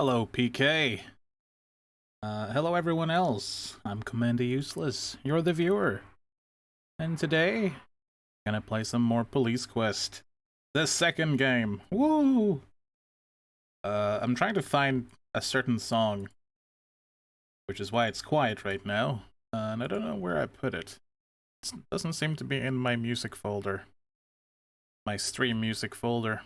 Hello, PK. Hello, everyone else. I'm Commander Useless. You're the viewer. And today, I'm gonna play some more Police Quest. The second game. Woo! I'm trying to find a certain song, which is why it's quiet right now. And I don't know where I put it. It doesn't seem to be in my music folder. My stream music folder.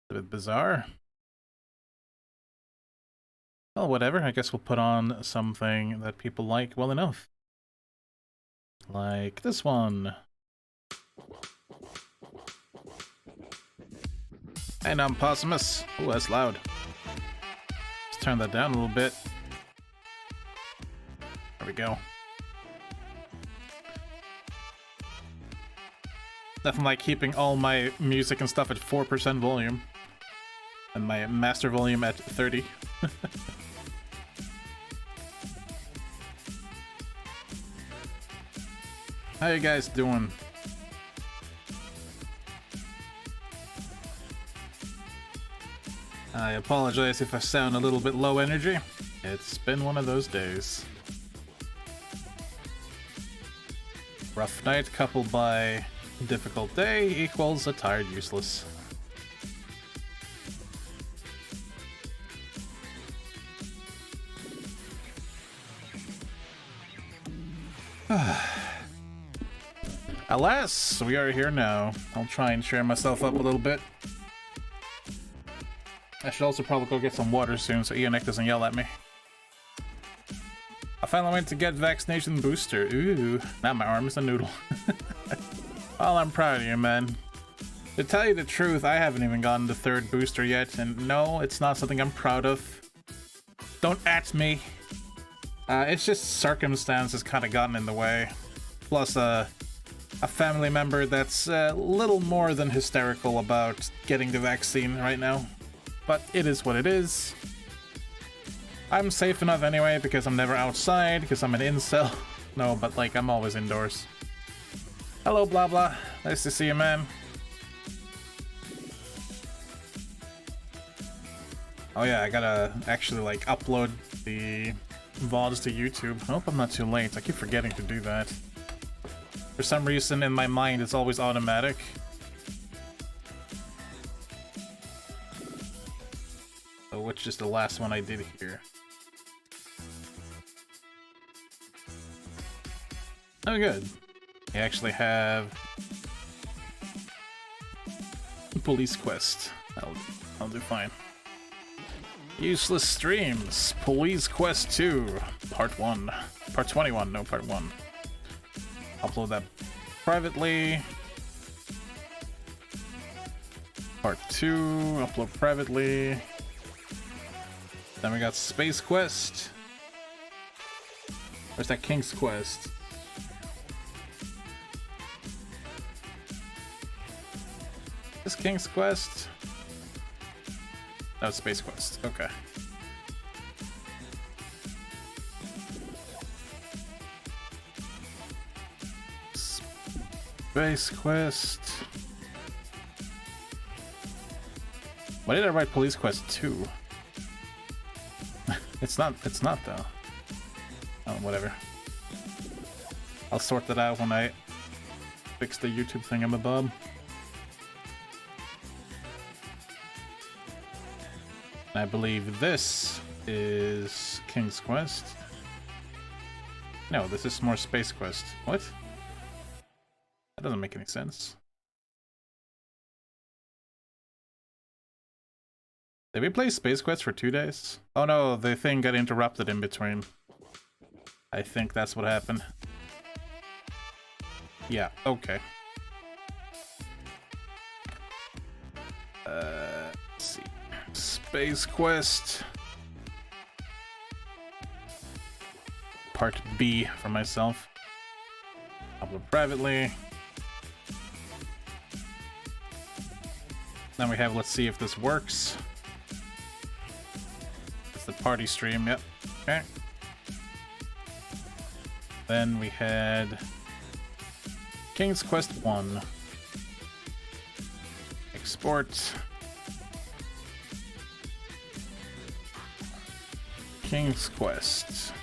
A bit bizarre. Well, whatever. I guess we'll put on something that people like well enough. Like this one. And I'm Possumus. Ooh, that's loud. Let's turn that down a little bit. There we go. Nothing like keeping all my music and stuff at 4% volume. And my master volume at 30. How you guys doing? I apologize if I sound a little bit low energy. It's been one of those days. Rough night coupled by difficult day equals a tired useless. Alas, we are here now. I'll try and cheer myself up a little bit. I should also probably go get some water soon so Ionek doesn't yell at me. I finally went to get vaccination booster. Ooh, now my arm is a noodle. Well, I'm proud of you, man. To tell you the truth, I haven't even gotten the third booster yet, and no, it's not something I'm proud of. Don't at me. It's just circumstances kind of gotten in the way. Plus, a family member that's a little more than hysterical about getting the vaccine right now. But it is what it is. I'm safe enough anyway because I'm never outside because I'm an incel. No, but like I'm always indoors. Hello, blah blah. Nice to see you, man. Oh yeah, I gotta actually like upload the VODs to YouTube. I hope I'm not too late. I keep forgetting to do that. For some reason in my mind it's always automatic. So which is the last one I did here? Oh good. I actually have Police Quest. I'll do fine. Useless streams. Police Quest 2, Part 1. Part 21, no, Part 1. Upload that privately. Part 2, upload privately. Then we got Space Quest. Where's that King's Quest? This King's Quest? No, it's Space Quest. Okay. Space Quest. Why did I write Police Quest 2? It's not though. Oh, whatever. I'll sort that out when I fix the YouTube thingamabob. I believe this is King's Quest. No, this is more Space Quest. What? That doesn't make any sense. Did we play Space Quest for 2 days? Oh no, the thing got interrupted in between. I think that's what happened. Yeah, okay. Let's see. Space Quest. Part B for myself. Upload privately. Then we have, let's see if this works. It's the party stream, yep. Okay. Then we had King's Quest 1. Export. King's Quest.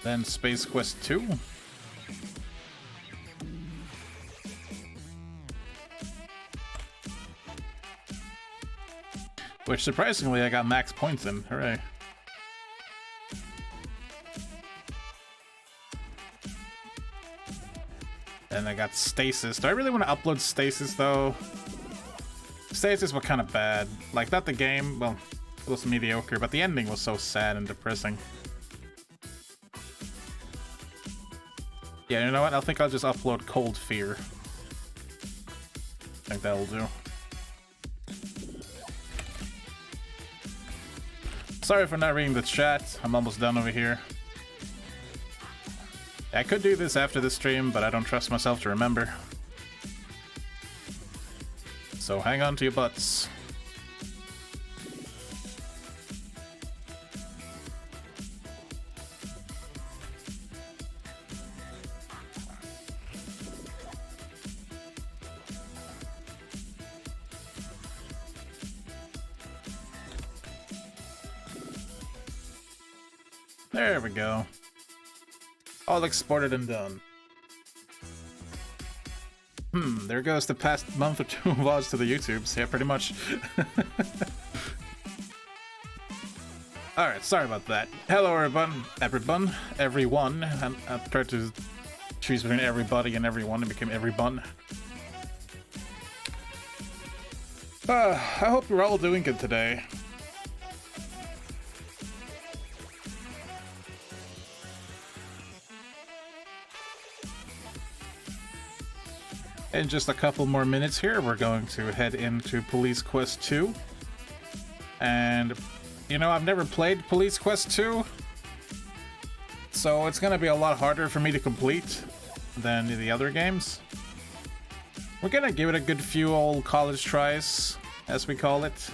Then Space Quest 2. Which, surprisingly, I got max points in. Hooray. And I got Stasis. Do I really want to upload Stasis, though? Stasis was kind of bad. Like, not the game. Well, it was mediocre, but the ending was so sad and depressing. Yeah, you know what? I think I'll just upload Cold Fear. I think that'll do. Sorry for not reading the chat. I'm almost done over here. I could do this after the stream, but I don't trust myself to remember. So hang on to your butts. There we go. All exported and done. There goes the past month or two of VODs to the YouTubes. Yeah, pretty much. Alright, sorry about that. Hello everyone. I tried to choose between everybody and everyone and became everyone. I hope you're all doing good today. In just a couple more minutes here, we're going to head into Police Quest 2. And, you know, I've never played Police Quest 2, so it's gonna be a lot harder for me to complete than the other games. We're gonna give it a good few old college tries, as we call it.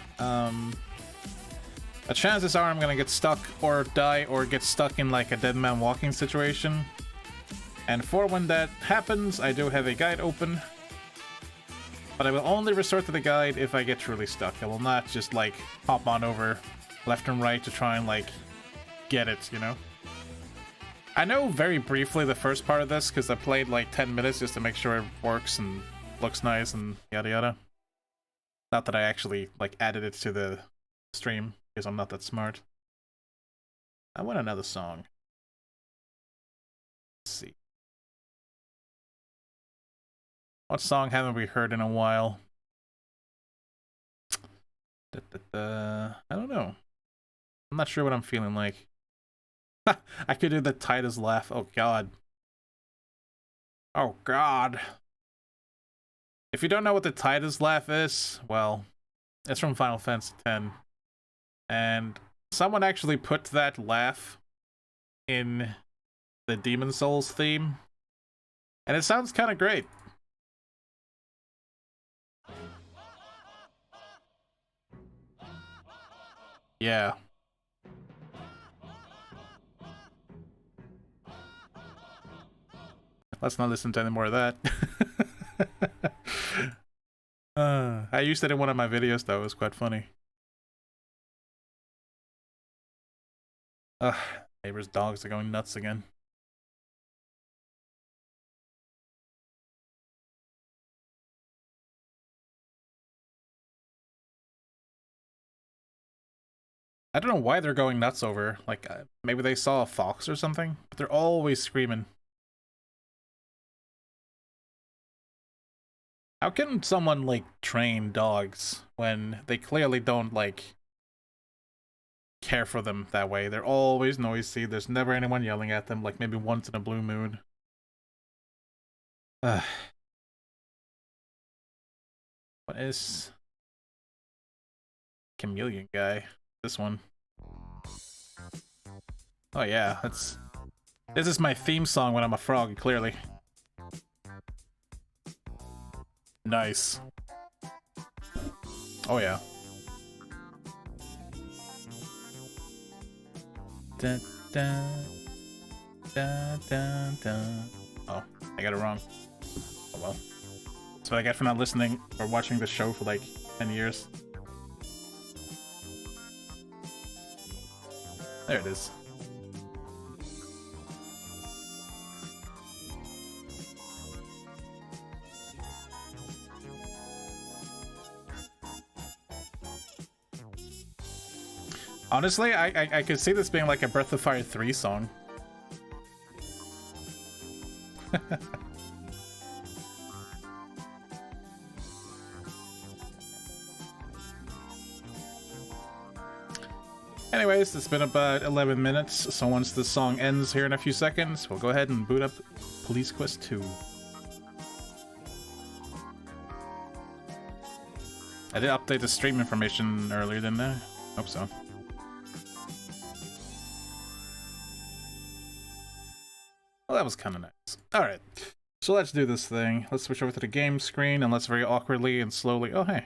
Chances are I'm gonna get stuck or die or get stuck in like a dead man walking situation. And for when that happens, I do have a guide open. But I will only resort to the guide if I get truly stuck. I will not just, like, hop on over left and right to try and, like, get it, you know? I know very briefly the first part of this, because I played, like, 10 minutes just to make sure it works and looks nice and yada yada. Not that I actually, like, added it to the stream, because I'm not that smart. I want another song. Let's see. What song haven't we heard in a while? I don't know. I'm not sure what I'm feeling like. I could do the Titus laugh. Oh god. Oh god. If you don't know what the Titus laugh is, well, it's from Final Fantasy X. And someone actually put that laugh in the Demon Souls theme. And it sounds kind of great. Yeah. Let's not listen to any more of that. I used it in one of my videos, though. It was quite funny. Neighbor's dogs are going nuts again. I don't know why they're going nuts over. Like, maybe they saw a fox or something, but they're always screaming. How can someone, like, train dogs when they clearly don't, like, care for them that way? They're always noisy. There's never anyone yelling at them, like maybe once in a blue moon. What is Chameleon guy? This one. Oh yeah, this is my theme song when I'm a frog, clearly. Nice. Oh yeah. Dun, dun, dun, dun, dun. Oh, I got it wrong. Oh well. That's what I get for not listening or watching the show for like 10 years. There it is. Honestly, I could see this being like a Breath of Fire 3 song. Anyways, it's been about 11 minutes, so once the song ends here in a few seconds, we'll go ahead and boot up Police Quest 2. I did update the stream information earlier, didn't I? Hope so. Well, that was kind of nice. Alright, so let's do this thing. Let's switch over to the game screen, and let's very awkwardly and slowly... Oh, hey.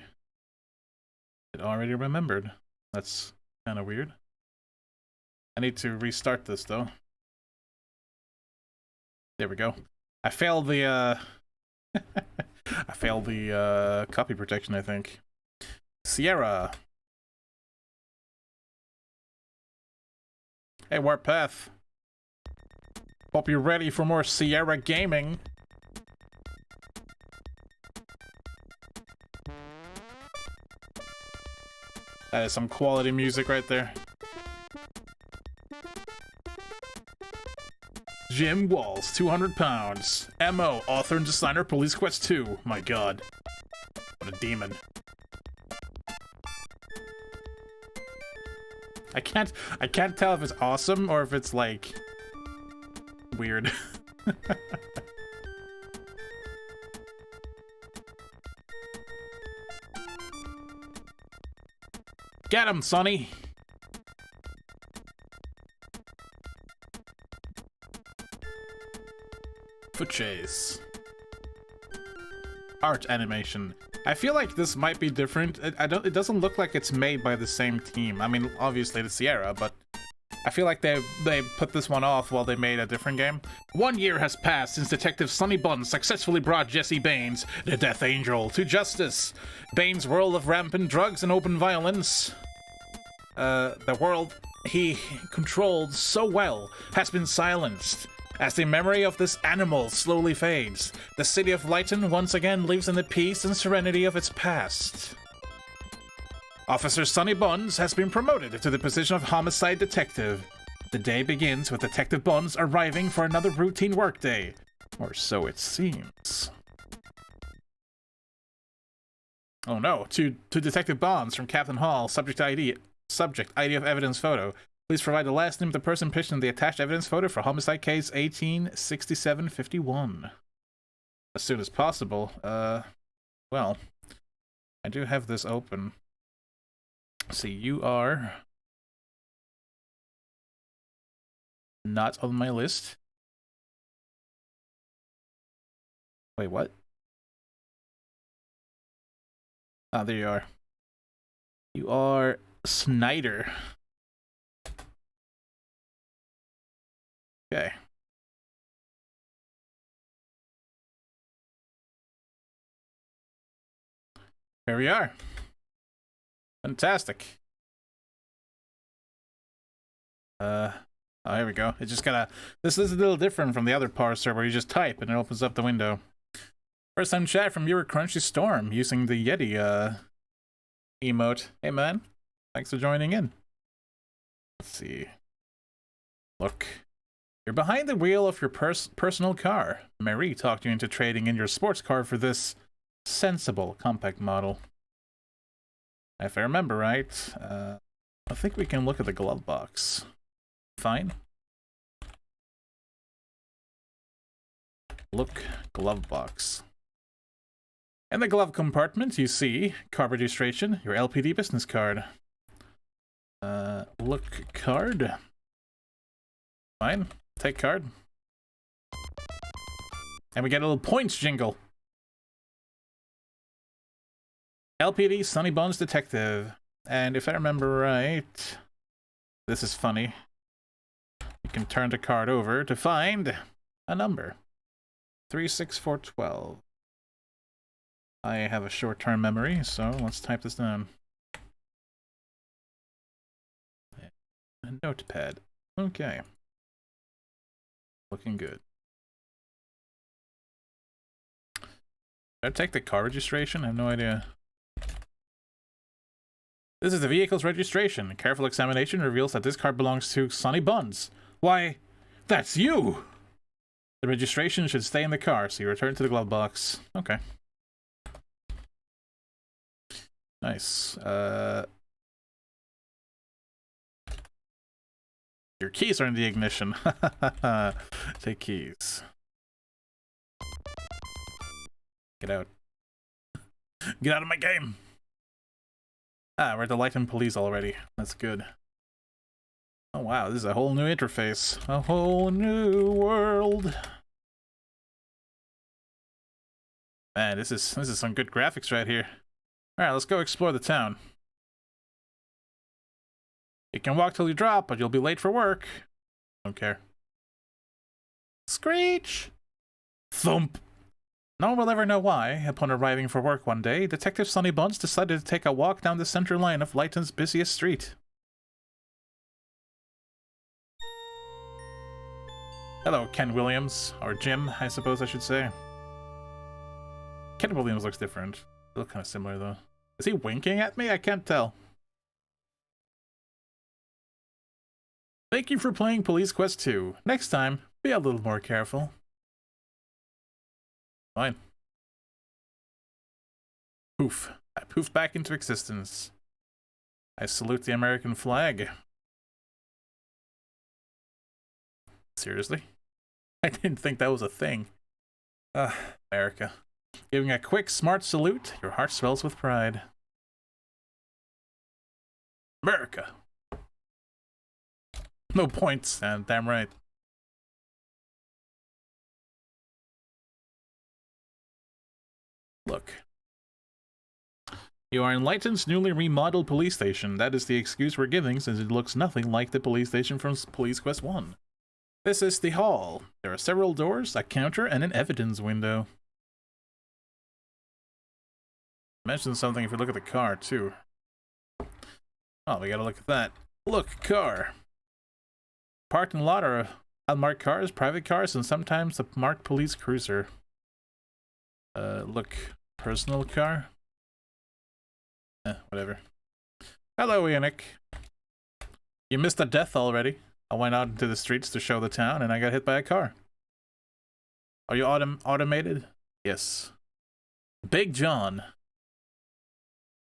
It already remembered. That's kind of weird. I need to restart this, though. There we go. I failed the, I failed the, copy protection, I think. Sierra. Hey, Warpath. Hope you're ready for more Sierra gaming. That is some quality music right there. Jim Walls, 200 pounds. MO, author and designer, Police Quest 2. My god. What a demon. I can't tell if it's awesome or if it's like weird. Get him, Sonny. Foot chase. Art animation. I feel like this might be different. It doesn't look like it's made by the same team. I mean, obviously the Sierra, but I feel like they put this one off while they made a different game. 1 year has passed since Detective Sonny Bunn successfully brought Jesse Baines, the Death Angel, to justice. Baines' world of rampant drugs and open violence, the world he controlled so well, has been silenced. As the memory of this animal slowly fades, the city of Lighton once again lives in the peace and serenity of its past. Officer Sonny Buns has been promoted to the position of homicide detective. The day begins with Detective Buns arriving for another routine workday. Or so it seems. Oh no, to Detective Bonds from Captain Hall, subject ID of evidence photo. Please provide the last name of the person pitched in the attached evidence photo for homicide case 186751. As soon as possible. Well, I do have this open. See, you are not on my list. Wait, what? Ah, there you are. You are Snyder. Okay. Here we are. Fantastic. Oh, here we go. It just gotta... This is a little different from the other parser where you just type and it opens up the window. First time chat from viewer Crunchy Storm using the Yeti, emote. Hey man, thanks for joining in. Let's see. Look. You're behind the wheel of your personal car. Marie talked you into trading in your sports car for this sensible compact model. If I remember right, I think we can look at the glove box. Fine. Look, glove box. In the glove compartment, you see car registration, your LPD business card. Look card. Fine. Take card. And we get a little points jingle. LPD Sonny Bones Detective. And if I remember right, this is funny. You can turn the card over to find a number. 36412. I have a short-term memory, so let's type this down. A notepad. Okay. Looking good. Did I take the car registration? I have no idea. This is the vehicle's registration. A careful examination reveals that this car belongs to Sonny Buns. Why, that's you! The registration should stay in the car, so you return to the glove box. Okay. Nice. Your keys are in the ignition. Take keys. Get out. Get out of my game! Ah, we're at the Lighton Police already. That's good. Oh wow, this is a whole new interface. A whole new world. Man, this is some good graphics right here. Alright, let's go explore the town. You can walk till you drop, but you'll be late for work. Don't care. Screech! Thump! No one will ever know why, upon arriving for work one day, Detective Sonny Buns decided to take a walk down the center line of Lighton's busiest street. Hello, Ken Williams. Or Jim, I suppose I should say. Ken Williams looks different. They look kind of similar, though. Is he winking at me? I can't tell. Thank you for playing Police Quest 2. Next time, be a little more careful. Fine. Poof. I poof back into existence. I salute the American flag. Seriously? I didn't think that was a thing. America. Giving a quick, smart salute, your heart swells with pride. America. No points, and damn right. Look. You are in Lighton's newly remodeled police station. That is the excuse we're giving, since it looks nothing like the police station from Police Quest 1. This is the hall. There are several doors, a counter, and an evidence window. Mention something if you look at the car, too. Oh, we gotta look at that. Look, car. Parked in a lot are unmarked cars, private cars, and sometimes a marked police cruiser. Look, personal car? Whatever. Hello, Yannick. You missed a death already. I went out into the streets to show the town, and I got hit by a car. Are you automated? Yes. Big John.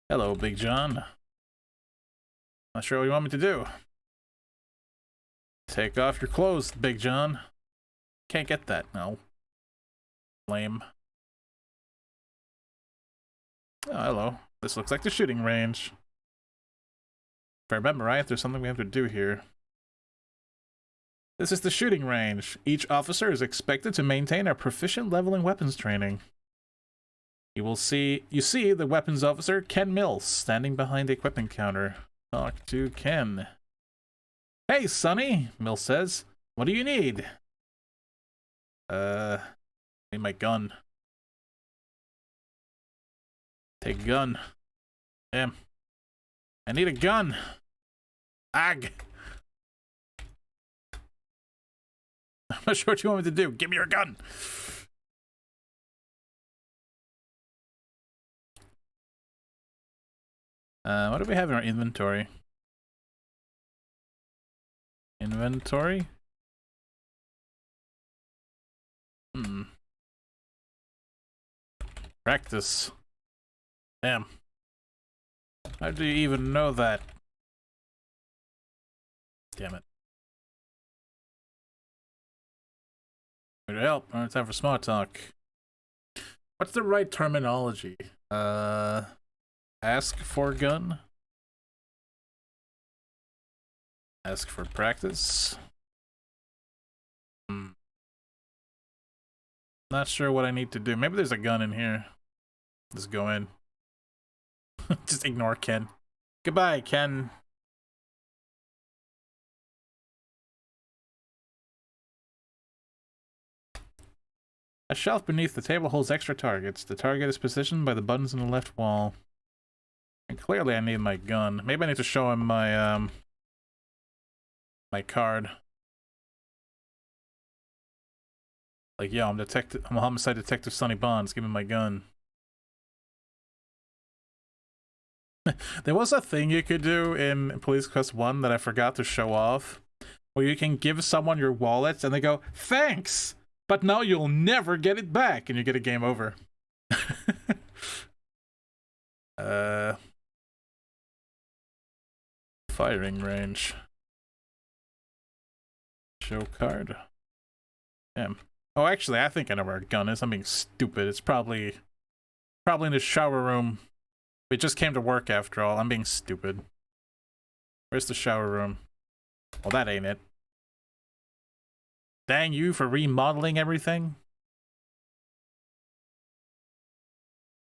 Hello, Big John. Not sure what you want me to do. Take off your clothes, Big John. Can't get that, no. Lame. Oh, hello. This looks like the shooting range. If I remember right, there's something we have to do here. This is the shooting range. Each officer is expected to maintain a proficient level in weapons training. You see the weapons officer, Ken Mills, standing behind the equipment counter. Talk to Ken. Hey, Sonny, Mills says. What do you need? Need my gun. Take gun. Damn. I need a gun. Ag. I'm not sure what you want me to do. Give me your gun. What do we have in our inventory? Inventory? Practice. Damn. How do you even know that? Damn it. Here to help. Alright, time for small talk. What's the right terminology? Ask for gun? Ask for practice? Not sure what I need to do. Maybe there's a gun in here. Let's go in. Just ignore Ken. Goodbye, Ken. A shelf beneath the table holds extra targets. The target is positioned by the buttons on the left wall. And clearly I need my gun. Maybe I need to show him my, my card. Like, yo, I'm homicide detective Sonny Bonds, give me my gun. There was a thing you could do in Police Quest 1 that I forgot to show off, where you can give someone your wallet and they go, thanks, but now you'll never get it back, and you get a game over. Firing range. Show card. Damn. Oh, actually, I think I know where a gun is. I'm being stupid. It's probably in the shower room. We just came to work after all. I'm being stupid. Where's the shower room? Well, that ain't it. Dang you for remodeling everything.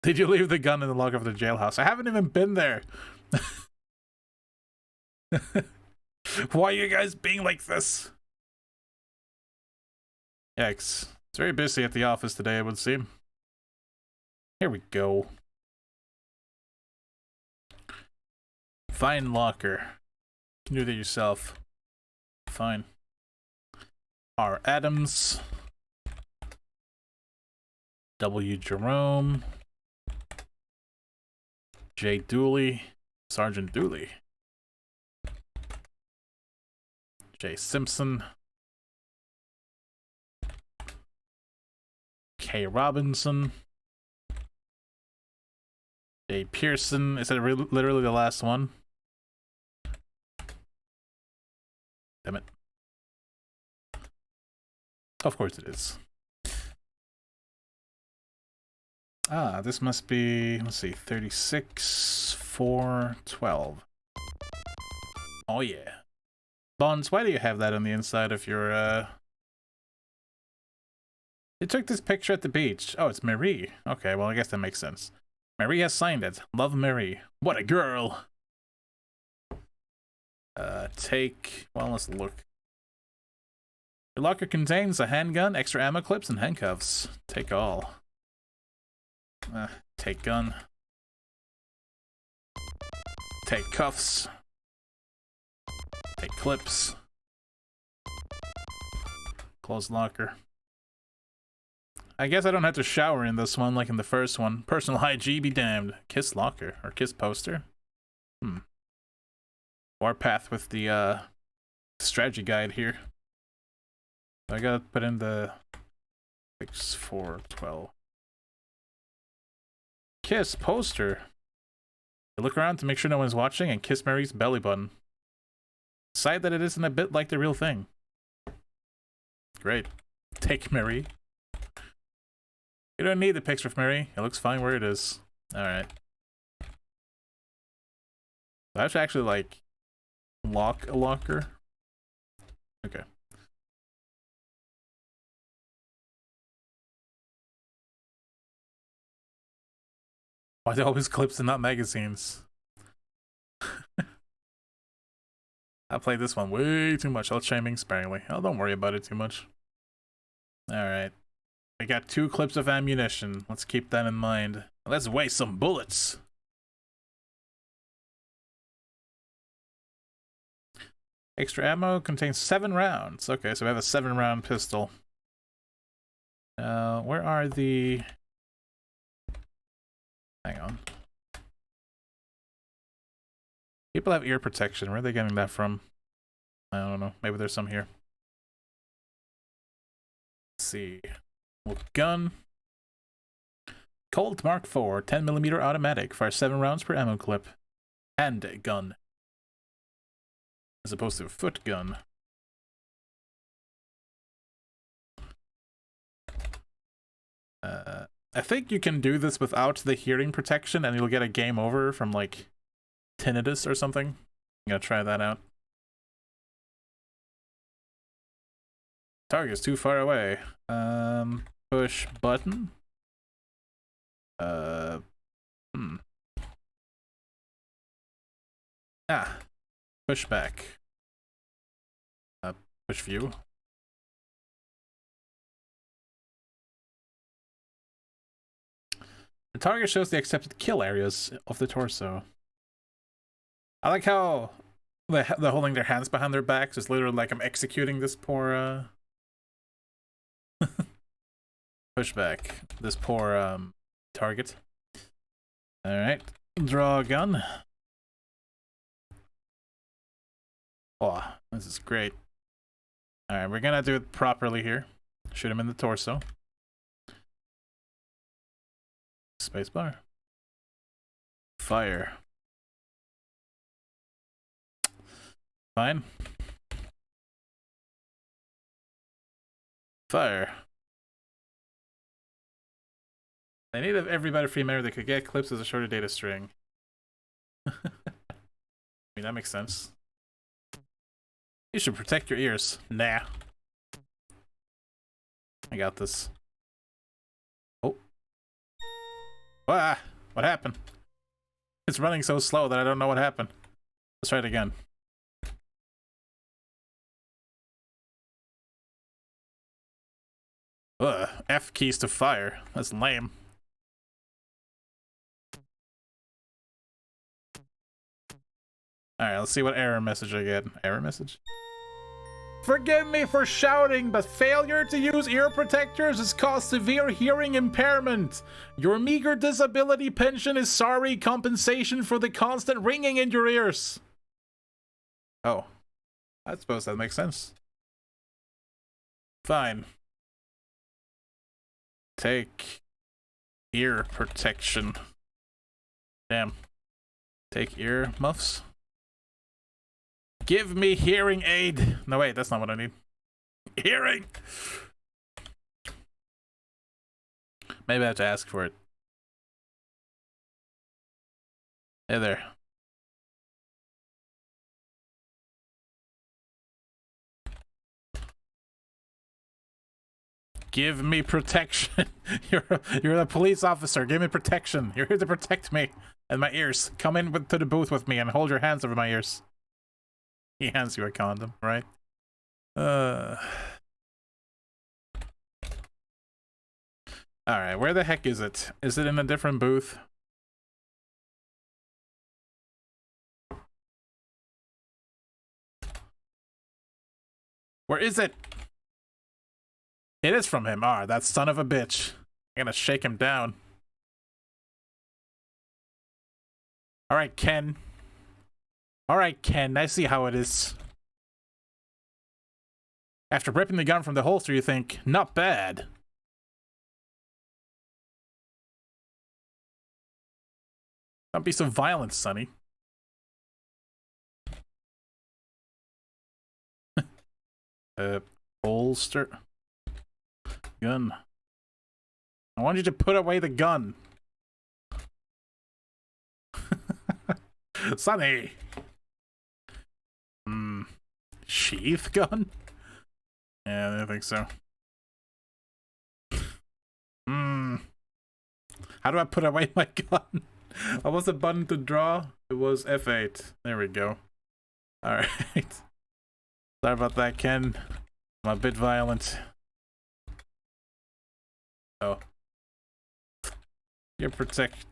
Did you leave the gun in the locker of the jailhouse? I haven't even been there. Why are you guys being like this? Yikes. It's very busy at the office today, it would seem. Here we go. Find locker. You can do that yourself. Fine. R. Adams. W. Jerome. J. Dooley. Sergeant Dooley. J. Simpson. K. Robinson. J. Pearson. Is that literally the last one? Damn it. Of course it is. Ah, this must be, let's see, 36, 4, 12. Oh yeah. Bonds, why do you have that on the inside of your, You took this picture at the beach. Oh, it's Marie. Okay, well, I guess that makes sense. Marie has signed it. Love, Marie. What a girl! Well, let's look. Your locker contains a handgun, extra ammo clips, and handcuffs. Take all. Take gun. Take cuffs. Take clips. Close locker. I guess I don't have to shower in this one like in the first one. Personal hygiene be damned. Kiss locker. Or kiss poster. Warpath with the strategy guide here. I gotta put in the 6, 4, 12. Kiss poster. You look around to make sure no one's watching and kiss Marie's belly button. Decide that it isn't a bit like the real thing. Great. Take Marie. You don't need the picture of Marie. It looks fine where it is. Alright. I have to actually, like, lock a locker. Okay. Why are they always clips and not magazines? I played this one way too much. I'll shaming sparingly. Oh, don't worry about it too much. Alright. We got 2 clips of ammunition. Let's keep that in mind. Let's waste some bullets. Extra ammo contains 7 rounds. Okay, so we have a 7-round pistol. Where are the... Hang on. People have ear protection. Where are they getting that from? I don't know. Maybe there's some here. Let's see. Gun. Colt Mark IV, 10mm automatic, fires 7 rounds per ammo clip. Hand gun. As opposed to a foot gun. I think you can do this without the hearing protection and you'll get a game over from like tinnitus or something. I'm gonna try that out. Target's too far away. Push button. Push back. Push view. The target shows the accepted kill areas of the torso. I like how they're holding their hands behind their backs. It's literally like I'm executing this poor pushback. This poor target. Alright. Draw a gun. Oh, this is great. Alright, we're gonna do it properly here. Shoot him in the torso. Spacebar. Fire. Fine. Fire. I need every Battlefield member that could get clips as a shorter data string. I mean, that makes sense. You should protect your ears. Nah. I got this. Oh. Ah, what happened? It's running so slow that I don't know what happened. Let's try it again. Ugh, F keys to fire. That's lame. Alright, let's see what error message I get. Error message? Forgive me for shouting, but failure to use ear protectors has caused severe hearing impairment. Your meager disability pension is sorry compensation for the constant ringing in your ears. Oh. I suppose that makes sense. Fine. Take ear protection. Damn. Take ear muffs. Give me hearing aid. No, wait, that's not what I need. Hearing! Maybe I have to ask for it. Hey there. Give me protection. You're the police officer. Give me protection. You're here to protect me and my ears. Come in to the booth with me and hold your hands over my ears. He hands you a condom, right? Alright, where the heck is it? Is it in a different booth? Where is it? It is from him. Ah, that son of a bitch. I'm gonna shake him down. Alright, Ken. Alright, Ken, I see how it is. After ripping the gun from the holster, you think, not bad. Don't be so violent, Sonny. Holster. Gun. I want you to put away the gun. Sonny. Sheath gun? Yeah, I think so. How do I put away my gun? What was the button to draw? It was F8. There we go. Alright. Sorry about that, Ken. I'm a bit violent. Oh. Your protection.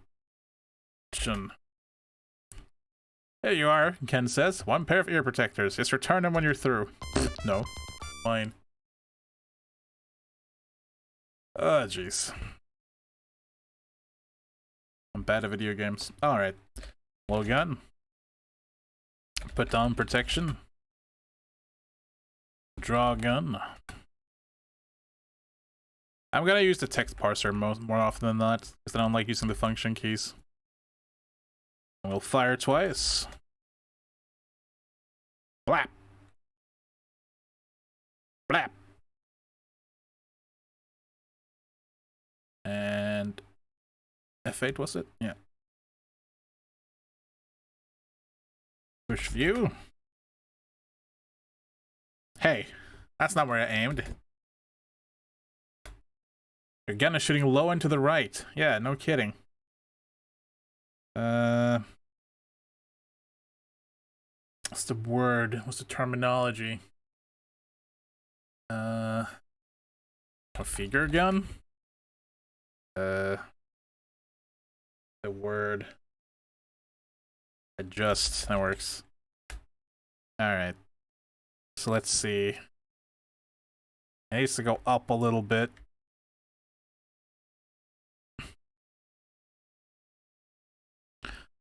There you are, Ken says. One pair of ear protectors. Just return them when you're through. No. Fine. Oh, jeez. I'm bad at video games. Alright. Low gun. Put on protection. Draw gun. I'm gonna use the text parser more often than not, because I don't like using the function keys. We'll fire twice. Blap. Blap. And F8 was it? Yeah. Push view. Hey, that's not where I aimed. Your gun is shooting low and to the right. Yeah, no kidding. What's the word? What's the terminology? A figure gun? the word. Adjust. That works. Alright. So let's see. It needs to go up a little bit.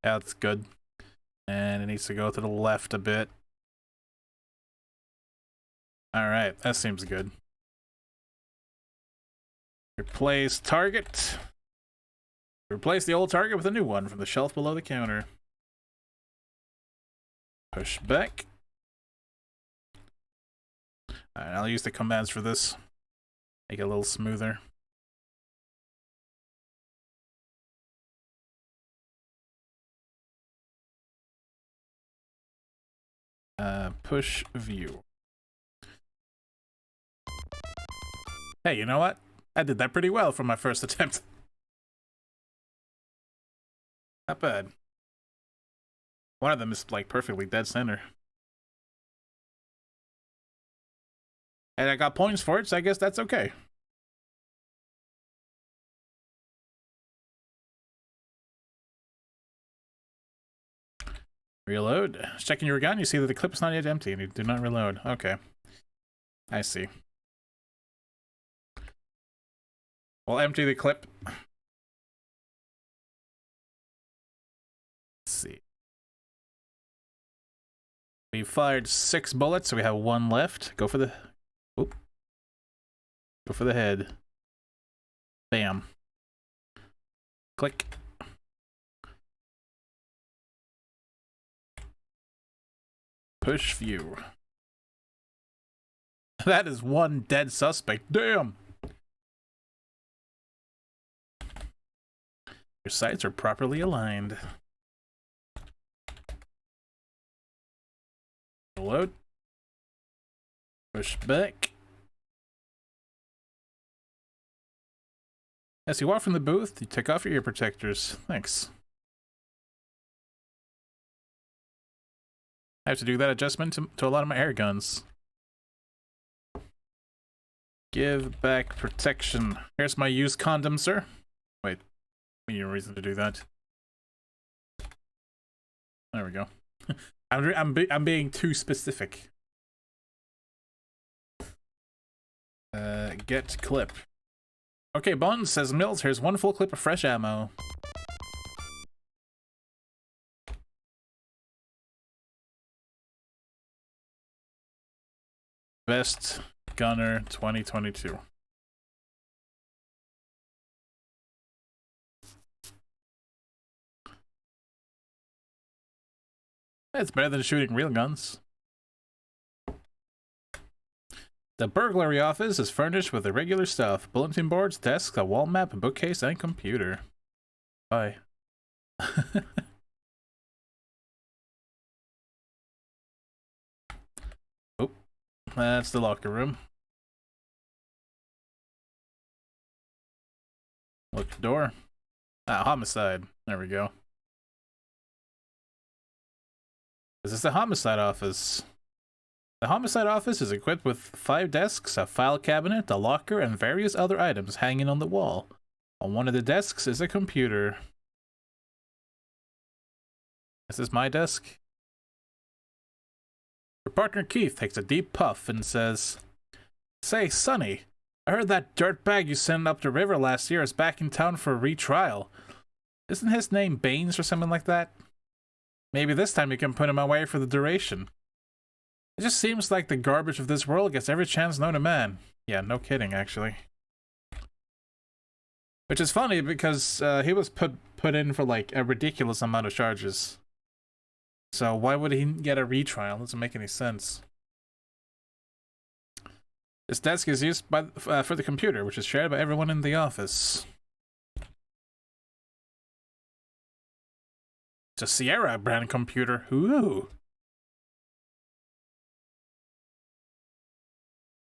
Yeah, that's good. And it needs to go to the left a bit. Alright, that seems good. Replace target. Replace the old target with a new one from the shelf below the counter. Push back. Alright, I'll use the commands for this. Make it a little smoother. Push view. Hey, you know what? I did that pretty well for my first attempt. Not bad. One of them is like perfectly dead center. And I got points for it, so I guess that's okay. Reload. Checking your gun, you see that the clip is not yet empty and you do not reload. Okay. I see. We'll empty the clip. Let's see. We fired 6 bullets, so we have 1 left. Go for the... Oop. Go for the head. Bam. Click. Push view. That is 1 dead suspect. Damn! Your sights are properly aligned. Load. Push back. As you walk from the booth, you take off your ear protectors. Thanks. I have to do that adjustment to a lot of my air guns. Give back protection. Here's my used condom, sir. Wait, we need a reason to do that. There we go. I'm being too specific. Get clip. Okay, Bond says Mills. Here's 1 full clip of fresh ammo. Best Gunner 2022. It's better than shooting real guns. The burglary office is furnished with the regular stuff. Bulletin boards, desks, a wall map, a bookcase, and computer. Bye. Oh, that's the locker room. Look the door. Ah, homicide. There we go. This is the homicide office. The homicide office is equipped with 5 desks, a file cabinet, a locker, and various other items hanging on the wall. On one of the desks is a computer. Is this my desk? Your partner Keith takes a deep puff and says, "Say, Sonny, I heard that dirtbag you sent up the river last year is back in town for a retrial. Isn't his name Baines or something like that? Maybe this time you can put him away for the duration. It just seems like the garbage of this world gets every chance known to man." Yeah, no kidding, actually. Which is funny because he was put in for like a ridiculous amount of charges. So why would he get a retrial? Doesn't make any sense. This desk is used by for the computer, which is shared by everyone in the office. It's a Sierra brand computer. Ooh.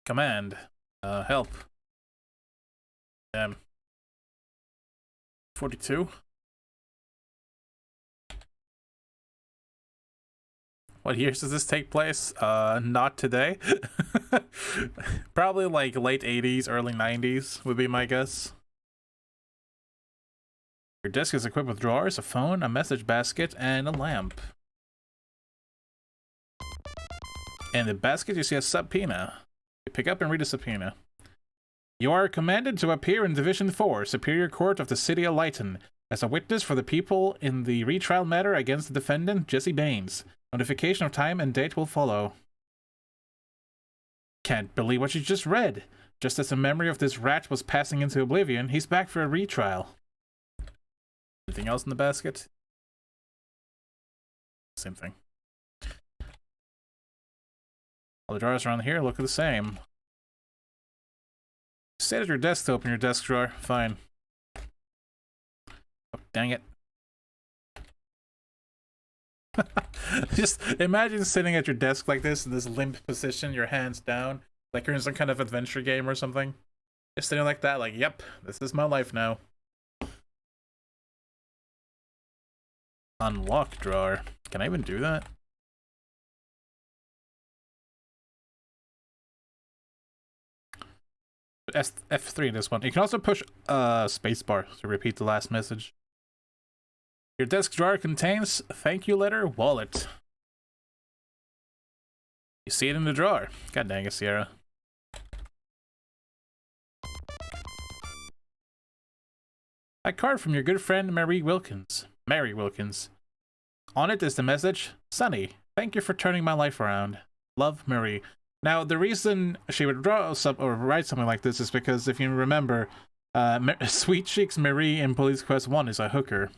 Command. Help. Damn. 42. What years does this take place? Not today. Probably like late 80s, early 90s would be my guess. Your desk is equipped with drawers, a phone, a message basket, and a lamp. In the basket, you see a subpoena. You pick up and read a subpoena. You are commanded to appear in Division 4, Superior Court of the City of Lighton, as a witness for the people in the retrial matter against the defendant, Jesse Baines. Notification of time and date will follow. Can't believe what you just read. Just as the memory of this rat was passing into oblivion, he's back for a retrial. Anything else in the basket? Same thing. All the drawers around here look the same. Stay at your desk to open your desk drawer. Fine. Oh, dang it. Just imagine sitting at your desk like this in this limp position, your hands down, like you're in some kind of adventure game or something. Just sitting like that, like, yep, this is my life now. Unlock drawer. Can I even do that? F3 in this one. You can also push spacebar to repeat the last message. Your desk drawer contains thank you letter wallet. You see it in the drawer. God dang it, Sierra. A card from your good friend Mary Wilkins. Mary Wilkins. On it is the message, Sunny, thank you for turning my life around. Love, Marie. Now, the reason she would draw or write something like this is because, if you remember, Sweet Cheeks Marie in Police Quest 1 is a hooker.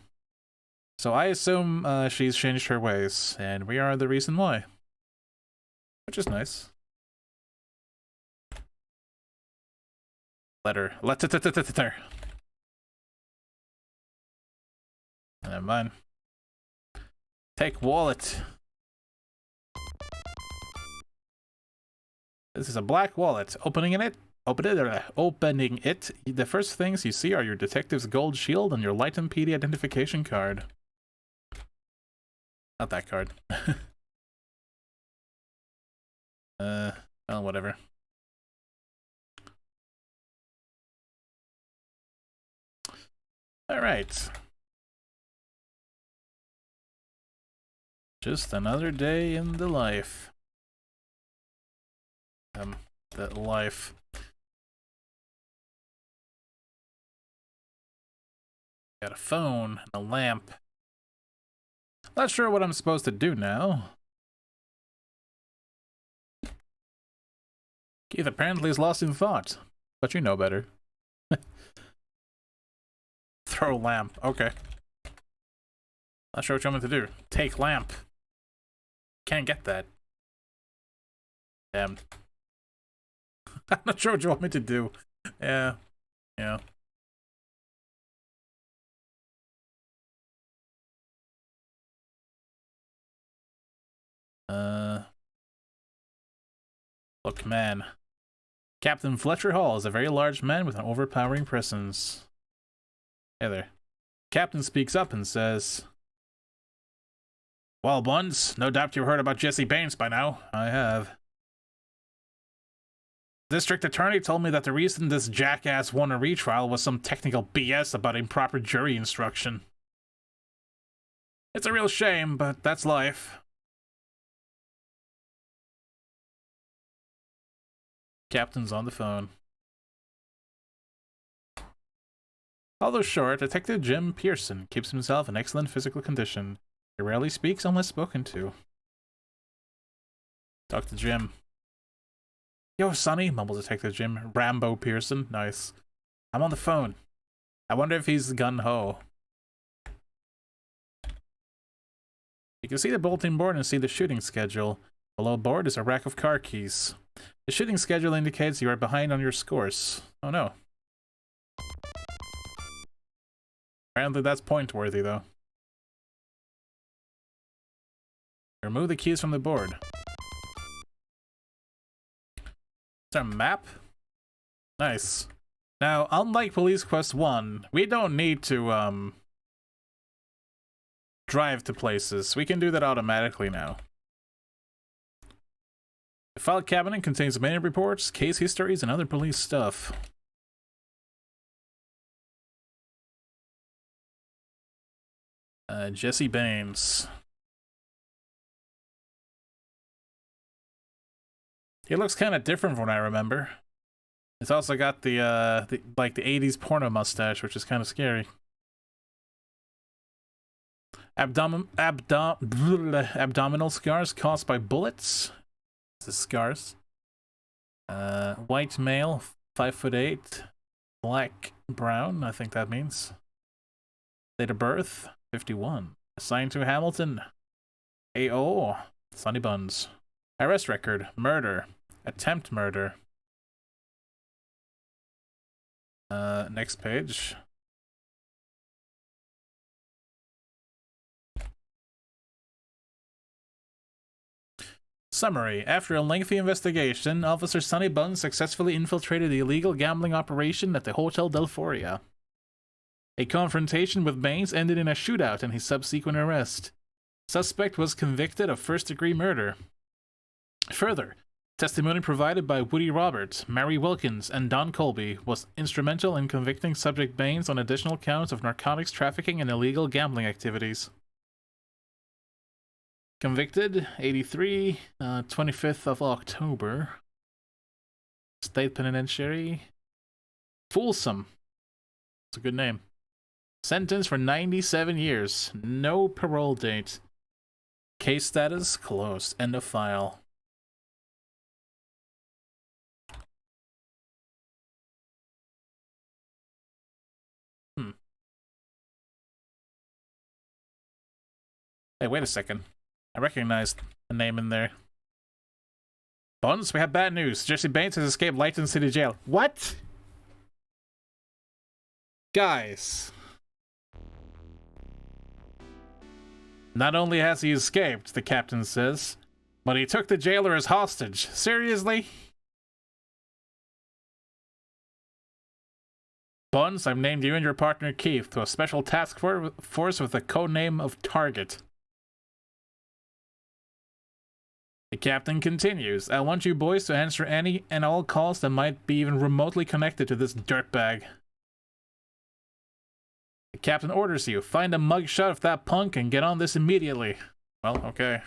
So I assume she's changed her ways, and we are the reason why. Which is nice. Letter. Never mind. Take wallet. This is a black wallet. Opening it, the first things you see are your detective's gold shield and your Lighton PD identification card. Not that card. Well, whatever. All right. Just another day in the life. That life. Got a phone and a lamp. Not sure what I'm supposed to do now. Keith apparently is lost in thought, but you know better. Throw lamp. Okay. Not sure what you want me to do. Take lamp. Can't get that. Damn. I'm not sure what you want me to do. Yeah. Yeah. Look, man. Captain Fletcher Hall is a very large man with an overpowering presence. Hey there. Captain speaks up and says, well, Buns, no doubt you've heard about Jesse Baines by now. I have. District Attorney told me that the reason this jackass won a retrial was some technical BS about improper jury instruction. It's a real shame, but that's life. Captain's on the phone. Although short, Detective Jim Pearson keeps himself in excellent physical condition. He rarely speaks unless spoken to. Talk to Jim. Yo, Sonny, mumbled Detective Jim. Rambo Pearson. Nice. I'm on the phone. I wonder if he's gun-ho. You can see the bulletin board and see the shooting schedule. Below board is a rack of car keys. The shooting schedule indicates you are behind on your scores. Oh no. Apparently that's point-worthy, though. Remove the keys from the board. Is there a map? Nice. Now, unlike Police Quest 1, we don't need to, drive to places. We can do that automatically now. The file cabinet contains many reports, case histories, and other police stuff. Jesse Baines. He looks kind of different from what I remember. It's also got the 80s porno mustache, which is kind of scary. Abdominal scars caused by bullets. This is scars. White male, 5'8", black brown. I think that means. Date of birth 51. Assigned to Hamilton. AO Sunny Buns. Arrest record murder, attempt murder. Next page. Summary. After a lengthy investigation, Officer Sunny Buns successfully infiltrated the illegal gambling operation at the Hotel Delforia. A confrontation with Baines ended in a shootout and his subsequent arrest. Suspect was convicted of first-degree murder. Further, testimony provided by Woody Roberts, Mary Wilkins, and Don Colby was instrumental in convicting subject Baines on additional counts of narcotics trafficking and illegal gambling activities. Convicted, 83, 25th of October. State Penitentiary. Folsom. It's a good name. Sentence for 97 years. No parole date. Case status closed. End of file. Hey, wait a second. I recognized a name in there. Buns, we have bad news. Jesse Baines has escaped Layton City Jail. What? Guys. Not only has he escaped, the captain says, but he took the jailer as hostage. Seriously? Buns, I've named you and your partner Keith to a special task force with the codename of Target. The captain continues, I want you boys to answer any and all calls that might be even remotely connected to this dirtbag. The captain orders you, find a mugshot of that punk and get on this immediately. Well, okay.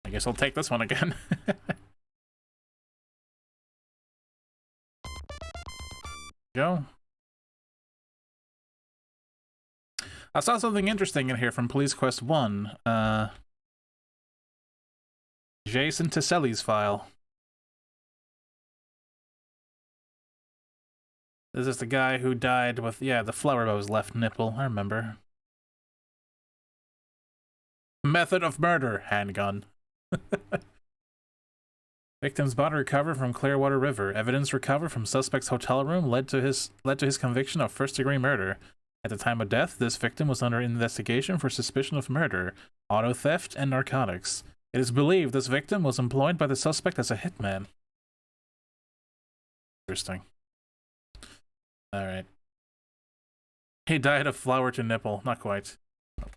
I guess I'll take this one again. Go. I saw something interesting in here from Police Quest 1. Jason Taselli's file. This is the guy who died with, yeah, the flower of his left nipple. I remember. Method of murder. Handgun. Victim's body recovered from Clearwater River. Evidence recovered from suspect's hotel room led to his conviction of first-degree murder. At the time of death, this victim was under investigation for suspicion of murder, auto theft, and narcotics. It is believed this victim was employed by the suspect as a hitman. Interesting. Alright. He died of flower to nipple. Not quite.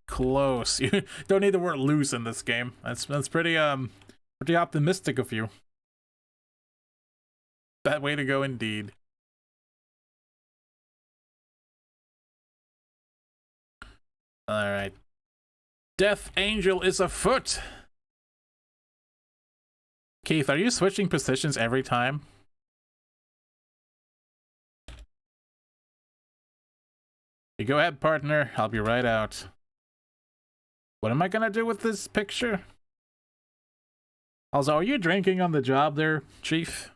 Close. You don't need the word loose in this game. That's pretty optimistic of you. Bad way to go indeed. Alright. Death Angel is afoot! Keith, are you switching positions every time? You go ahead, partner. I'll be right out. What am I gonna do with this picture? Also, are you drinking on the job there, Chief?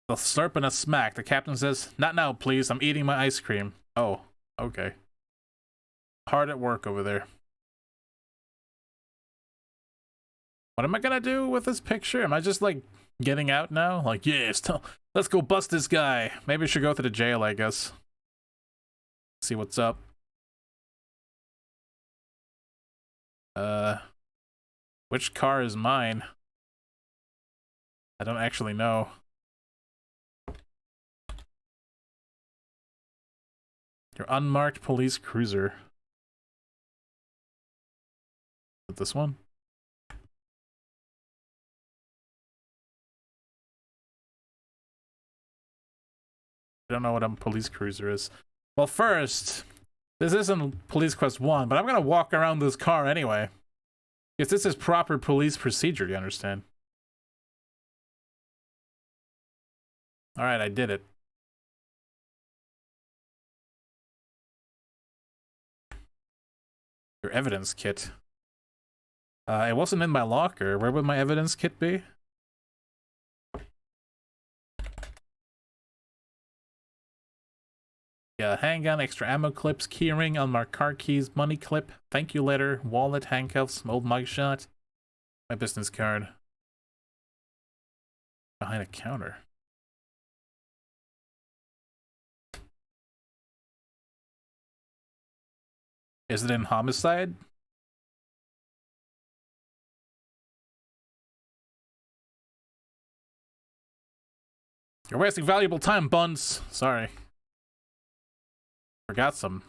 They'll slurp and a smack. The captain says, not now, please. I'm eating my ice cream. Oh, okay. Hard at work over there. What am I gonna do with this picture? Am I just, like, getting out now? Like, yes, let's go bust this guy. Maybe we should go to the jail, I guess. See what's up. Which car is mine? I don't actually know. Your unmarked police cruiser. Is it this one? I don't know what a police cruiser is. Well, first, this isn't Police Quest 1, but I'm gonna walk around this car anyway. Because this is proper police procedure, you understand? Alright, I did it. Your evidence kit. It wasn't in my locker. Where would my evidence kit be? Yeah, handgun, extra ammo clips, keyring, unmarked car keys, money clip, thank you letter, wallet, handcuffs, old mugshot, my business card. Behind a counter. Is it in homicide? You're wasting valuable time, Buns. Sorry. Forgot some.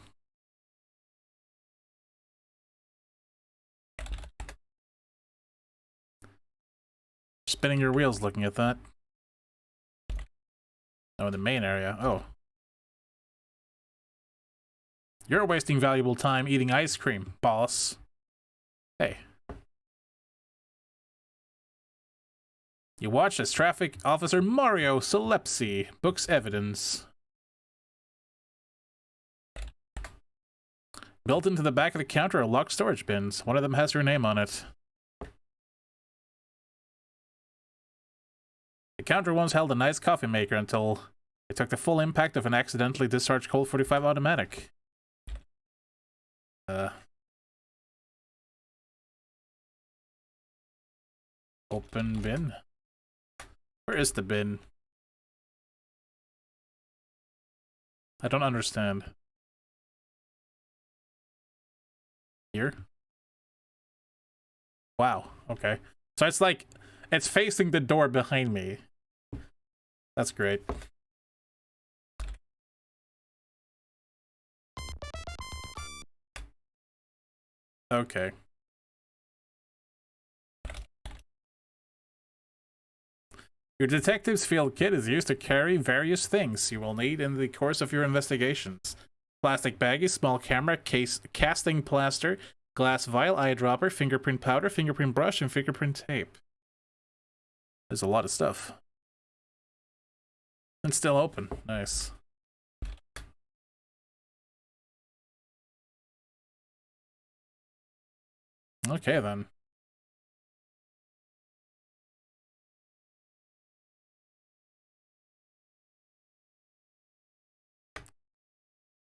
Spinning your wheels looking at that. Oh, in the main area. Oh. You're wasting valuable time eating ice cream, boss. Hey. You watch as Traffic Officer Mario Solepsi books evidence. Built into the back of the counter are locked storage bins. One of them has your name on it. The counter once held a nice coffee maker until it took the full impact of an accidentally discharged Colt 45 automatic. Open bin. Where is the bin? I don't understand. Here? Wow, okay. So it's like, it's facing the door behind me. That's great. Okay. Your detective's field kit is used to carry various things you will need in the course of your investigations. Plastic baggie, small camera, case, casting plaster, glass vial, eyedropper, fingerprint powder, fingerprint brush, and fingerprint tape. There's a lot of stuff. And still open. Nice. Okay, then.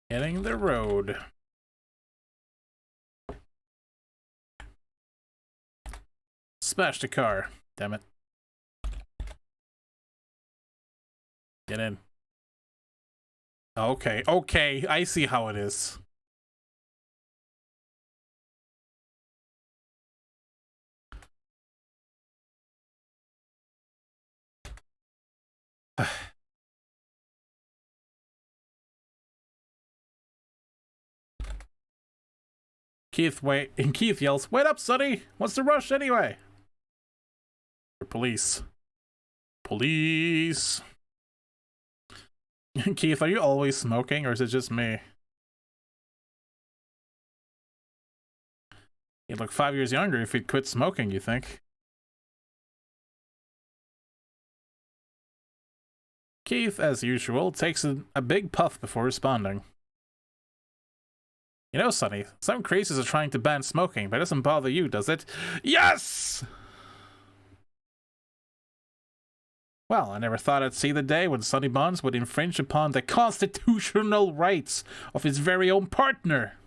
Hitting the road. Smashed a car. Damn it. Get in. Okay, okay, I see how it is. Keith yells, "Wait up, Sonny! What's the rush anyway?" Police. Police. Keith, are you always smoking, or is it just me? He'd look 5 years younger if he'd quit smoking, you think? Keith, as usual, takes a big puff before responding. You know, Sonny, some crazies are trying to ban smoking, but it doesn't bother you, does it? Yes! Well, I never thought I'd see the day when Sonny Bonds would infringe upon the constitutional rights of his very own partner.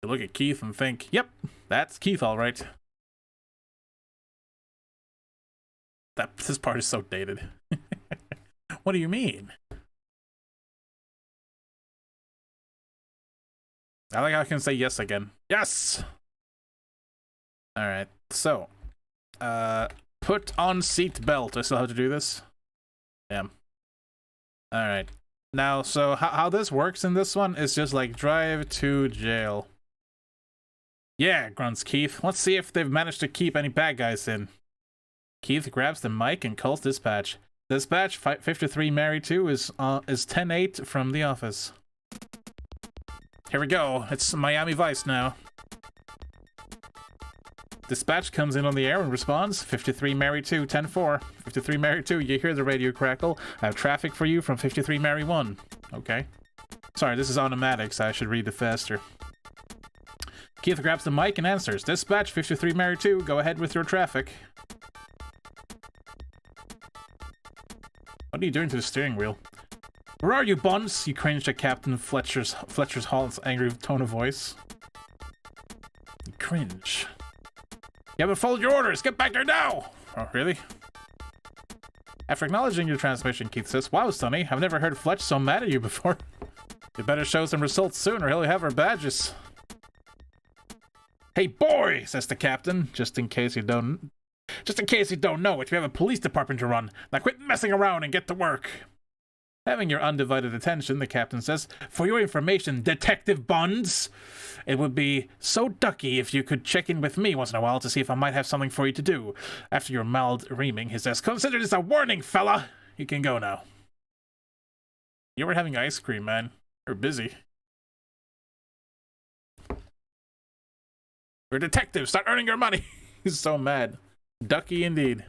You look at Keith and think, yep, that's Keith all right. This part is so dated. What do you mean? I like how I can say yes again. Yes! Alright, so. Put on seat belt. I still have to do this? Damn. Alright. Now, so how this works in this one is just like drive to jail. Yeah, grunts Keith. Let's see if they've managed to keep any bad guys in. Keith grabs the mic and calls dispatch. Dispatch 53 Mary 2 is 10-8 from the office. Here we go. It's Miami Vice now. Dispatch comes in on the air and responds. 53 Mary 2, 10-4. 53 Mary 2, you hear the radio crackle. I have traffic for you from 53 Mary 1. Okay. Sorry, this is automatic, so I should read it faster. Keith grabs the mic and answers. Dispatch 53 Mary 2, go ahead with your traffic. What are you doing to the steering wheel? Where are you, Buns? You cringed at Captain Fletcher's Hall's angry tone of voice. You cringe. You haven't followed your orders! Get back there now! Oh, really? After acknowledging your transmission, Keith says, Wow, Sonny, I've never heard Fletch so mad at you before. You better show some results soon or he'll have our badges. Hey, boy, says the captain, just in case you don't know it, we have a police department to run. Now quit messing around and get to work. Having your undivided attention, the captain says, For your information, Detective Buns, it would be so ducky if you could check in with me once in a while to see if I might have something for you to do. After your mild reaming, he says, Consider this a warning, fella. You can go now. You were having ice cream, man. You're busy. You're a detective. Start earning your money. He's so mad. Ducky indeed.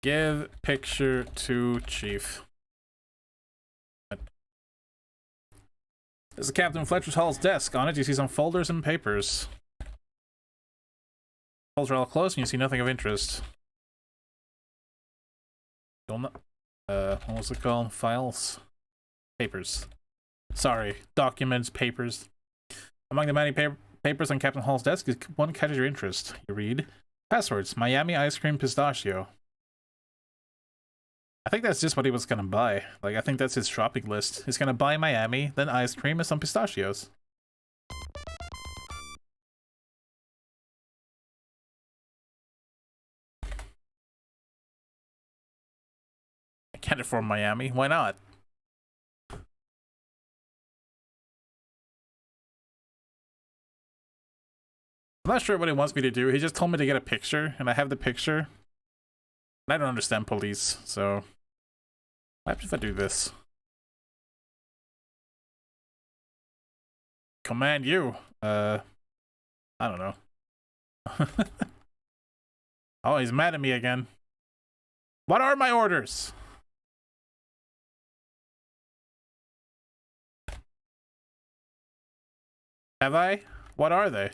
Give picture to Chief. This is Captain Fletcher's Hall's desk. On it, you see some folders and papers. Folders are all closed, and you see nothing of interest. What was it called? Files? Papers. Sorry. Documents, papers. Among the many papers on Captain Hall's desk is one catches your interest. You read, Passwords, Miami Ice Cream Pistachio. I think that's just what he was gonna buy. Like, I think that's his shopping list. He's gonna buy Miami, then ice cream, and some pistachios. I can't afford Miami. Why not? I'm not sure what he wants me to do. He just told me to get a picture, and I have the picture. And I don't understand police, so... What happens if I do this? Command you. I don't know. Oh, he's mad at me again. What are my orders? Have I? What are they?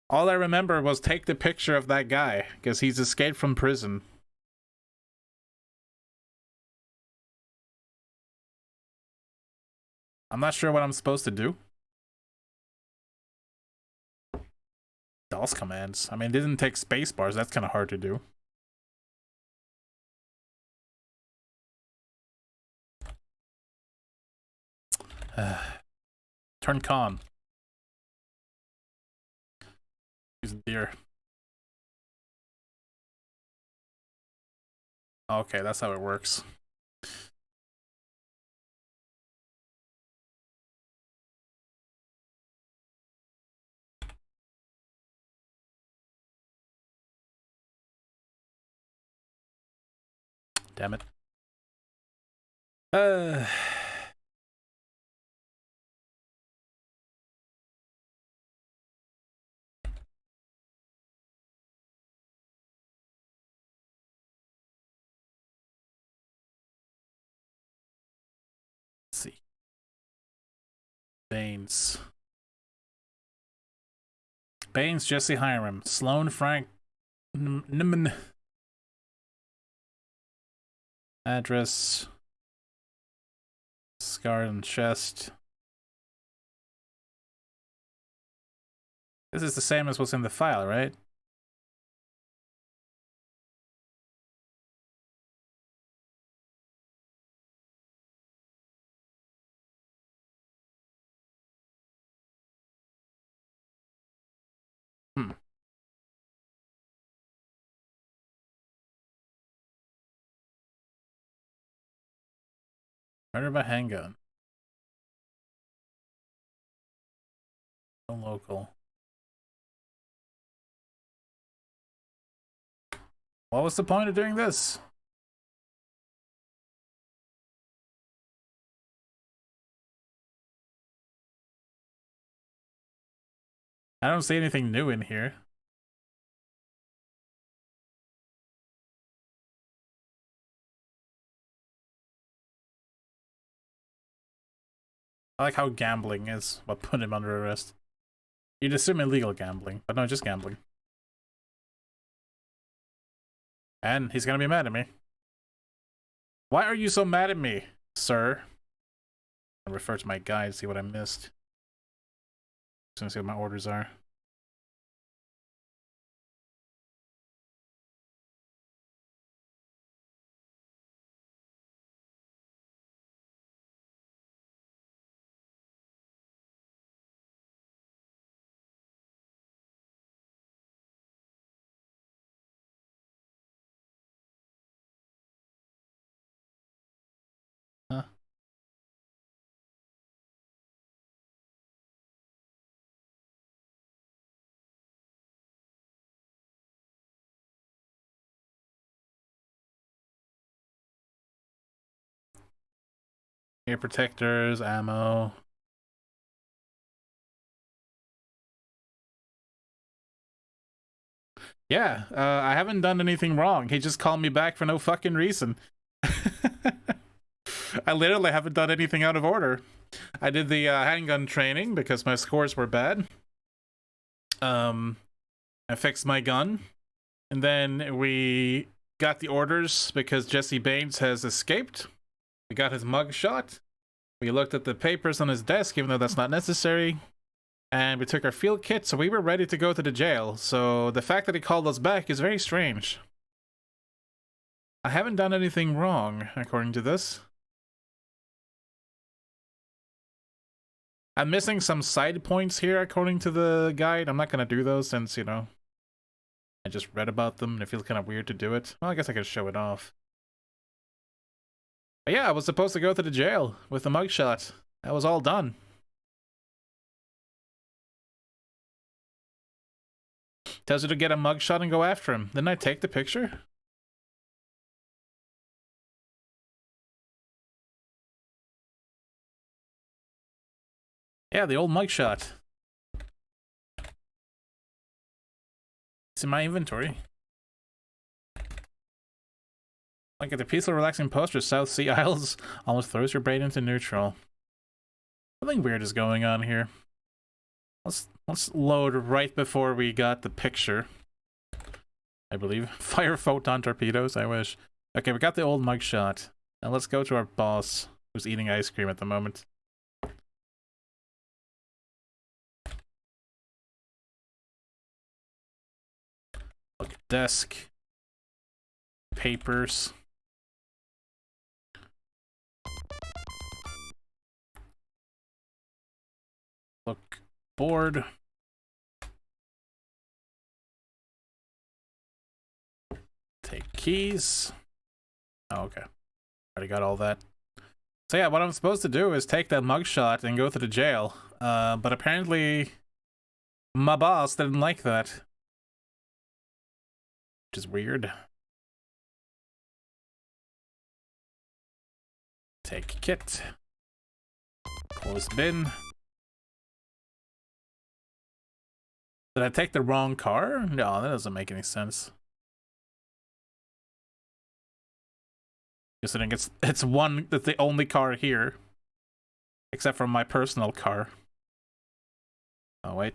All I remember was take the picture of that guy, because he's escaped from prison. I'm not sure what I'm supposed to do. DOS commands. I mean, it didn't take space bars. That's kind of hard to do. Turn con. He's a deer. Okay, that's how it works. Damn it. Let's see. Baines. Baines, Jesse Hiram. Sloan, Frank. Address. Scar and chest. This is the same as what's in the file, right? Murder by handgun. No local. What was the point of doing this? I don't see anything new in here. I like how gambling is what put him under arrest. You'd assume illegal gambling, but no, just gambling. And he's gonna be mad at me. Why are you so mad at me, sir? I refer to my guide, see what I missed. Just gonna see what my orders are. Huh? Ear protectors, ammo. Yeah, I haven't done anything wrong. He just called me back for no fucking reason. I literally haven't done anything out of order. I did the handgun training because my scores were bad. I fixed my gun. And then we got the orders because Jesse Baines has escaped. We got his mugshot. We looked at the papers on his desk, even though that's not necessary. And we took our field kit, so we were ready to go to the jail. So the fact that he called us back is very strange. I haven't done anything wrong, according to this. I'm missing some side points here, according to the guide. I'm not gonna do those since, you know, I just read about them and it feels kind of weird to do it. Well, I guess I could show it off. But yeah, I was supposed to go to the jail with the mugshot. That was all done. Tells you to get a mugshot and go after him. Didn't I take the picture? Yeah, the old mugshot. It's in my inventory. Like at the peaceful, relaxing poster, South Sea Isles almost throws your brain into neutral. Something weird is going on here. Let's load right before we got the picture. I believe. Fire photon torpedoes, I wish. Okay, we got the old mugshot. Now let's go to our boss, who's eating ice cream at the moment. Look, desk. Papers. Look, board. Take keys. Oh, okay. Already got all that. So yeah, what I'm supposed to do is take that mugshot and go to the jail. But apparently my boss didn't like that. Which is weird. Take kit. Close bin. Did I take the wrong car? No, that doesn't make any sense. Considering it's the only car here. Except for my personal car. Oh wait.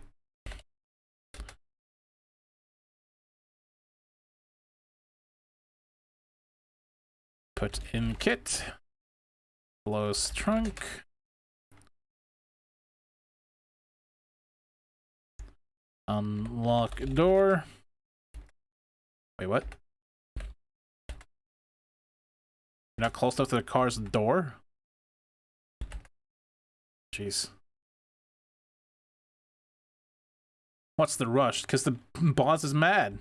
Put in kit. Close trunk. Unlock door. Wait, what? You're not close enough to the car's door? Jeez. What's the rush? Because the boss is mad.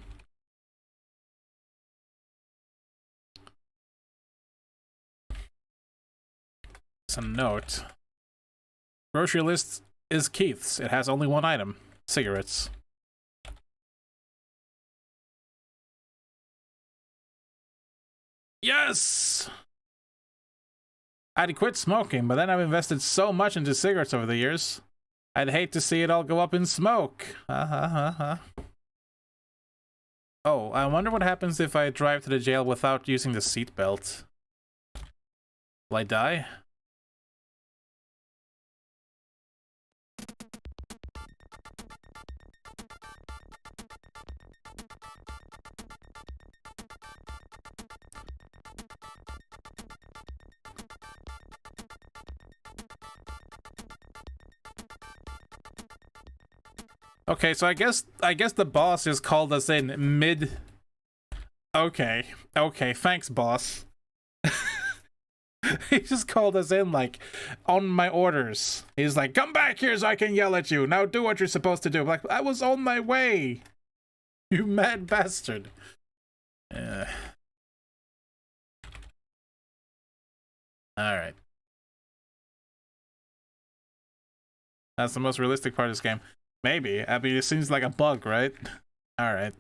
a note. Grocery list is Keith's. It has only one item. Cigarettes. Yes! I'd quit smoking, but then I've invested so much into cigarettes over the years. I'd hate to see it all go up in smoke. Oh, I wonder what happens if I drive to the jail without using the seatbelt. Will I die? Okay, so I guess the boss just called us in mid. Okay, thanks, boss. He just called us in, like, on my orders. He's like, come back here so I can yell at you. Now do what you're supposed to do. I'm like, I was on my way. You mad bastard. Alright. That's the most realistic part of this game. Maybe. I mean, it seems like a bug, right? Alright.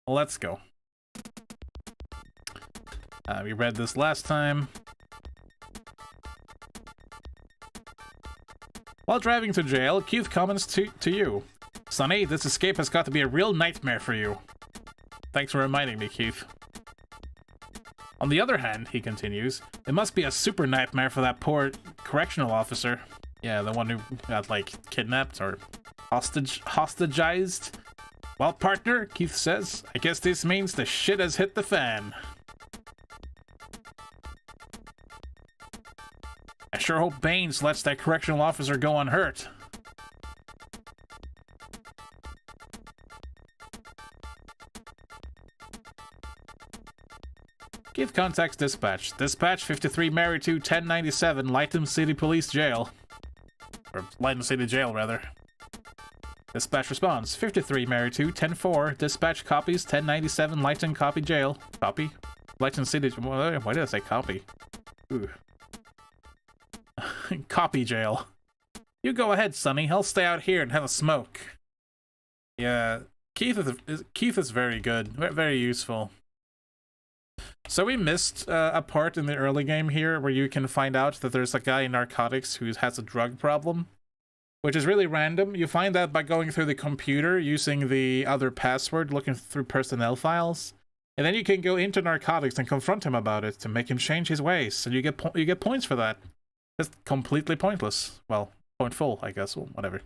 Let's go. We read this last time. While driving to jail, Keith comments to you. Sonny, this escape has got to be a real nightmare for you. Thanks for reminding me, Keith. On the other hand, he continues, it must be a super nightmare for that poor correctional officer. Yeah, the one who got, like, kidnapped or hostagized. Well, partner, Keith says, I guess this means the shit has hit the fan. I sure hope Baines lets that correctional officer go unhurt. Keith contacts dispatch. Dispatch 53 married to 1097 Lightham City Police Jail. Or Lightham City Jail, rather. Dispatch responds. 53 married to 104. Dispatch copies 1097 Lightham Copy Jail. Copy? Lightham City... Why did I say copy? Ooh. Copy jail. You go ahead, Sonny. I'll stay out here and have a smoke. Yeah, Keith is very good. Very useful. So we missed a part in the early game here where you can find out that there's a guy in narcotics who has a drug problem, which is really random. You find that by going through the computer using the other password, looking through personnel files, and then you can go into narcotics and confront him about it to make him change his ways, and you get points for that. It's completely pointless. Well, pointful, I guess. Well, whatever.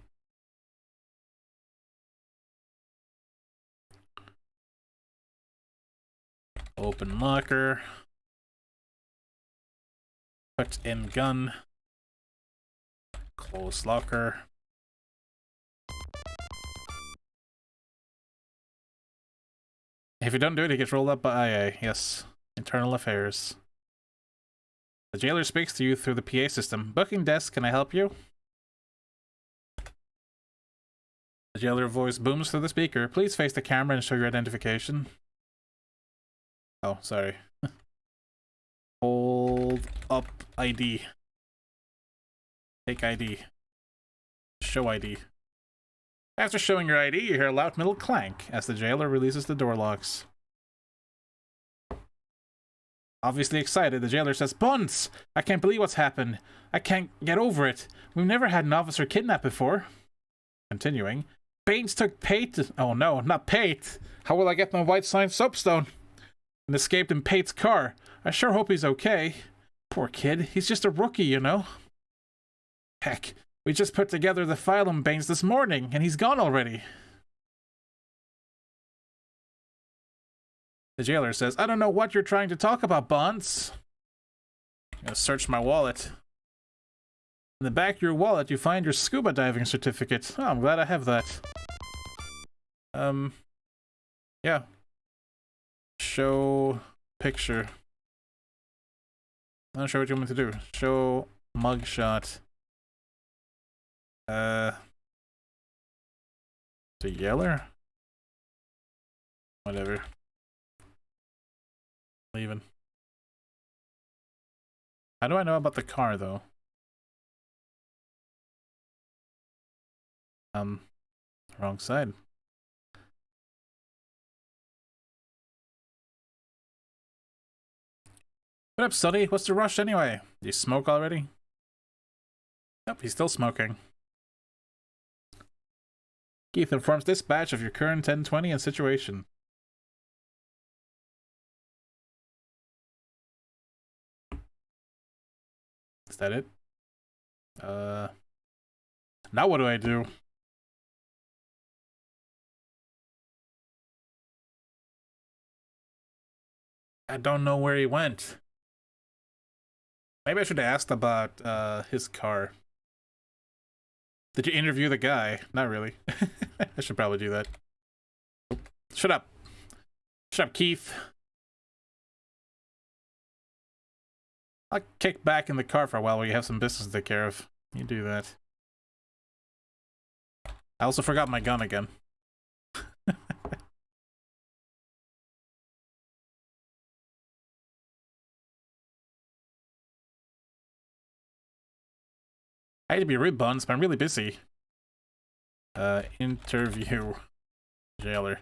Open locker. Put in gun. Close locker. If you don't do it, he gets rolled up by IA. Yes. Internal affairs. The jailer speaks to you through the PA system. Booking desk, can I help you? The jailer voice booms through the speaker. Please face the camera and show your identification. Oh, sorry. Hold up ID. Take ID. Show ID. After showing your ID, you hear a loud metal clank as the jailer releases the door locks. Obviously excited, the jailer says, Bunce! I can't believe what's happened. I can't get over it. We've never had an officer kidnapped before. Continuing. Baines took Pate... Oh no, not Pate. How will I get my white sign soapstone? And escaped in Pate's car. I sure hope he's okay. Poor kid. He's just a rookie, you know? Heck, we just put together the file on Baines this morning, and he's gone already. The jailer says, I don't know what you're trying to talk about, Bonds. I'm gonna search my wallet. In the back of your wallet, you find your scuba diving certificate. Oh, I'm glad I have that. Yeah. Show picture. I'm not sure what you want me to do. Show mugshot. The yeller? Whatever. Leaving. How do I know about the car, though? Wrong side. What up, Sonny? What's the rush anyway? You smoke already? Nope, he's still smoking. Keith informs dispatch of your current 1020 and situation. Is that it? Now what do I do? I don't know where he went. Maybe I should have asked about his car. Did you interview the guy? Not really. I should probably do that. Shut up. Shut up, Keith. I'll kick back in the car for a while you have some business to take care of. You do that. I also forgot my gun again. I hate to be rude, Buns, but I'm really busy. Interview. Jailer.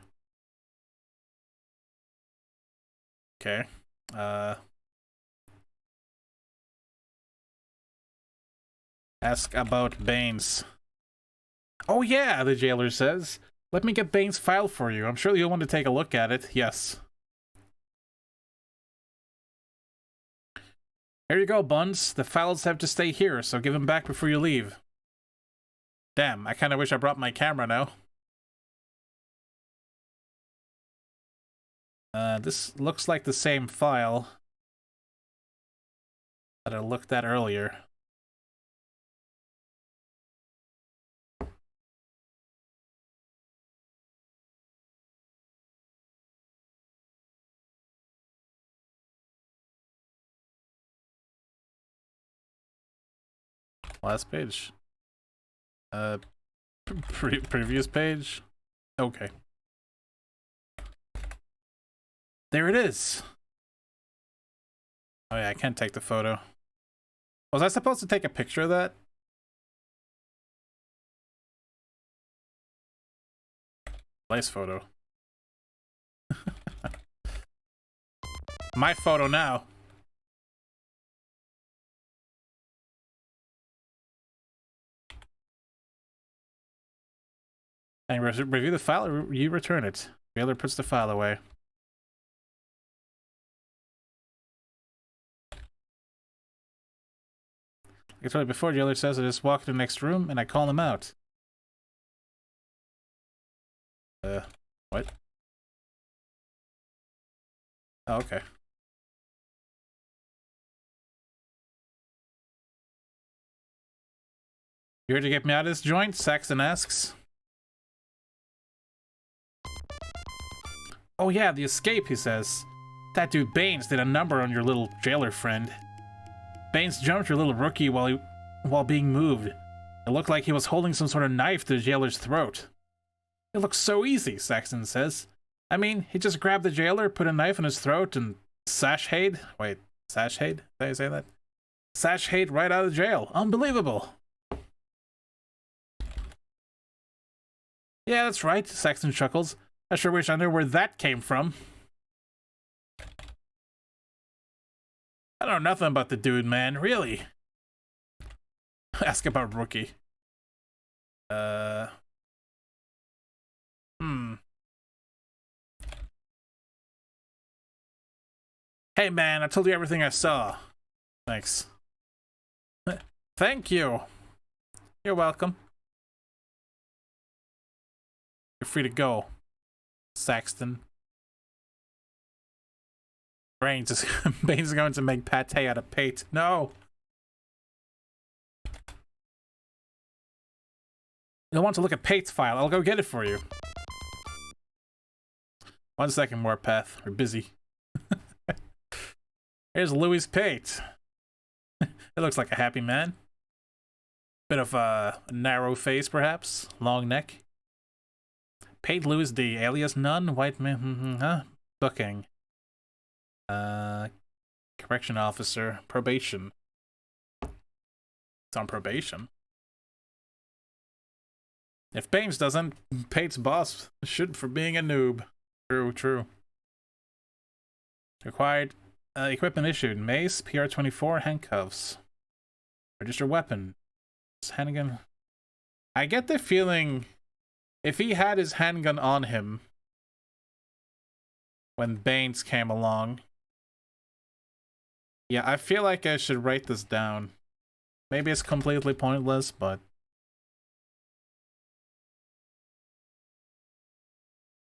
Okay. Ask about Baines. Oh yeah, the jailer says. Let me get Baines' file for you. I'm sure you'll want to take a look at it. Yes. Here you go, Buns. The files have to stay here, so give them back before you leave. Damn, I kinda wish I brought my camera now. This looks like the same file that I looked at earlier. Last page. Previous page? Okay. There it is. Oh yeah, I can't take the photo. Was I supposed to take a picture of that? Nice photo. My photo now. And review the file, or you return it. Jailer puts the file away. Like I told you before, Jailer says I just walk to the next room and I call him out. What? Oh, okay. You here to get me out of this joint? Saxton asks. Oh yeah, the escape, he says. That dude Baines did a number on your little jailer friend. Baines jumped your little rookie while being moved. It looked like he was holding some sort of knife to the jailer's throat. It looks so easy, Saxton says. I mean, he just grabbed the jailer, put a knife in his throat, and sashayed? Wait, sashayed? Did I say that? Sashayed right out of jail. Unbelievable. Yeah, that's right, Saxton chuckles. I sure wish I knew where that came from. I don't know nothing about the dude, man. Really? Ask about Rookie. Hey, man, I told you everything I saw. Thanks. Thank you. You're welcome. You're free to go, Saxton. Baines is going to make pate out of pate. No. You'll want to look at Pate's file. I'll go get it for you. 1 second, Warpath. We're busy. Here's Louis Pate. It looks like a happy man. Bit of a narrow face, perhaps. Long neck. Pate Louis D, alias None, white man, huh? Booking. Correction officer, probation. It's on probation. If Baines doesn't, Pate's boss should for being a noob. True, true. Required equipment issued. Mace, PR-24, handcuffs. Register weapon. Handgun. I get the feeling if he had his handgun on him when Baines came along. Yeah, I feel like I should write this down. Maybe it's completely pointless, but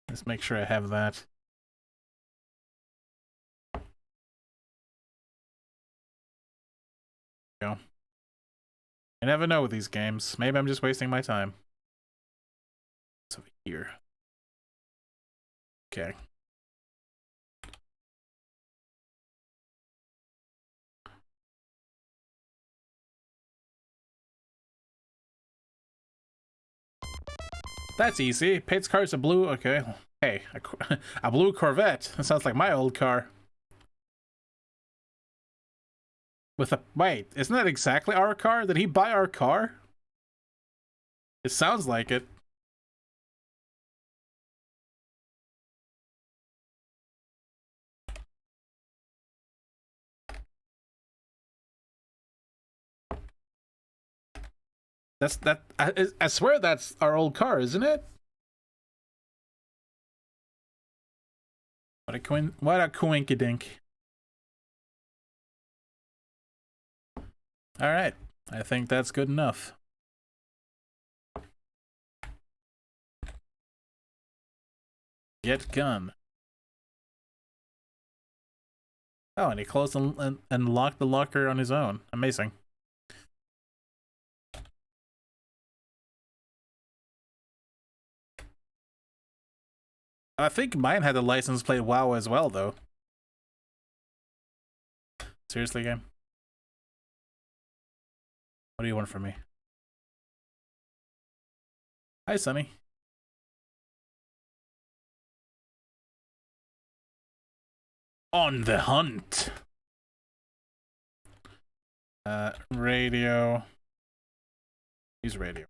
let's make sure I have that. Go. I never know with these games. Maybe I'm just wasting my time. It's over here. Okay. That's easy. Pate's car is a blue. Okay. Hey, a blue Corvette. That sounds like my old car. With a wait, isn't that exactly our car? Did he buy our car? It sounds like it. That's that. I swear that's our old car, isn't it? What a coinkydink. All right, I think that's good enough. Get gun. Oh, and he closed and locked the locker on his own. Amazing. I think mine had the license plate WoW as well, though. Seriously, game? What do you want from me? Hi, Sonny. On the hunt. Radio. Use radio.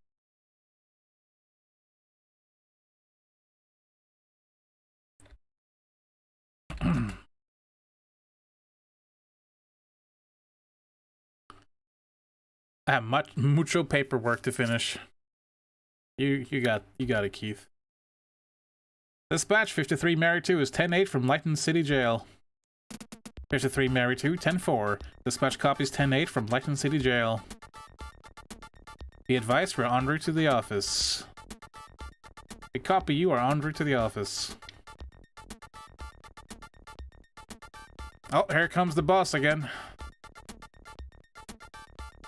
I have mucho paperwork to finish. You got it, Keith. Dispatch 53 Mary 2 is 10-8 from Lighton City Jail. 53 Mary 2, 10-4. Dispatch copies 10-8 from Lighton City Jail. Be advised, we're en route to the office. A copy, you are en route to the office. Oh, here comes the boss again.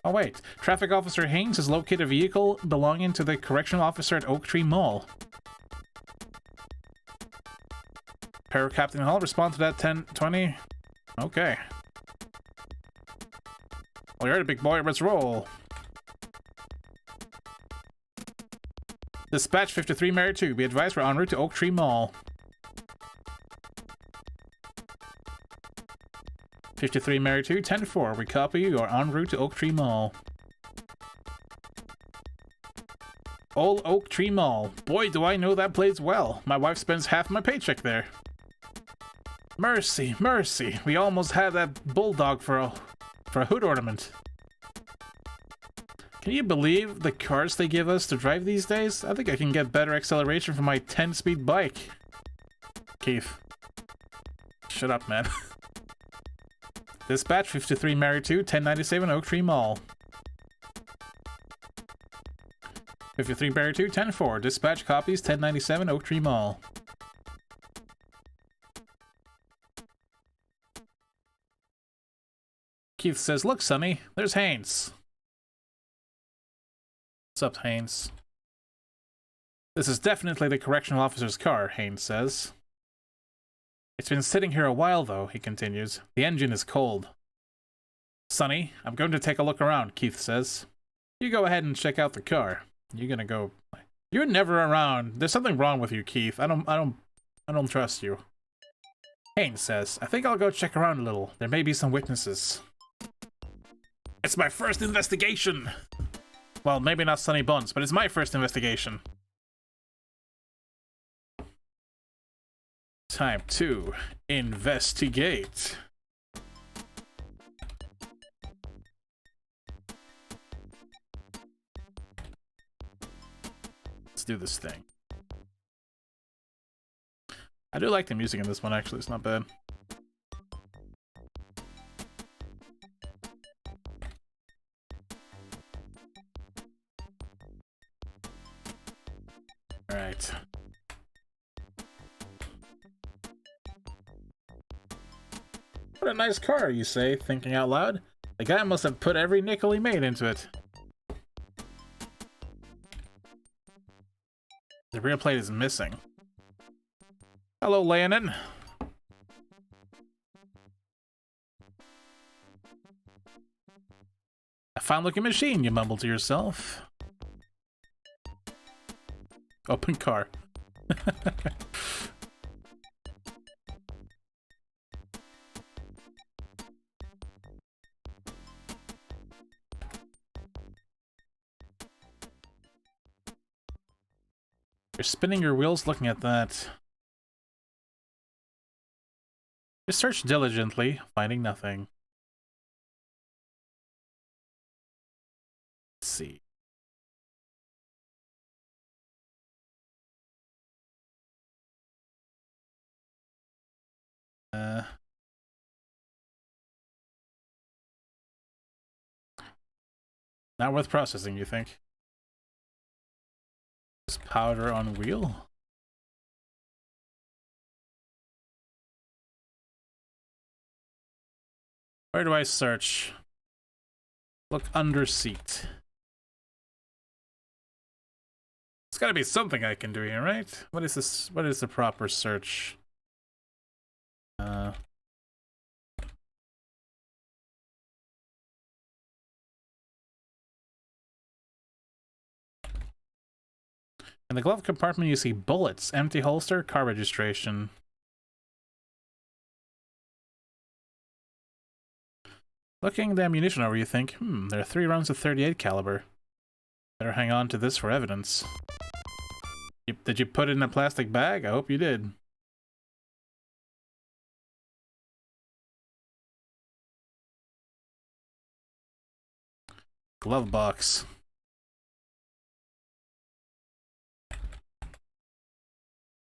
Oh wait, Traffic Officer Haynes has located a vehicle belonging to the correctional officer at Oak Tree Mall. Para Captain Hall, respond to that 10-20. Okay. Well, you're the big boy, let's roll. Dispatch 53 Mary 2, be advised we're en route to Oak Tree Mall. 53 Mary 2, 10-4, we copy you, are en route to Oak Tree Mall. Old Oak Tree Mall. Boy, do I know that place well. My wife spends half my paycheck there. Mercy, mercy. We almost had that bulldog for a hood ornament. Can you believe the cars they give us to drive these days? I think I can get better acceleration from my 10-speed bike. Keith. Shut up, man. Dispatch 53 Mary 2, 1097 Oak Tree Mall. 53 Mary 2, 10-4. Dispatch copies 1097 Oak Tree Mall. Keith says, look, Sonny, there's Haynes. What's up, Haynes? This is definitely the correctional officer's car, Haynes says. It's been sitting here a while, though, he continues. The engine is cold. Sonny, I'm going to take a look around, Keith says. You go ahead and check out the car. You're gonna go... You're never around. There's something wrong with you, Keith. I don't trust you. Haynes says, I think I'll go check around a little. There may be some witnesses. It's my first investigation! Well, maybe not Sunny Buns, but it's my first investigation. Time to investigate. Let's do this thing. I do like the music in this one, actually. It's not bad. Alright. What a nice car, you say, thinking out loud. The guy must have put every nickel he made into it. The rear plate is missing. Hello, Leonin. A fine-looking machine, you mumble to yourself. Open car. You're spinning your wheels looking at that. You search diligently, finding nothing. Let's see. Not worth processing, you think? Just powder on wheel? Where do I search? Look under seat. There's gotta be something I can do here, right? What is this? What is the proper search? In the glove compartment, you see bullets, empty holster, car registration. Looking the ammunition over, you think, there are 3 rounds of .38 caliber. Better hang on to this for evidence. Did you put it in a plastic bag? I hope you did. Glove box.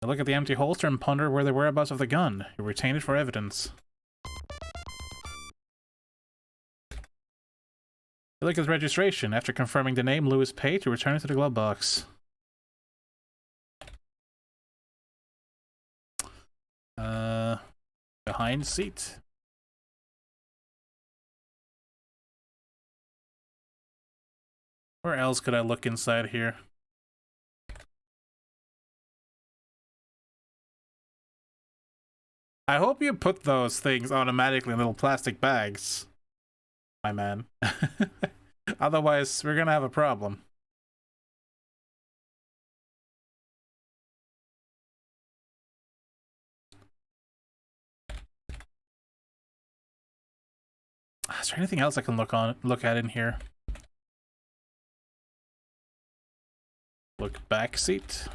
You look at the empty holster and ponder where the whereabouts of the gun. You retain it for evidence. You look at the registration. After confirming the name Louis Pate, you return it to the glove box. Behind seat. Where else could I look inside here? I hope you put those things automatically in little plastic bags, my man. Otherwise, we're gonna have a problem. Is there anything else I can look at in here? Look, back seat.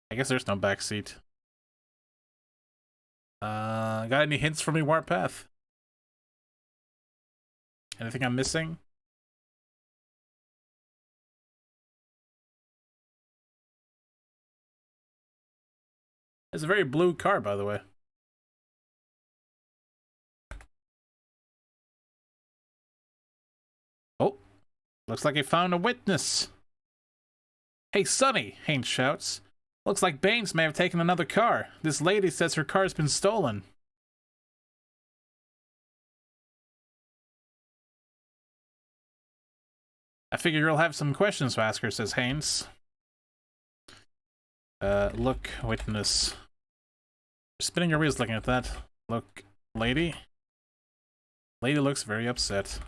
I guess there's no back seat. Got any hints for me, Warpath? Anything I'm missing? It's a very blue car, by the way. Oh, looks like he found a witness. Hey, Sonny, Haynes shouts. Looks like Baines may have taken another car. This lady says her car's been stolen. I figure you'll have some questions to ask her, says Haynes. Look, witness. You're spinning your wheels looking at that. Look, lady. Lady looks very upset.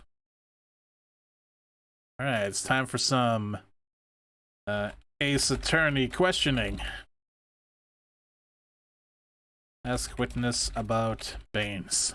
Alright, it's time for some Ace Attorney questioning. Ask witness about Baines.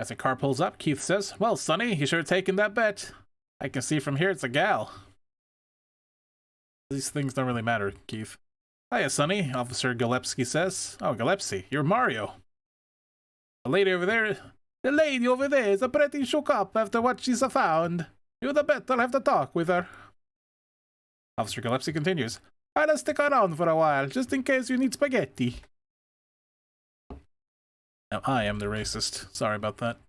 As the car pulls up, Keith says, "Well, Sonny, you should have taken that bet. I can see from here it's a gal." These things don't really matter, Keith. "Hiya, Sonny," Officer Gillespie says. "Oh, Gillespie, you're Mario." The lady over there is a pretty shook up after what she's found. You'd better have to talk with her. Officer Gillespie continues, "I'll stick around for a while, just in case you need spaghetti." Now, I am the racist. Sorry about that.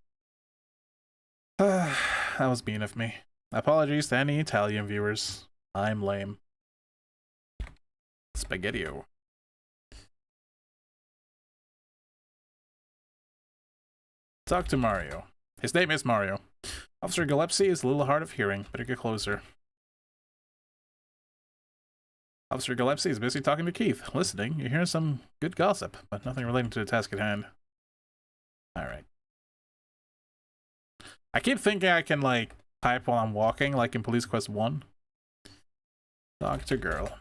That was mean of me. Apologies to any Italian viewers. I'm lame. Spaghetti-o. Talk to Mario. His name is Mario. Officer Gillespie is a little hard of hearing. Better get closer. Officer Gillespie is busy talking to Keith. Listening, you hear some good gossip, but nothing relating to the task at hand. Alright. I keep thinking I can, like, type while I'm walking, like in Police Quest 1. Talk to girl.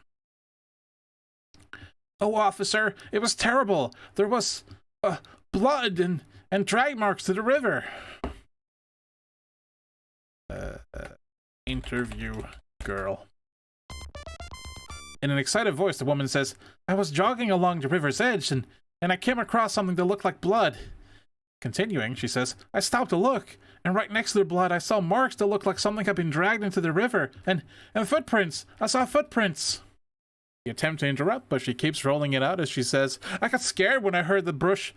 "Oh, officer, it was terrible. There was blood and drag marks to the river." Interview girl. In an excited voice, the woman says, "I was jogging along the river's edge and I came across something that looked like blood." Continuing, she says, "I stopped to look, and right next to the blood I saw marks that looked like something had been dragged into the river, and footprints. I saw footprints." You attempt to interrupt, but she keeps rolling it out as she says, "I got scared when I heard the brush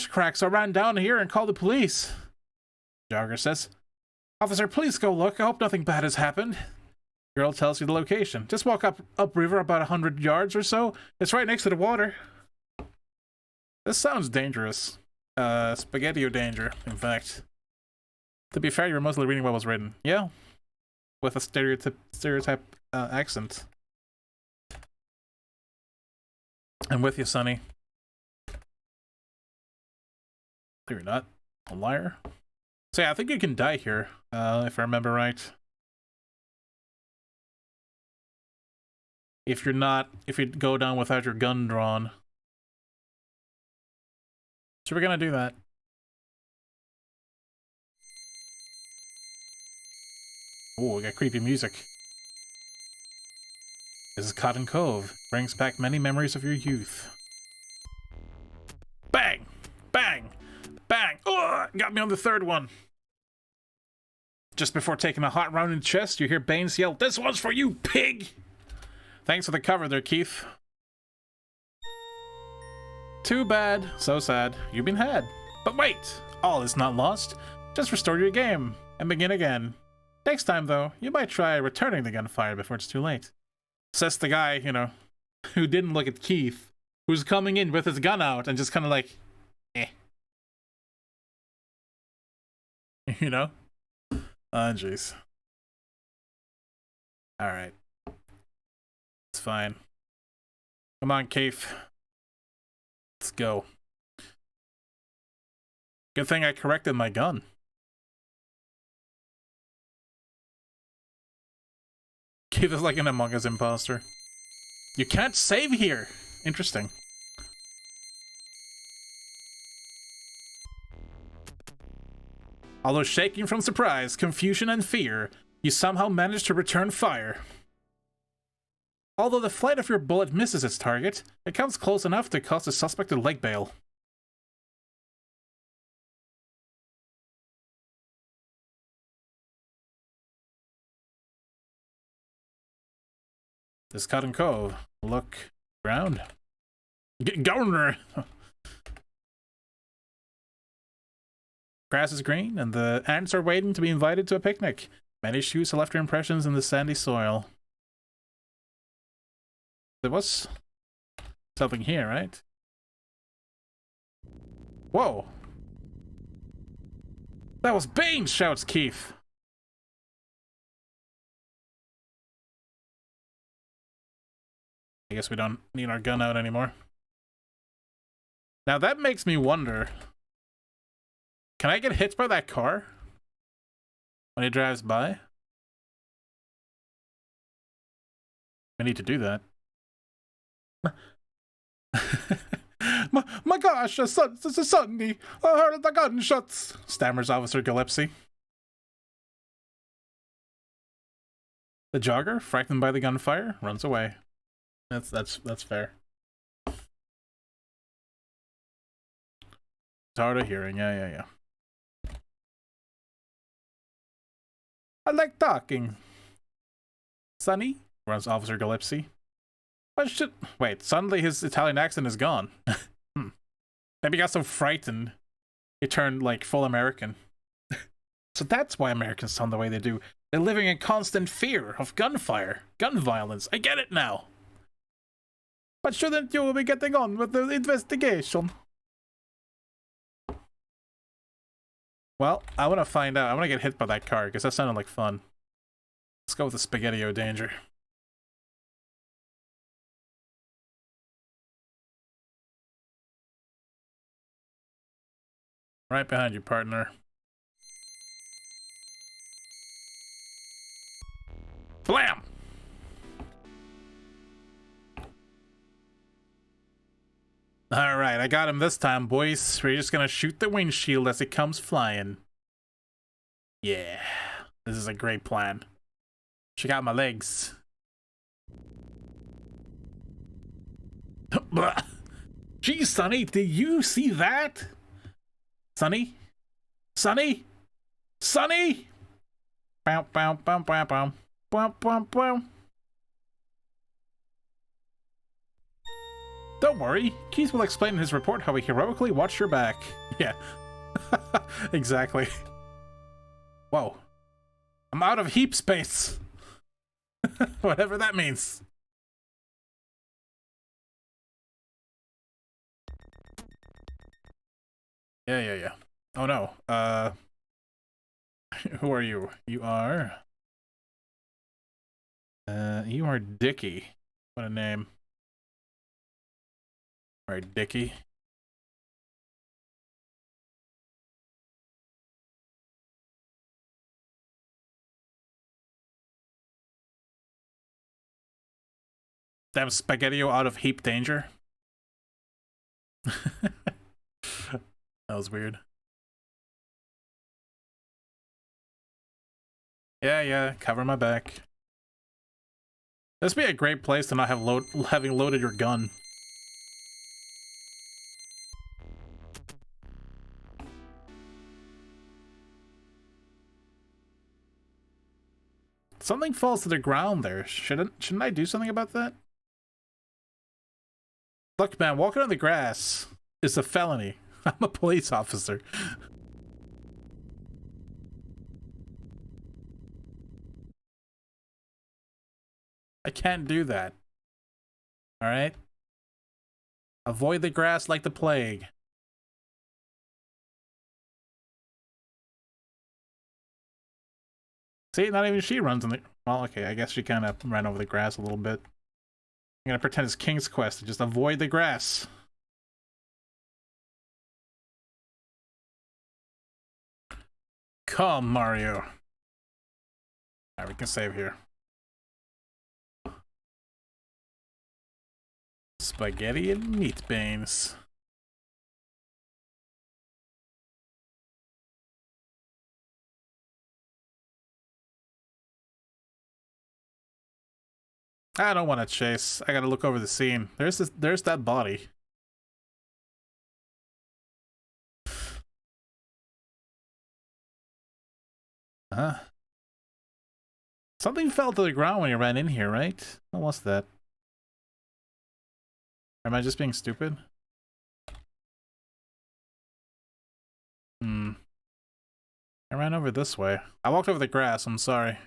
crack, so I ran down here and called the police." Jogger says, "Officer, please go look. I hope nothing bad has happened." Girl tells you the location. "Just walk up river about 100 yards or so. It's right next to the water." This sounds dangerous. Spaghetti-o danger, in fact. To be fair, you were mostly reading what was written. Yeah? With a stereotype accent. I'm with you, Sonny. No, you're not. A liar. So yeah, I think you can die here, if I remember right. If you go down without your gun drawn. So we're gonna do that. Oh, we got creepy music. This is Cotton Cove. Brings back many memories of your youth. Bang! Bang! Bang! Oh, got me on the third one. Just before taking a hot round in the chest, you hear Baines yell, "This one's for you, pig!" Thanks for the cover there, Keith. Too bad. So sad. You've been had. But wait! All is not lost. Just restore your game and begin again. Next time, though, you might try returning the gunfire before it's too late. Says the guy, you know, who didn't look at Keith, who's coming in with his gun out and just kind of like, eh. You know? Oh, jeez. Alright. It's fine. Come on, Keith. Let's go. Good thing I corrected my gun. Keith is like an Among Us imposter. You can't save here! Interesting. Although shaking from surprise, confusion, and fear, you somehow manage to return fire. Although the flight of your bullet misses its target, it comes close enough to cost the suspect a leg bail. This Cotton Cove. Look around. Governor! Grass is green, and the ants are waiting to be invited to a picnic. Many shoes have left their impressions in the sandy soil. There was something here, right? Whoa! That was Baines, shouts Keith. I guess we don't need our gun out anymore. Now that makes me wonder. Can I get hit by that car when it drives by? I need to do that. My gun! gosh, suddenly, I heard the gunshots, stammers Officer Gillespie. The jogger, frightened by the gunfire, runs away. That's fair. It's hard of hearing, yeah. I like talking. Sonny, runs Officer Gillespie. Wait, suddenly his Italian accent is gone. Maybe he got so frightened, he turned, like, full American. So that's why Americans sound the way they do. They're living in constant fear of gunfire, gun violence. I get it now. But shouldn't you be getting on with the investigation? Well, I want to find out. I want to get hit by that car, because that sounded like fun. Let's go with the Spaghetti-O danger. Right behind you, partner. Blam! Alright, I got him this time, boys. We're just gonna shoot the windshield as it comes flying. Yeah, this is a great plan. Check out my legs. Geez, Sonny, did you see that? Sonny? Sonny? Sonny? Bow, bow, bow, bow, bow. Bow, bow, bow. Don't worry, Keith will explain in his report how he heroically watched your back. Yeah, exactly. Whoa. I'm out of heap space. Whatever that means. Yeah. Oh no, who are you? You are Dickie. What a name. Alright, Dickie. Damn Spaghetti-O out of heap danger. That was weird. Yeah, cover my back. This would be a great place to not have having loaded your gun. Something falls to the ground there. Shouldn't I do something about that? Look, man, walking on the grass is a felony. I'm a police officer. I can't do that. Alright? Avoid the grass like the plague. See, not even she runs in the... Well, okay, I guess she kind of ran over the grass a little bit. I'm gonna pretend it's King's Quest to just avoid the grass. Come, Mario. Alright, we can save here. Spaghetti and meat beans. I don't want to chase. I gotta look over the scene. There's that body. Huh? Something fell to the ground when you ran in here, right? What was that? Am I just being stupid? I ran over this way. I walked over the grass, I'm sorry.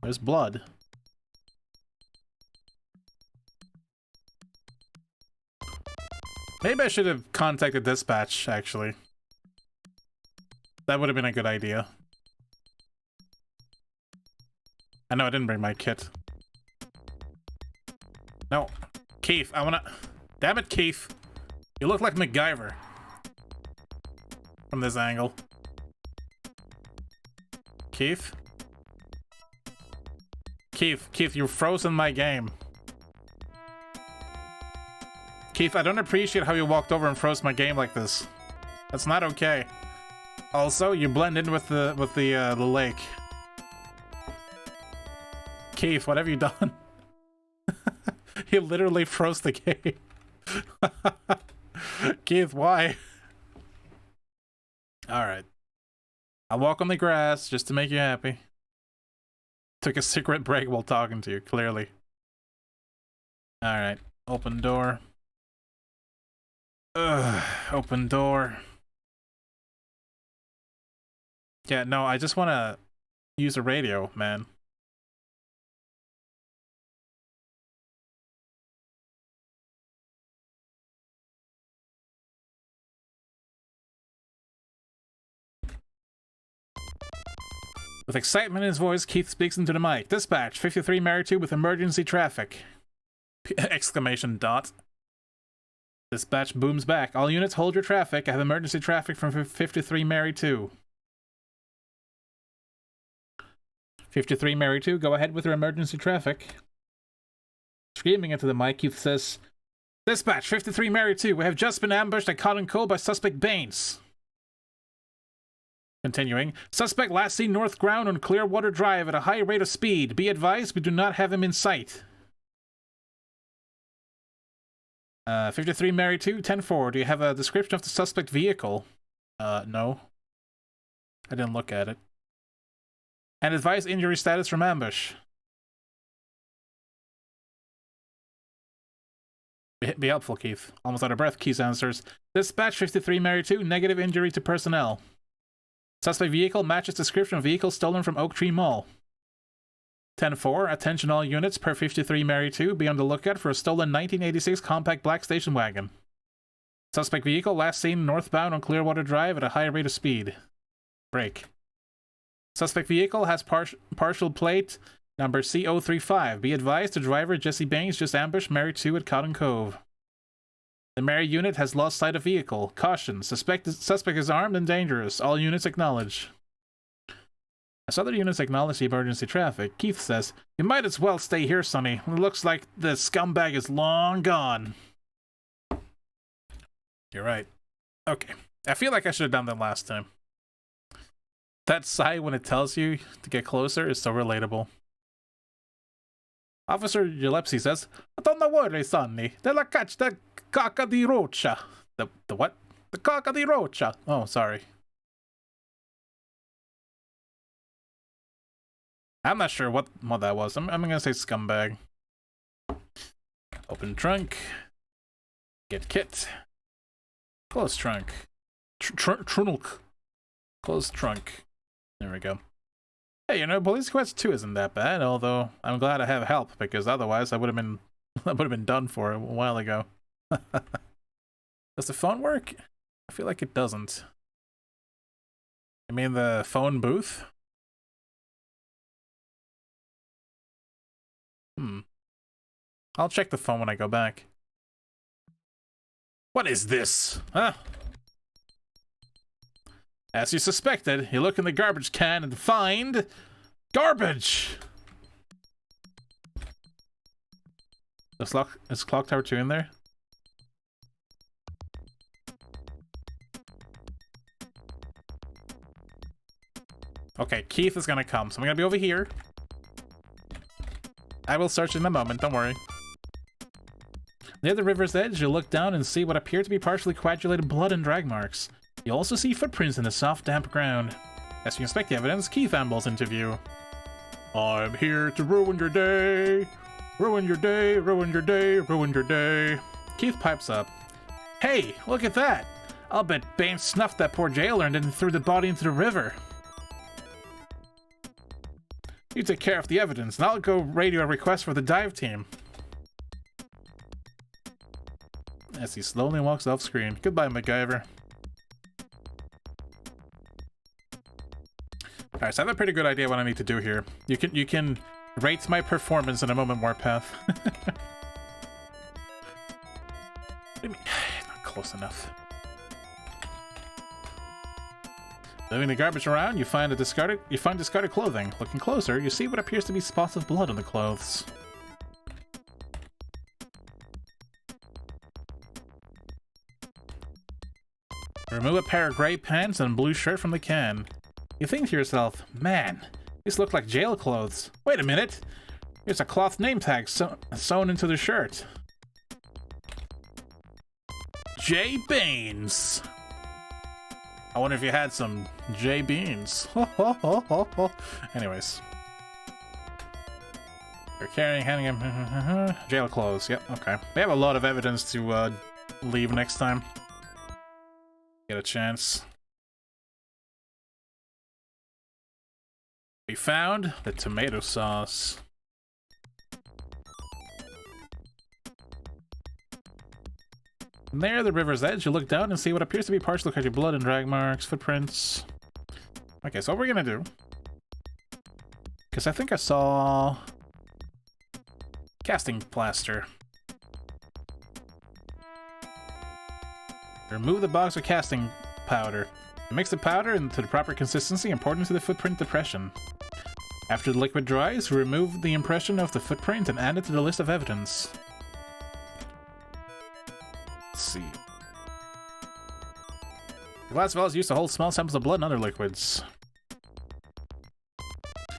There's blood. Maybe I should have contacted dispatch, actually. That would have been a good idea. I know I didn't bring my kit. No. Keith, I wanna... Damn it, Keith. You look like MacGyver. From this angle. Keith? Keith, you've frozen my game. Keith, I don't appreciate how you walked over and froze my game like this. That's not okay. Also, you blend in with the lake. Keith, what have you done? You literally froze the game. Keith, why? Alright. I'll walk on the grass just to make you happy. Took a cigarette break while talking to you, clearly. Alright. Open door. Ugh. Open door. Yeah, no, I just want to use a radio, man. With excitement in his voice, Keith speaks into the mic. Dispatch, 53 Mary 2 with emergency traffic. Exclamation dot. Dispatch booms back. All units hold your traffic. I have emergency traffic from 53 Mary 2. 53 Mary 2, go ahead with your emergency traffic. Screaming into the mic, Keith says, Dispatch, 53 Mary 2, we have just been ambushed at Cotton Cove by suspect Baines. Continuing, suspect last seen north ground on Clearwater Drive at a high rate of speed. Be advised, we do not have him in sight. 53 Mary 2, 10-4, do you have a description of the suspect vehicle? No. I didn't look at it. And advise injury status from ambush. Be helpful, Keith. Almost out of breath, Keith answers. Dispatch 53 Mary 2, negative injury to personnel. Suspect vehicle matches description of vehicle stolen from Oak Tree Mall. 10-4, attention all units per 53 Mary 2, be on the lookout for a stolen 1986 compact black station wagon. Suspect vehicle last seen northbound on Clearwater Drive at a high rate of speed. Break. Suspect vehicle has partial plate number CO35. Be advised, the driver, Jesse Baines, just ambushed Mary 2 at Cotton Cove. The Mary unit has lost sight of vehicle. Caution, suspect is armed and dangerous. All units acknowledge. As other units acknowledge the emergency traffic, Keith says, you might as well stay here, Sonny. It looks like the scumbag is long gone. You're right. Okay. I feel like I should have done that last time. That sigh when it tells you to get closer is so relatable. Officer Gillespie says, don't worry, Sonny. They'll catch the caca di rocha. The what? The caca di rocha. Oh, sorry. I'm not sure what that was. I'm gonna say scumbag. Open trunk. Get kit. Close trunk. Trunk. Close trunk. There we go. Hey, you know, Police Quest 2 isn't that bad, although I'm glad I have help, because otherwise I would have been done for a while ago. Does the phone work? I feel like it doesn't. I mean the phone booth? I'll check the phone when I go back. What is this? Huh? As you suspected, you look in the garbage can and find garbage! Is Clock Tower 2 in there? Okay, Keith is gonna come, so I'm gonna be over here. I will search in a moment, don't worry. Near the river's edge, you look down and see what appear to be partially coagulated blood and drag marks. You also see footprints in the soft, damp ground. As you inspect the evidence, Keith ambles into view. I'm here to ruin your day. Ruin your day, ruin your day, ruin your day. Keith pipes up. Hey, look at that! I'll bet Baines snuffed that poor jailer and then threw the body into the river. You take care of the evidence, and I'll go radio a request for the dive team. As he slowly walks off screen. Goodbye, MacGyver. Alright, so I have a pretty good idea what I need to do here. You can rate my performance in a moment, Warpath. Not close enough. Moving the garbage around, you find discarded clothing. Looking closer, you see what appears to be spots of blood on the clothes. Remove a pair of gray pants and blue shirt from the can. You think to yourself, man, these look like jail clothes. Wait a minute. There's a cloth name tag sewn into the shirt. J Beans. I wonder if you had some J Beans. Anyways. You're carrying, handing him jail clothes. Yep, okay. We have a lot of evidence to leave next time. Get a chance. We found the tomato sauce. Near the river's edge, you look down and see what appears to be partially covered blood and drag marks, footprints. Okay, so what we're gonna do, because I think I saw casting plaster. Remove the box of casting powder. Mix the powder into the proper consistency and pour it into the footprint depression. After the liquid dries, remove the impression of the footprint and add it to the list of evidence. Let's see. The glass vial is used to hold small samples of blood and other liquids.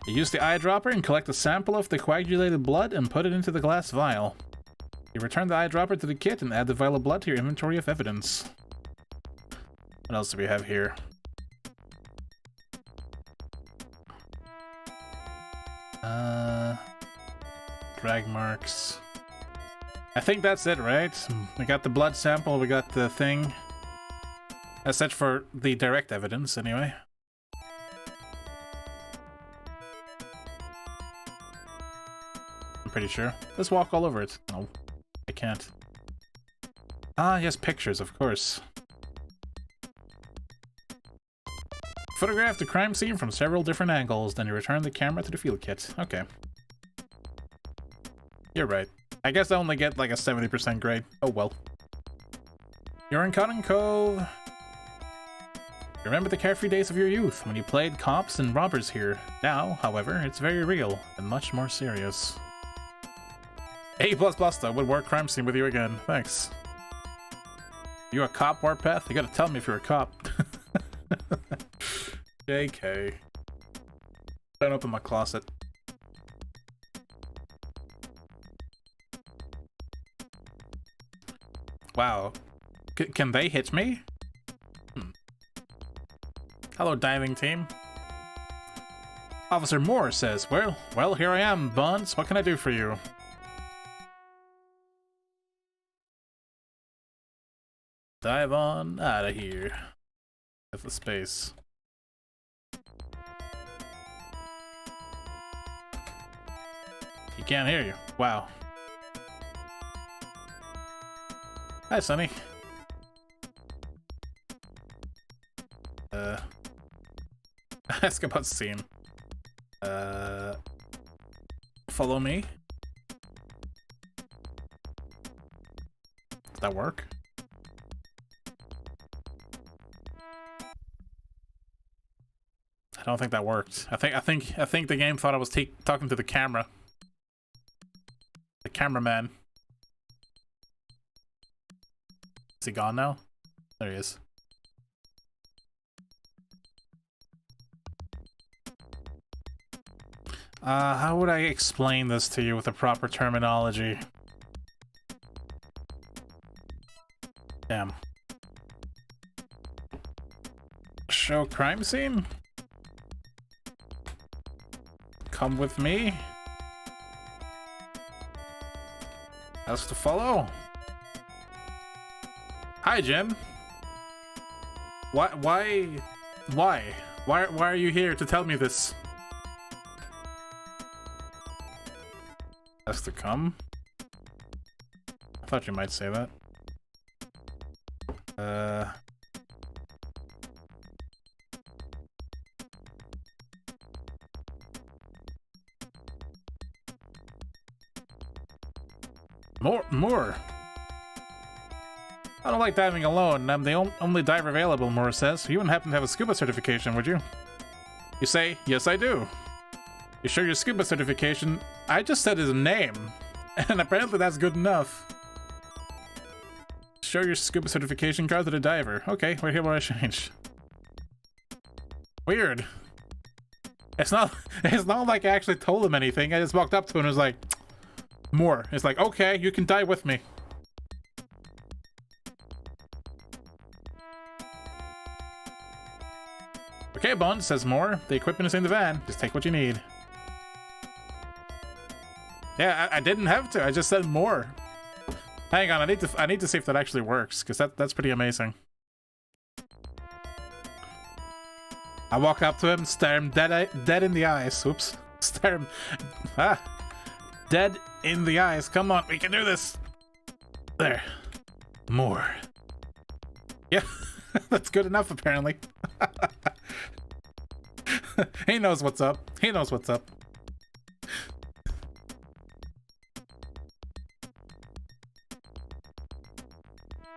You use the eyedropper and collect a sample of the coagulated blood and put it into the glass vial. You return the eyedropper to the kit and add the vial of blood to your inventory of evidence. What else do we have here? Drag marks. I think that's it, right? We got the blood sample, we got the thing. That's it for the direct evidence, anyway. I'm pretty sure. Let's walk all over it. No, I can't. Ah, yes, pictures, of course. Photograph the crime scene from several different angles, then you return the camera to the field kit. Okay. You're right. I guess I only get like a 70% grade. Oh well. You're in Cotton Cove. Remember the carefree days of your youth when you played cops and robbers here. Now, however, it's very real and much more serious. A++ though, would work crime scene with you again. Thanks. You a cop, Warpath? You gotta tell me if you're a cop. JK. Don't open my closet. Wow. Can they hit me? Hello, diving team. Officer Moore says, well, here I am, Buns. What can I do for you? Dive on out of here. That's the space. He can't hear you. Wow. Hi, Sonny. Ask about scene. Follow me. Does that work? I don't think that worked. I think the game thought I was talking to the camera. The cameraman. Is he gone now? There he is. How would I explain this to you with the proper terminology? Damn. Show crime scene? Come with me? Ask to follow? Hi, Jim. Why are you here to tell me this? Ask to come? I thought you might say that. Moore! I don't like diving alone. I'm the only diver available, Moore says. You wouldn't happen to have a scuba certification, would you? You say, yes I do. You show your scuba certification. I just said his name. And apparently that's good enough. Show your scuba certification card to the diver. Okay, right here where I change. Weird. It's not like I actually told him anything. I just walked up to him and was like, more. It's like, okay, you can dive with me. Okay, Bond says more. The equipment is in the van. Just take what you need. Yeah, I didn't have to. I just said more. Hang on, I need to see if that actually works, because that's pretty amazing. I walk up to him, stare him dead in the eyes. Oops. Stare him dead in the eyes. Come on, we can do this. There. More. Yeah, that's good enough apparently. He knows what's up. He knows what's up.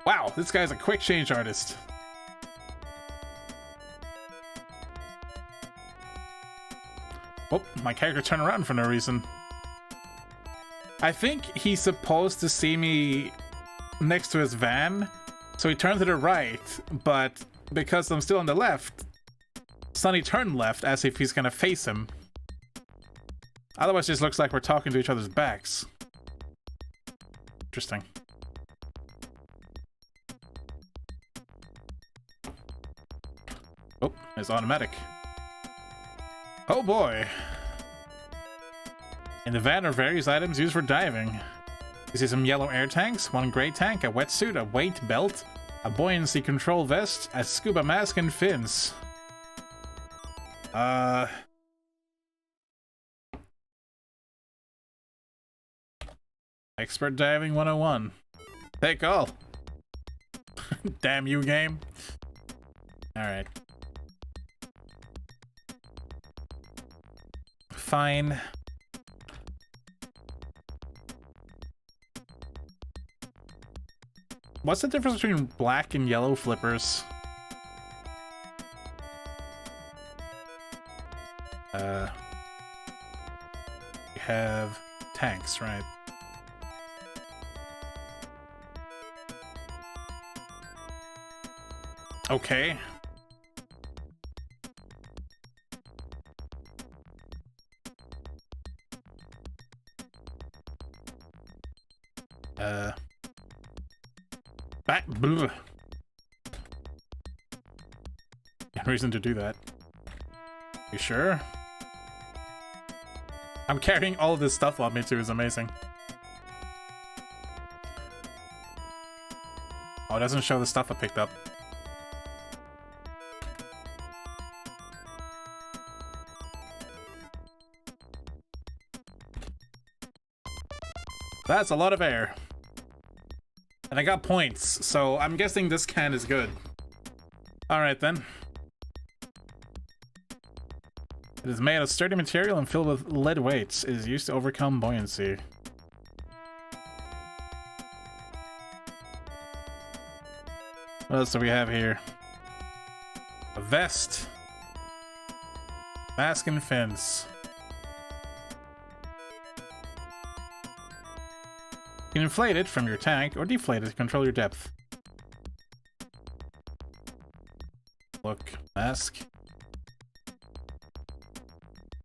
Wow, this guy's a quick change artist. Oh, my character turned around for no reason. I think he's supposed to see me next to his van, so he turned to the right, but because I'm still on the left, Sonny turned left as if he's gonna face him. Otherwise, it just looks like we're talking to each other's backs. Interesting. Oh, it's automatic. Oh boy. In the van are various items used for diving. You see some yellow air tanks, one gray tank, a wetsuit, a weight belt, a buoyancy control vest, a scuba mask, and fins. Expert Diving 101. Take all. Damn you, game. Alright. Fine. What's the difference between black and yellow flippers? We have tanks, right? Okay. Bleh. No reason to do that. You sure? I'm carrying all of this stuff on me too, is amazing. Oh, it doesn't show the stuff I picked up. That's a lot of air. And I got points, so I'm guessing this can is good. Alright then. It is made of sturdy material and filled with lead weights. It is used to overcome buoyancy. What else do we have here? A vest. Mask and fins. You can inflate it from your tank or deflate it to control your depth. Look, mask.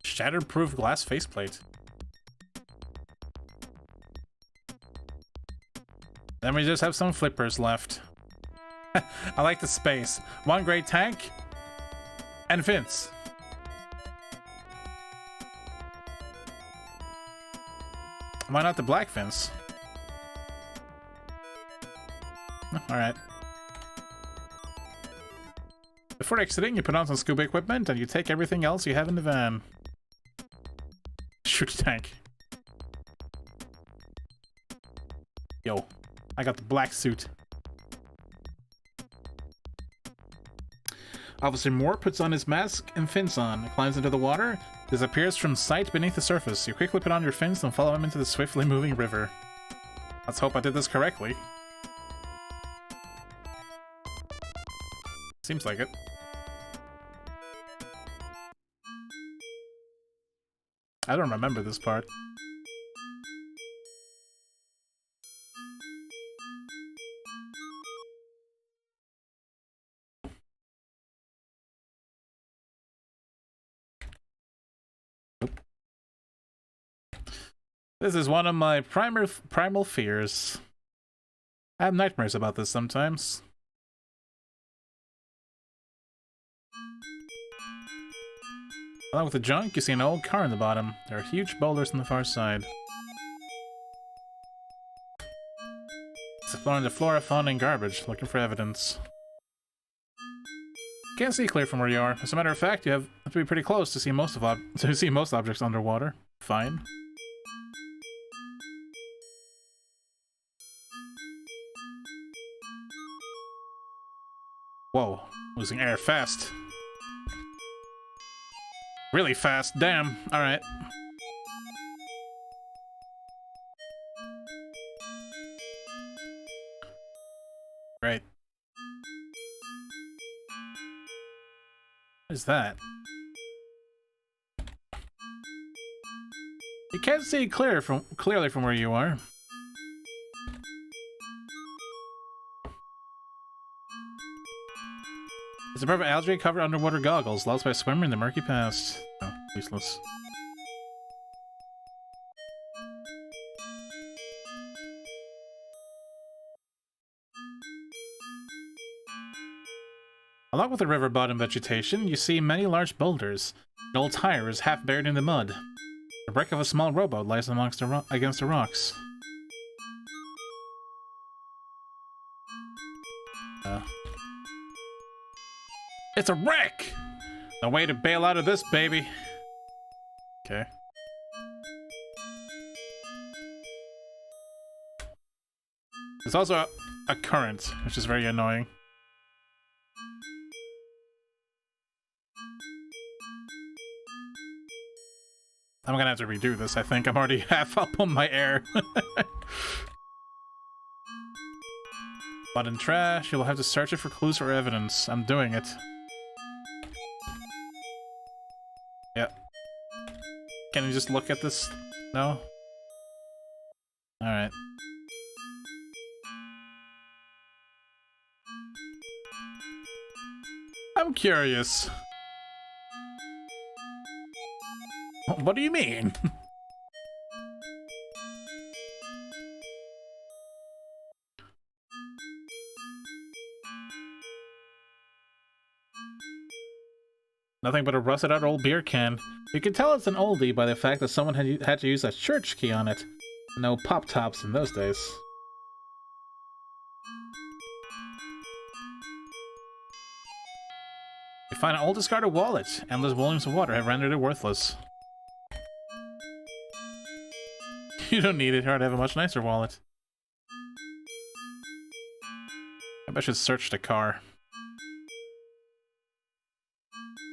Shatterproof glass faceplate. Then we just have some flippers left. I like the space. One great tank and fins. Why not the black fins? Alright. Before exiting, you put on some scuba equipment and you take everything else you have in the van. Shoot tank. Yo, I got the black suit. Officer Moore puts on his mask and fins on, climbs into the water, disappears from sight beneath the surface. You quickly put on your fins and follow him into the swiftly moving river. Let's hope I did this correctly. Seems like it. I don't remember this part. This is one of my primal fears. I have nightmares about this sometimes. Along with the junk, you see an old car in the bottom. There are huge boulders on the far side. It's exploring the flora, fauna, and garbage, looking for evidence. Can't see clear from where you are. As a matter of fact, you have to be pretty close to see most objects underwater. Fine. Whoa, losing air fast. Really fast, damn. Alright. Great. What is that? You can't see clearly from where you are. It's a pair of algae-covered underwater goggles, lost by a swimmer in the murky past. Oh, useless. Along with the river bottom vegetation, you see many large boulders. An old tire is half buried in the mud. The wreck of a small rowboat lies against the rocks. It's a wreck! No way to bail out of this, baby. Okay. There's also a current, which is very annoying. I'm gonna have to redo this, I think. I'm already half up on my air. Mud and trash, you'll have to search it for clues or evidence. I'm doing it. Yep. Can you just look at this? No? Alright. I'm curious. What do you mean? Nothing but a rusted out old beer can. You can tell it's an oldie by the fact that someone had to use a church key on it. No pop-tops in those days. You find an old discarded wallet. Endless volumes of water have rendered it worthless. You don't need it. Hard to have a much nicer wallet. Maybe I should search the car.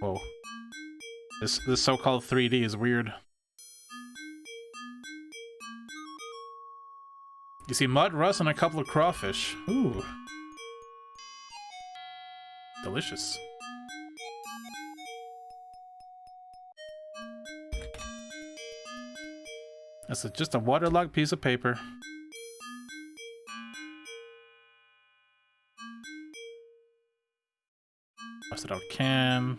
Whoa. This so-called 3D is weird. You see mud, rust, and a couple of crawfish. Ooh. Delicious. That's just a waterlogged piece of paper. Rusted out can.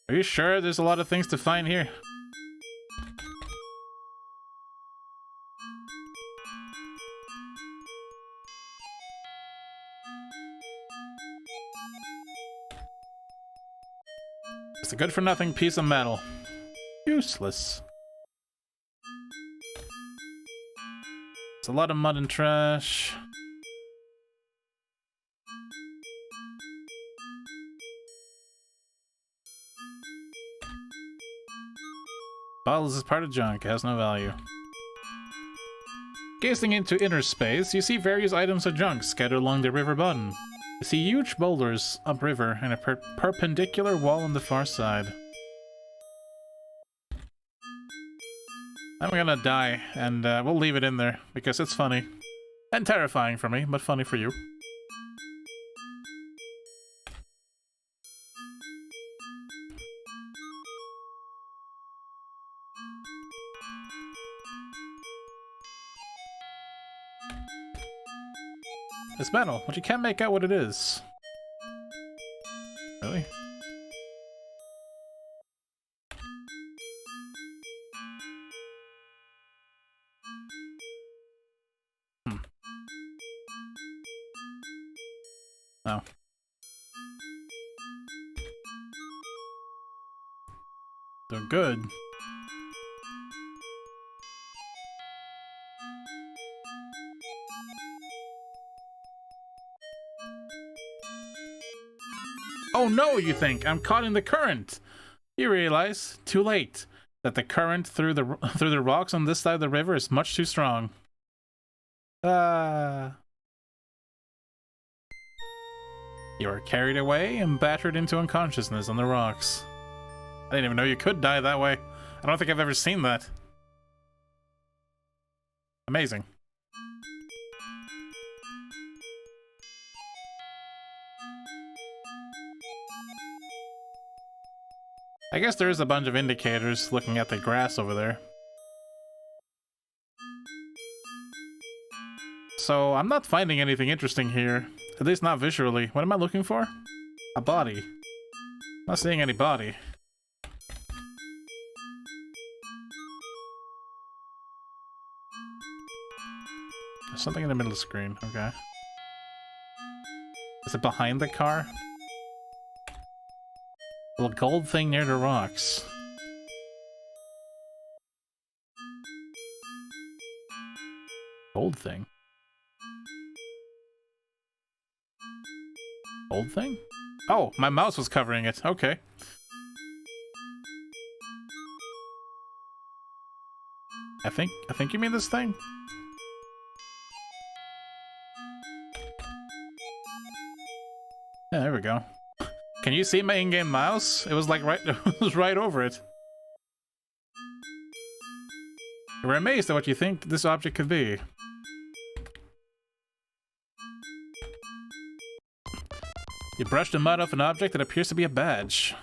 Are you sure there's a lot of things to find here? It's a good-for-nothing piece of metal. Useless. It's a lot of mud and trash. Bottles is part of junk, it has no value. Gazing into inner space, you see various items of junk scattered along the river bottom. You see huge boulders upriver and a perpendicular wall on the far side. I'm gonna die, and we'll leave it in there, because it's funny. And terrifying for me, but funny for you. It's metal, but you can't make out what it is. Really? Oh. They're good. Oh no, you think I'm caught in the current. You realize, too late, that the current through the rocks on this side of the river is much too strong. You are carried away and battered into unconsciousness on the rocks. I didn't even know you could die that way. I don't think I've ever seen that. Amazing. I guess there is a bunch of indicators looking at the grass over there. So I'm not finding anything interesting here. At least not visually. What am I looking for? A body. Not seeing any body. There's something in the middle of the screen. Okay. Is it behind the car? A little gold thing near the rocks. Gold thing? Gold thing? Oh, my mouse was covering it. Okay. I think you mean this thing? Yeah, there we go. Can you see my in-game mouse? It was like right, it was right over it. We're amazed at what you think this object could be. You brushed the mud off an object that appears to be a badge.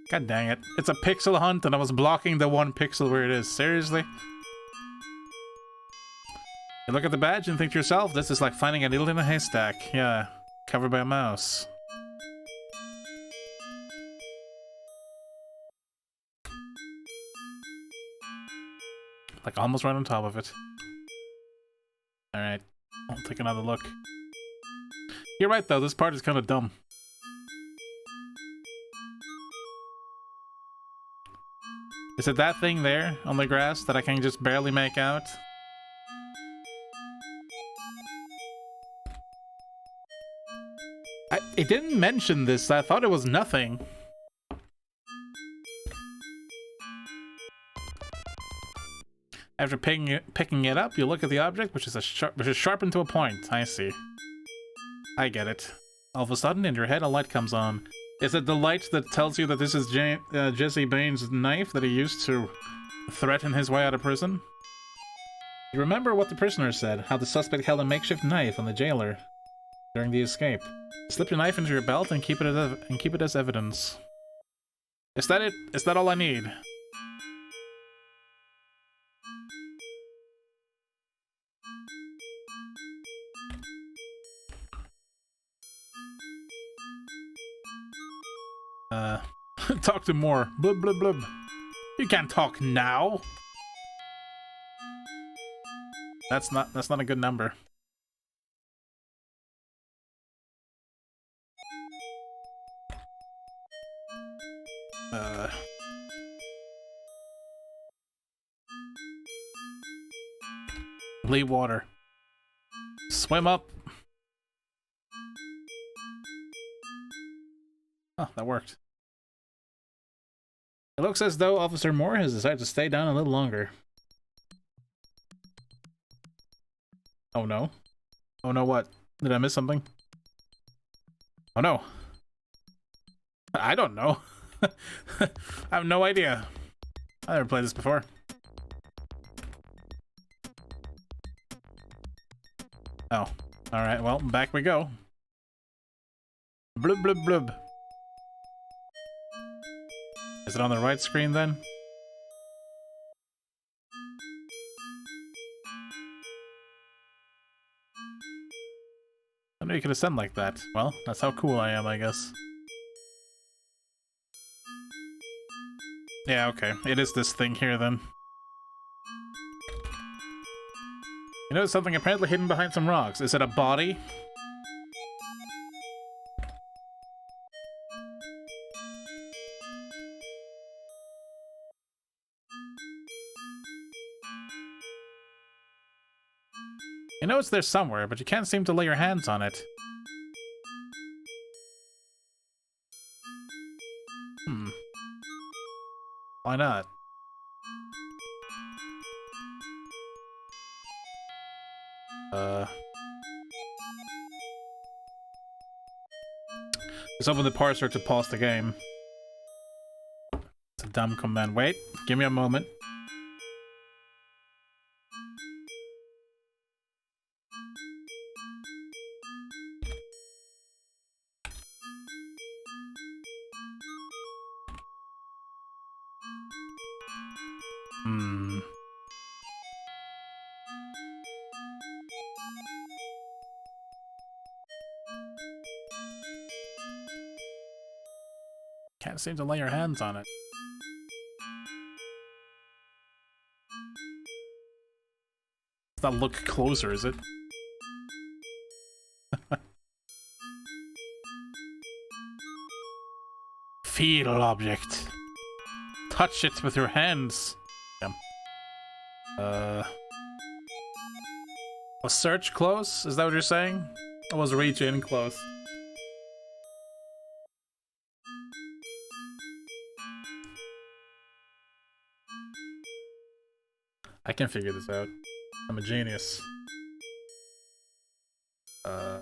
God dang it. It's a pixel hunt and I was blocking the one pixel where it is. Seriously? You look at the badge and think to yourself, this is like finding a needle in a haystack. Yeah, covered by a mouse. Like almost right on top of it. Alright, I'll take another look. You're right though, this part is kind of dumb. Is it that thing there on the grass that I can just barely make out? It didn't mention this, I thought it was nothing. After picking it up, you look at the object, which is sharpened to a point. I see. I get it. All of a sudden, in your head, a light comes on. Is it the light that tells you that this is Jesse Baines' knife that he used to threaten his way out of prison? You remember what the prisoner said, how the suspect held a makeshift knife on the jailer during the escape. Slip your knife into your belt and keep it as evidence. Is that it? Is that all I need? Talk to more. Blub blub blub. You can't talk now. That's not a good number. Leave water. Swim up. Oh, that worked. It looks as though Officer Moore has decided to stay down a little longer. Oh no. Oh no, what? Did I miss something? Oh no. I don't know. I have no idea. I never played this before. Oh. Alright, well, back we go. Blub blub blub. Is it on the right screen then? I know you could ascend like that. Well, that's how cool I am, I guess. Yeah, okay. It is this thing here then. You know, something apparently hidden behind some rocks. Is it a body? You know it's there somewhere, but you can't seem to lay your hands on it. Why not? Let's open the parser to pause the game. It's a dumb command. Wait, give me a moment. Can't seem to lay your hands on it. Does that look closer, is it? Feel object. Touch it with your hands. Was search close? Is that what you're saying? Or was reach in close? I can figure this out. I'm a genius. I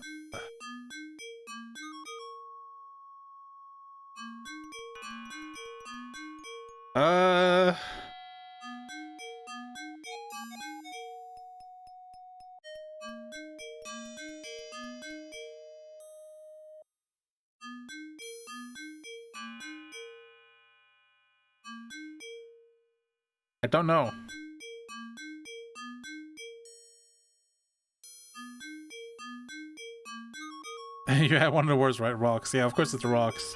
don't know. You had one of the words right, rocks. Yeah, of course it's rocks.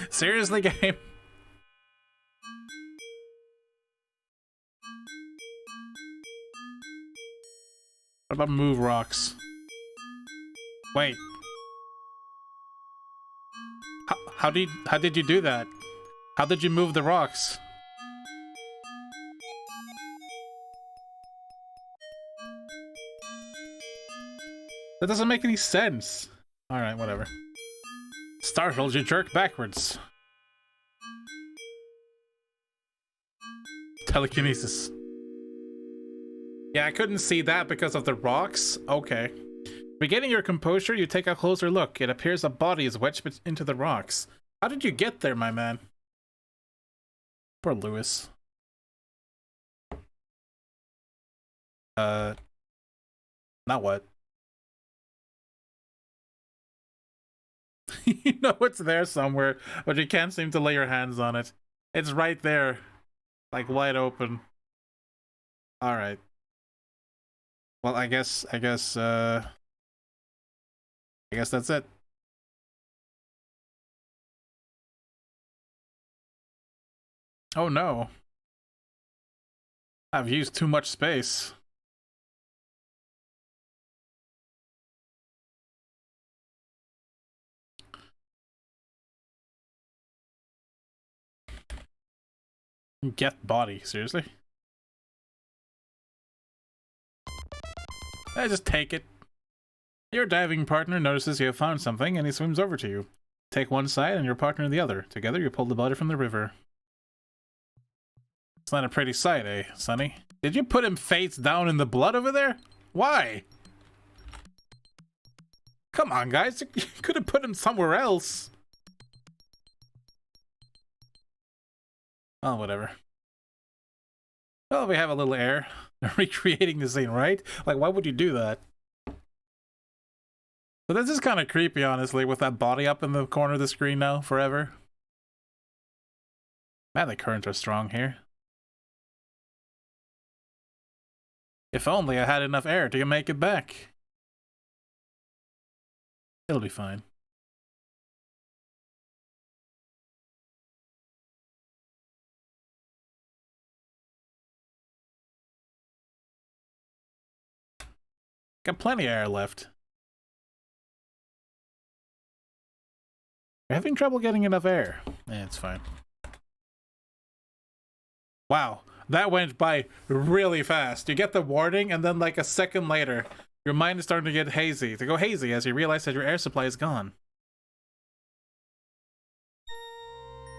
Seriously, game? What about move rocks? Wait. How did you do that? How did you move the rocks? That doesn't make any sense. Alright, whatever. Startled, you jerk backwards. Telekinesis. Yeah, I couldn't see that because of the rocks. Okay. Regaining your composure, you take a closer look. It appears a body is wedged into the rocks. How did you get there, my man? Poor Lewis. Not what? You know it's there somewhere, but you can't seem to lay your hands on it. It's right there. Like, wide open. Alright. Well, I guess that's it. Oh no. I've used too much space. Get body, seriously? Just take it. Your diving partner notices you have found something and he swims over to you. Take one side and your partner the other. Together you pull the body from the river. It's not a pretty sight, eh, Sonny? Did you put him face down in the blood over there? Why? Come on, guys. You could have put him somewhere else. Oh, whatever. Well, we have a little air. Recreating the scene, right? Like, why would you do that? But this is kind of creepy, honestly, with that body up in the corner of the screen now, forever. Man, the currents are strong here. If only I had enough air to make it back. It'll be fine. Got plenty of air left. You're having trouble getting enough air. Yeah, it's fine. Wow, that went by really fast. You get the warning, and then like a second later, your mind is starting to get hazy. To go hazy as you realize that your air supply is gone.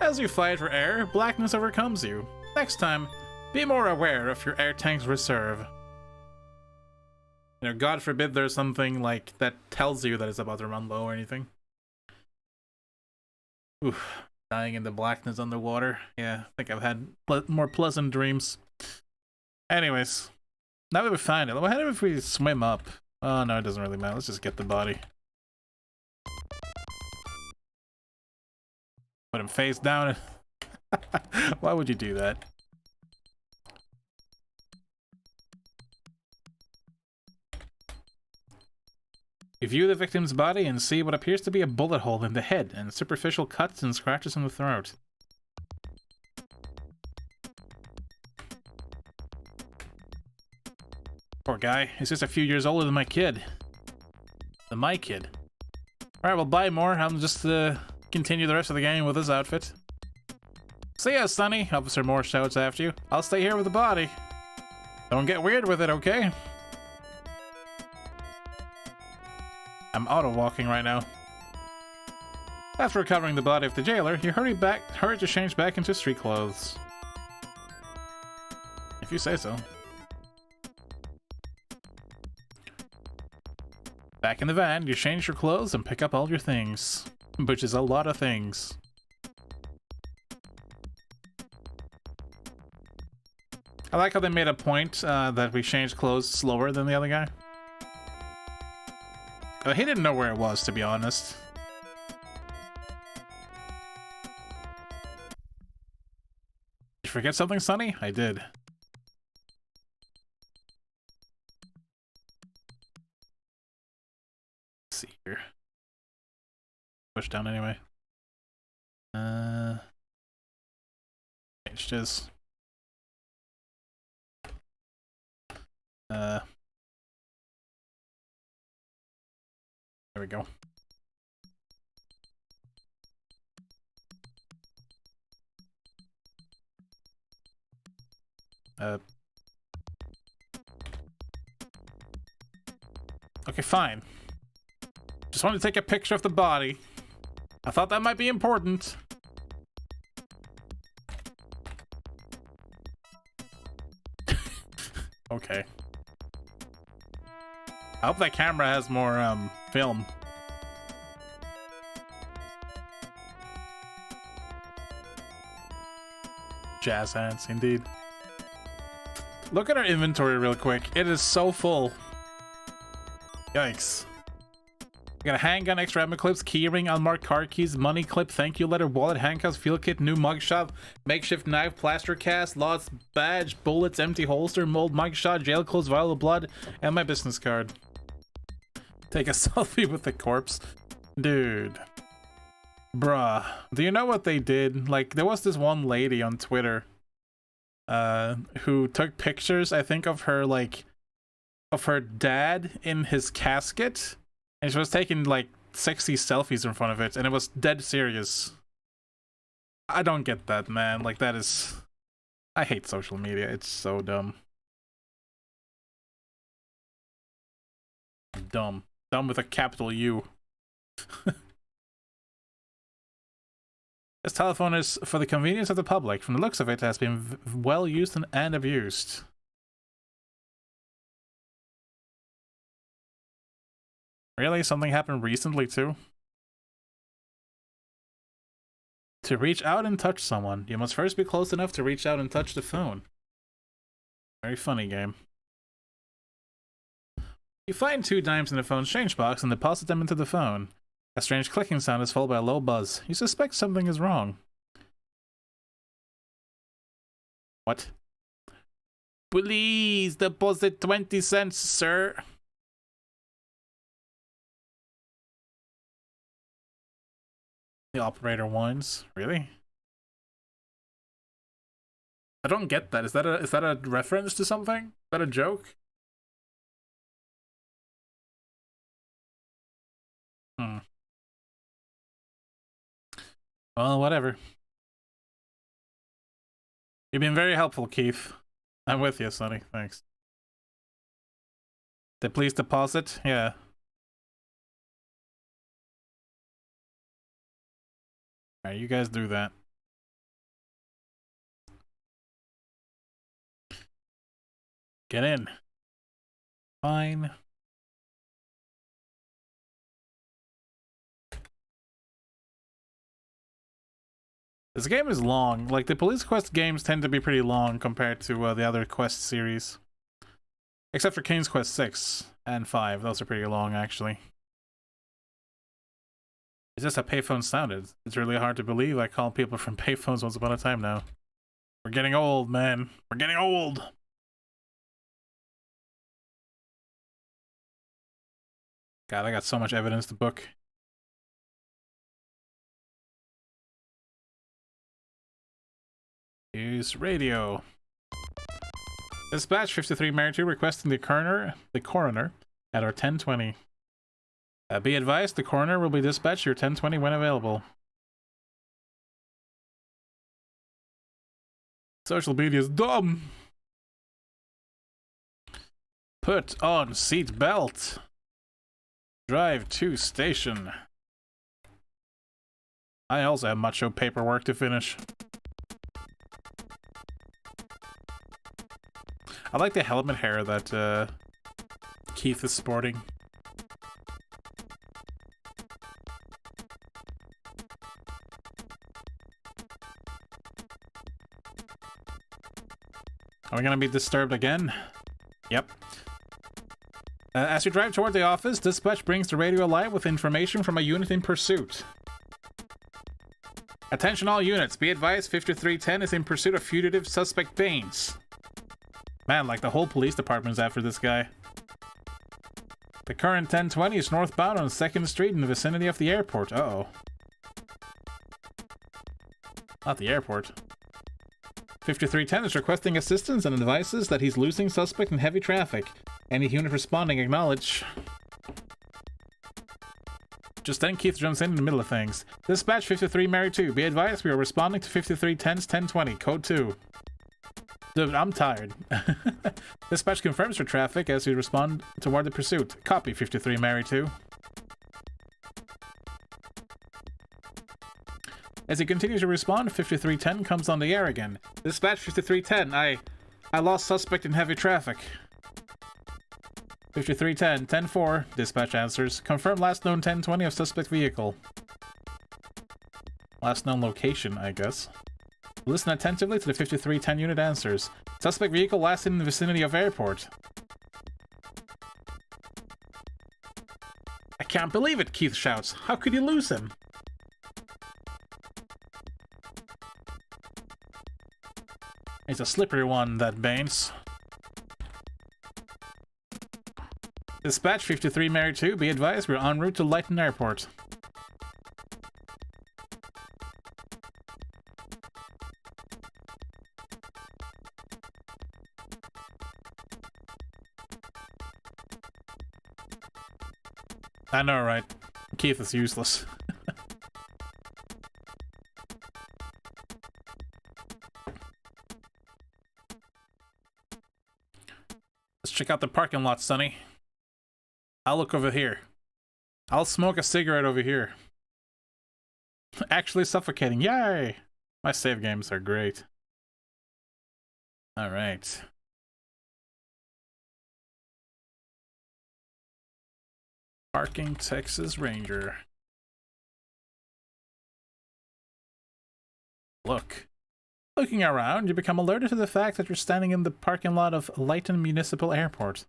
As you fight for air, blackness overcomes you. Next time, be more aware of your air tank's reserve. You know, God forbid there's something like that tells you that it's about to run low or anything. Oof, dying in the blackness underwater. Yeah, I think I've had more pleasant dreams. Anyways, now that we find it, what happens if we swim up? Oh no, it doesn't really matter. Let's just get the body. Put him face down. Why would you do that? You view the victim's body and see what appears to be a bullet hole in the head and superficial cuts and scratches in the throat. Poor guy. He's just a few years older than my kid. My kid. Alright, well, bye, more. I'm just continue the rest of the game with this outfit. See ya, Sonny. Officer Moore shouts after you. I'll stay here with the body. Don't get weird with it, okay? I'm auto-walking right now. After recovering the body of the jailer, you hurry to change back into street clothes. If you say so. Back in the van, you change your clothes and pick up all your things. Which is a lot of things. I like how they made a point that we changed clothes slower than the other guy. He didn't know where it was, to be honest. Did you forget something, Sonny? I did. Let's see here. Push down anyway. Changed his. There we go. Okay, fine. Just wanted to take a picture of the body. I thought that might be important. Okay. I hope that camera has more, film. Jazz hands, indeed. Look at our inventory real quick. It is so full. Yikes. We got a handgun, extra ammo clips, keyring, unmarked car keys, money clip, thank you letter, wallet, handcuffs, field kit, new mugshot, makeshift knife, plaster cast, lots, badge, bullets, empty holster, mold, mugshot, jail clothes, vial of blood, and my business card. Take a selfie with the corpse. Dude. Bruh. Do you know what they did? Like, there was this one lady on Twitter who took pictures, I think, of her, like, of her dad in his casket. And she was taking, like, 60 selfies in front of it, and it was dead serious. I don't get that, man. Like, that is... I hate social media. It's so dumb. Dumb. Dumb with a capital U. This telephone is for the convenience of the public. From the looks of it, it has been well used and abused. Really? Something happened recently, too? To reach out and touch someone, you must first be close enough to reach out and touch the phone. Very funny game. You find 2 dimes in the phone's change box and deposit them into the phone. A strange clicking sound is followed by a low buzz. You suspect something is wrong. What? Please deposit 20 cents, sir. The operator whines. Really? I don't get that. Is that a reference to something? Is that a joke? Well, whatever. You've been very helpful, Keith. I'm with you, Sonny. Thanks. Did please deposit? Yeah. Alright, you guys do that. Get in. Fine. This game is long. Like, the Police Quest games tend to be pretty long compared to the other Quest series. Except for King's Quest 6 and 5. Those are pretty long, actually. It's just how payphones sounded. It's really hard to believe I called people from payphones once upon a time now. We're getting old, man. We're getting old! God, I got so much evidence to book. Use radio. Dispatch 53 Mary 2 requesting the coroner at our 1020. Be advised, the coroner will be dispatched your 1020 when available. Social media is dumb. Put on seat belt. Drive to station. I also have macho paperwork to finish. I like the helmet hair that Keith is sporting. Are we gonna be disturbed again? Yep. As you drive toward the office, dispatch brings the radio alive with information from a unit in pursuit. Attention all units, be advised 5310 is in pursuit of fugitive suspect Baines. Man, like the whole police department's after this guy. The current 1020 is northbound on 2nd Street in the vicinity of the airport. Uh-oh. Not the airport. 5310 is requesting assistance and advises that he's losing suspect in heavy traffic. Any unit responding, acknowledge. Just then Keith jumps in the middle of things. Dispatch 53 Mary 2, be advised we are responding to 5310's 1020, code 2. Dude, I'm tired. Dispatch confirms for traffic as we respond toward the pursuit. Copy 53 Mary 2. As he continues to respond, 5310 comes on the air again. Dispatch 5310, I lost suspect in heavy traffic. 5310, 10-4, dispatch answers. Confirm last known 1020 of suspect vehicle. Last known location, I guess. Listen attentively to the 5310 unit answers. Suspect vehicle last in the vicinity of airport. I can't believe it, Keith shouts. How could you lose him? It's a slippery one, that Baines. Dispatch 53 Mary 2, be advised we're en route to Lighton Airport. I know, right? Keith is useless. Let's check out the parking lot, Sonny. I'll look over here. I'll smoke a cigarette over here. Actually suffocating. Yay! My save games are great. Alright. Parking Texas Ranger. Look. Looking around, you become alerted to the fact that you're standing in the parking lot of Lighton Municipal Airport.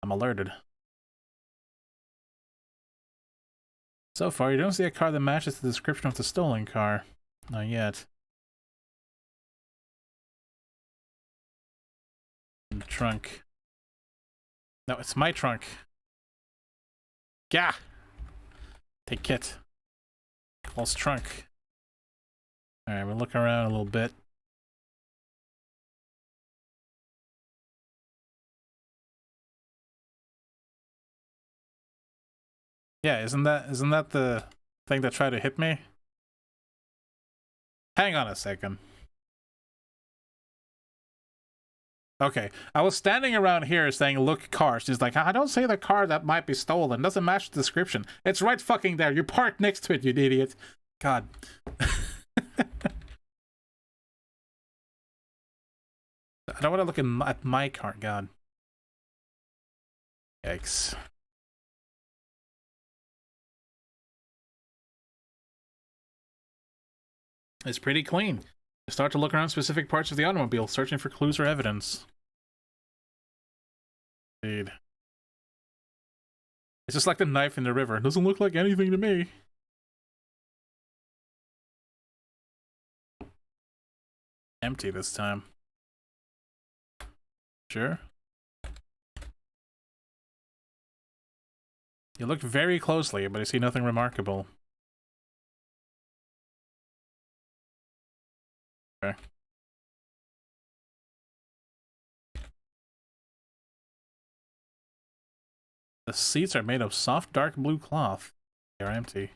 I'm alerted. So far, you don't see a car that matches the description of the stolen car. Not yet. In the trunk. No, it's my trunk. Gah! Take Kit. Close trunk. Alright, we'll look around a little bit. Yeah, isn't that the thing that tried to hit me? Hang on a second. Okay, I was standing around here saying, look, car. She's like, I don't see the car that might be stolen. Doesn't match the description. It's right fucking there. You parked next to it, you idiot. God. I don't want to look at my car. God. Yikes. It's pretty clean. You start to look around specific parts of the automobile, searching for clues or evidence. Indeed. It's just like the knife in the river. It doesn't look like anything to me. Empty this time. Sure. You look very closely, but I see nothing remarkable. Okay. The seats are made of soft, dark blue cloth. They are empty.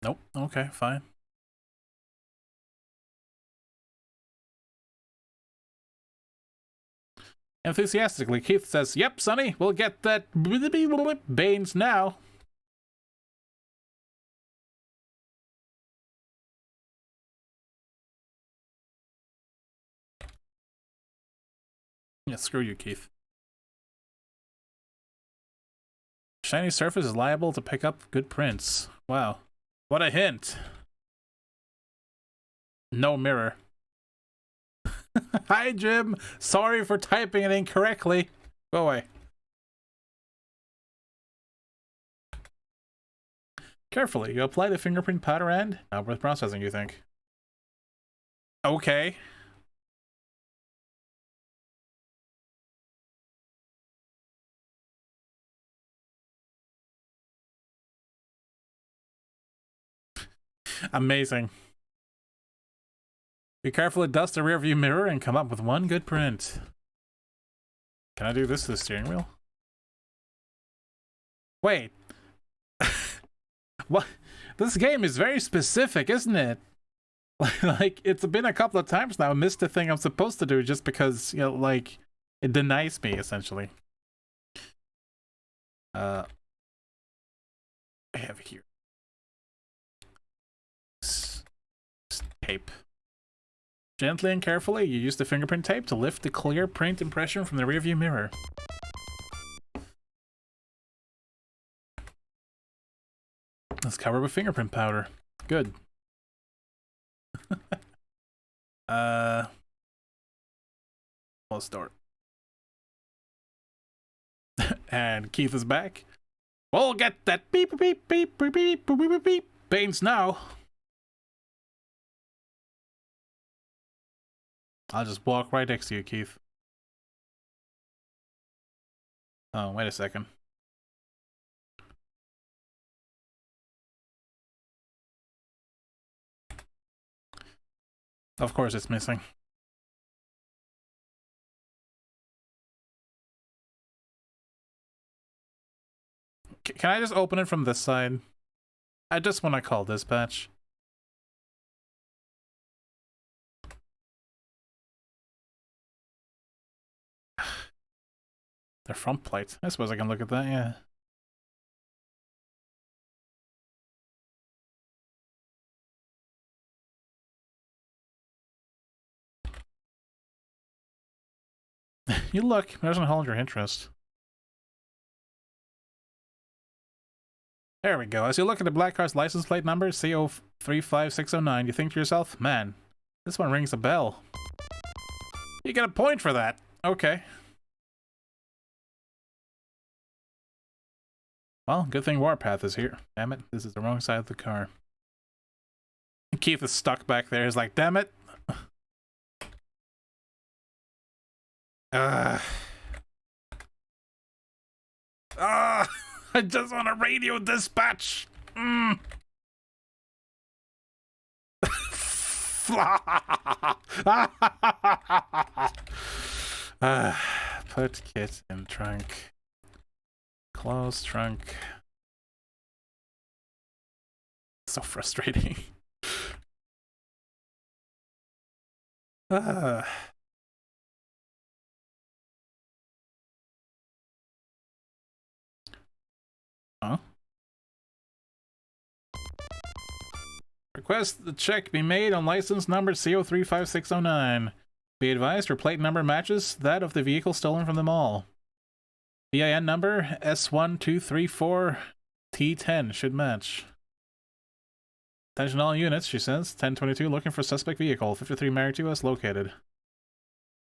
Nope. Okay, fine. Enthusiastically, Keith says, yep, Sonny, we'll get that Baines now. Yeah, screw you, Keith. Shiny surface is liable to pick up good prints. Wow. What a hint. No mirror. Hi, Jim. Sorry for typing it incorrectly. Go away. Carefully, you apply the fingerprint powder and... Now worth processing, you think? Okay. Amazing. Be careful to dust the rearview mirror and come up with one good print. Can I do this to the steering wheel? Wait. What? This game is very specific, isn't it? Like, it's been a couple of times now I missed the thing I'm supposed to do just because, you know, like, it denies me, essentially. I have here. Tape. Gently and carefully, you use the fingerprint tape to lift the clear print impression from the rearview mirror. Let's cover with fingerprint powder. Good. Let's start. And Keith is back. We'll get that beep beep beep beep beep beep beep beep Baines now. I'll just walk right next to you, Keith. Oh, wait a second. Of course it's missing. Can I just open it from this side? I just want to call dispatch. Their front plate. I suppose I can look at that, yeah. You look, it doesn't hold your interest. There we go. As you look at the black car's license plate number, CO35609, you think to yourself, man, this one rings a bell. You get a point for that. Okay. Well, good thing Warpath is here. Damn it, this is the wrong side of the car. Keith is stuck back there. He's like, damn it. I just want a radio dispatch. Put kit in trunk. Close trunk. So frustrating. Huh? Request the check be made on license number CO35609. Be advised your plate number matches that of the vehicle stolen from the mall. VIN number S1234T10 should match. Attention all units, she says. 1022 looking for suspect vehicle. 53 Marriott US located.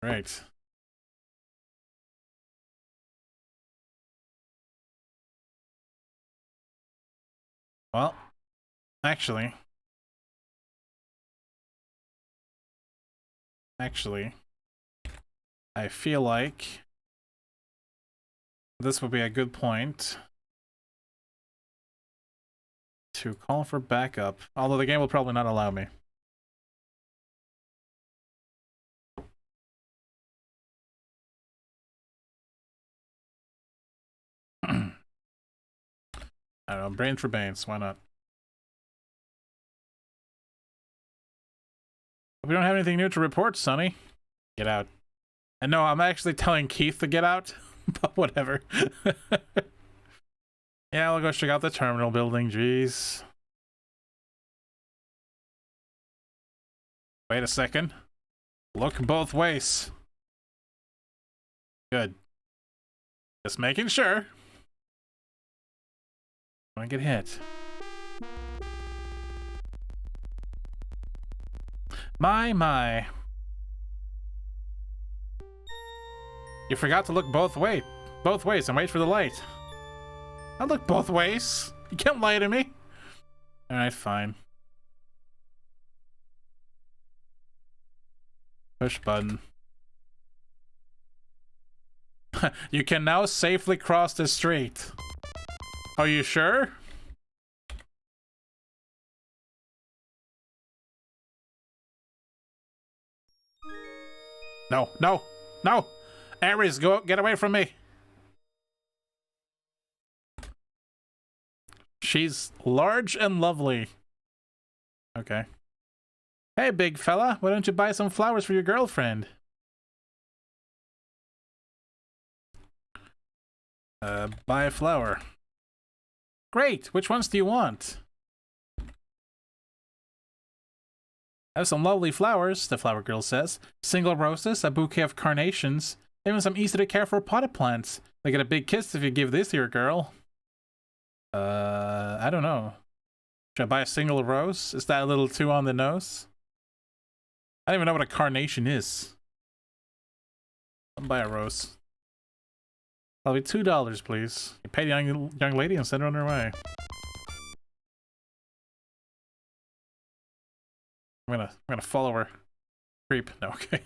Right. Well, actually, I feel like this would be a good point to call for backup, although the game will probably not allow me. I don't know, brains for Banes, why not? We don't have anything new to report, Sonny. Get out. And no, I'm actually telling Keith to get out, but whatever. Yeah, we'll go check out the terminal building, jeez. Wait a second. Look both ways. Good. Just making sure. Don't get hit. My. You forgot to look both ways and wait for the light. I'll look both ways. You can't lie to me. Alright, fine. Push button. You can now safely cross the street. Are you sure? No. Ares, get away from me. She's large and lovely. Okay. Hey, big fella, why don't you buy some flowers for your girlfriend? Buy a flower. Great, which ones do you want? I have some lovely flowers, the flower girl says. Single roses, a bouquet of carnations, even some easy to care for potted plants. They get a big kiss if you give this to your girl. I don't know. Should I buy a single rose? Is that a little too on the nose? I don't even know what a carnation is. I'll buy a rose. That'll be $2, please. You pay the young lady and send her on her way. I'm gonna follow her. Creep. No, okay.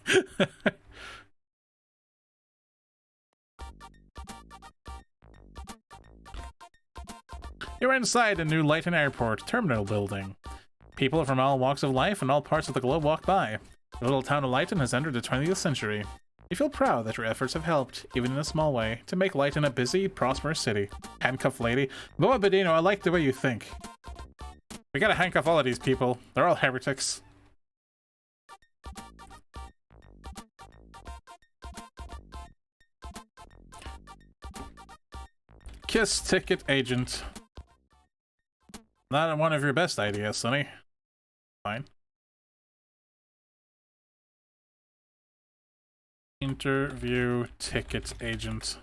You're inside the new Lighton Airport terminal building. People from all walks of life and all parts of the globe walk by. The little town of Lighton has entered the 20th century. You feel proud that your efforts have helped, even in a small way, to make Lighton a busy, prosperous city. Handcuff lady. Boa Bedino, I like the way you think. We gotta handcuff all of these people. They're all heretics. Kiss ticket agent. Not one of your best ideas, Sonny. Fine. Interview ticket agent.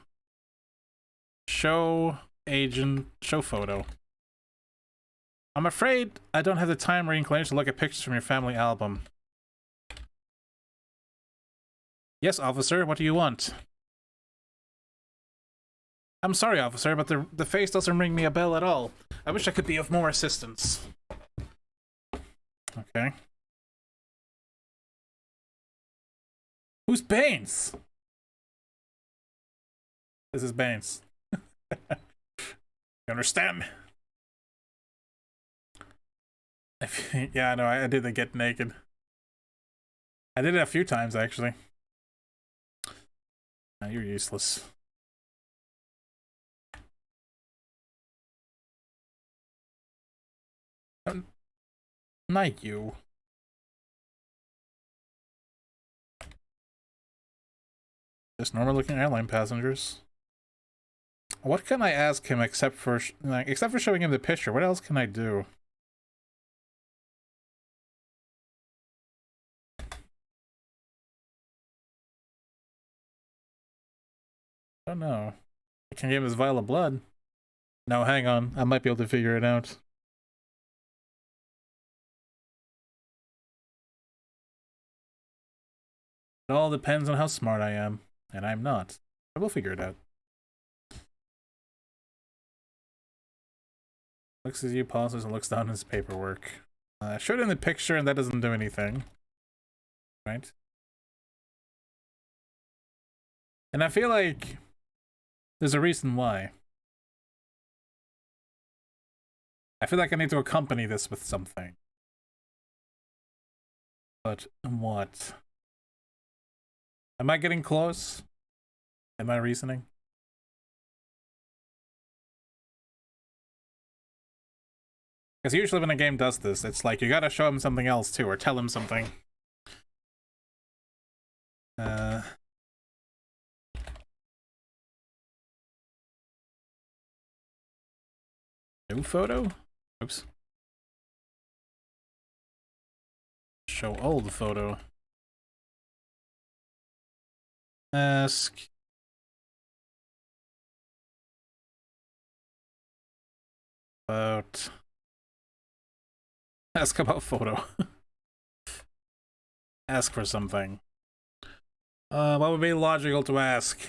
Show photo. I'm afraid I don't have the time or inclination to look at pictures from your family album. Yes, officer, what do you want? I'm sorry, officer, but the face doesn't ring me a bell at all. I wish I could be of more assistance. Okay. Who's Baines? This is Baines. You understand? Yeah, no, I did the get naked. I did it a few times, actually. Nah, you're useless. Not you. Just normal looking airline passengers. What can I ask him except for showing him the picture? What else can I do? I don't know. I can give him his vial of blood. No, hang on. I might be able to figure it out. It all depends on how smart I am. And I'm not. But we'll figure it out. Looks as you pauses and looks down his paperwork. I showed him the picture and that doesn't do anything. Right? And I feel like there's a reason why. I feel like I need to accompany this with something. But what? Am I getting close? Am I reasoning? Because usually when a game does this, it's like you gotta show him something else too, or tell him something. New photo? Oops. Show old photo. Ask. Ask about photo. Ask for something. What would be logical to ask?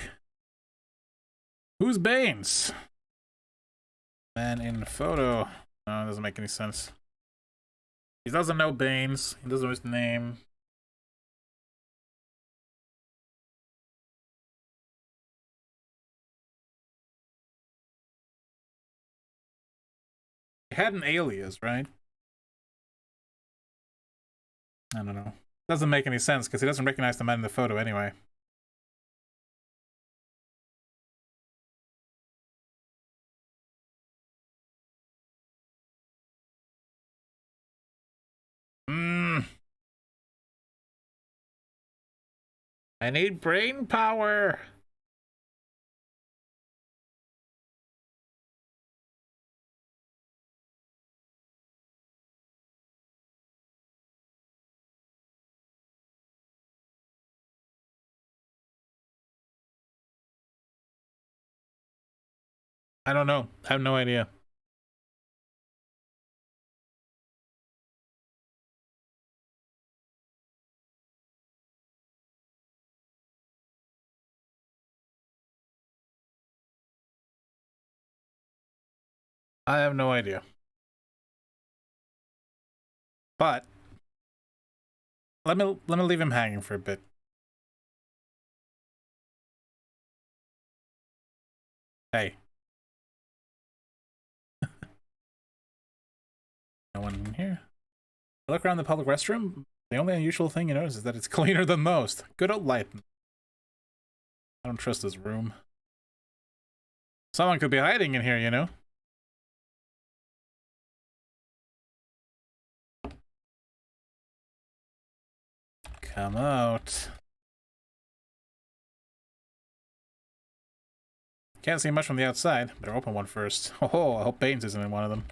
Who's Baines? Man in photo. No, it doesn't make any sense. He doesn't know Baines. He doesn't know his name. He had an alias, right? I don't know. Doesn't make any sense because he doesn't recognize the man in the photo anyway. I need brain power. I don't know. I have no idea. I have no idea. But let me leave him hanging for a bit. Hey. No one in here. I look around the public restroom. The only unusual thing you notice is that it's cleaner than most. Good old Lighton. I don't trust this room. Someone could be hiding in here, you know? Come out. Can't see much from the outside. Better open one first. Oh, I hope Baines isn't in one of them.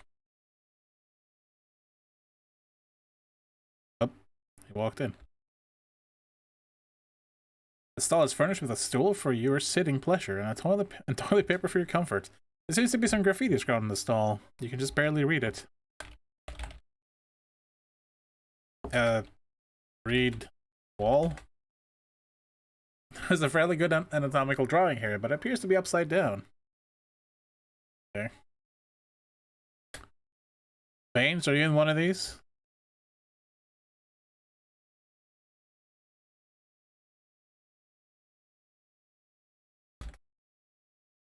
Oh, he walked in. The stall is furnished with a stool for your sitting pleasure and toilet paper for your comfort. There seems to be some graffiti scrawled in the stall. You can just barely read it. Read wall? There's a fairly good anatomical drawing here, but it appears to be upside down. Okay. Baines, are you in one of these?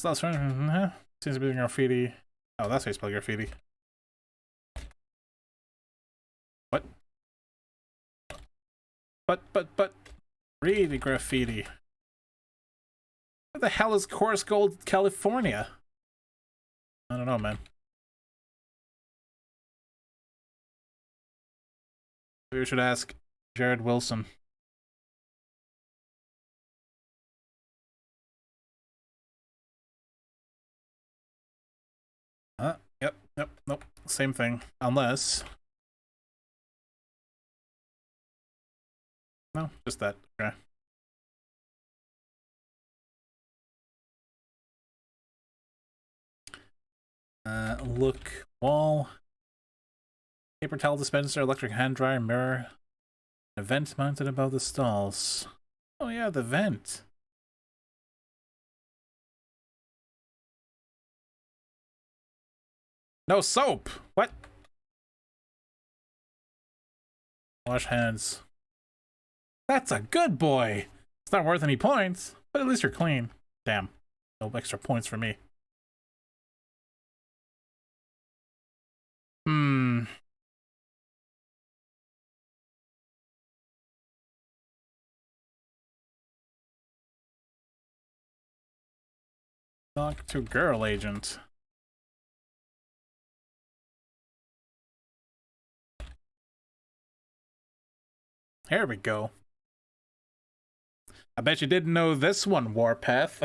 Seems to be graffiti. Oh, that's how you spell graffiti. What? But read graffiti. Where the hell is Coarse Gold, California? I don't know, man. We should ask Jared Wilson. Yep, nope. Same thing. Unless... No, just that. Okay. Look. Wall. Paper towel dispenser, electric hand dryer, mirror. A vent mounted above the stalls. Oh yeah, the vent. No soap! What? Wash hands. That's a good boy! It's not worth any points, but at least you're clean. Damn. No extra points for me. Talk to girl agent. Here we go. I bet you didn't know this one, Warpath.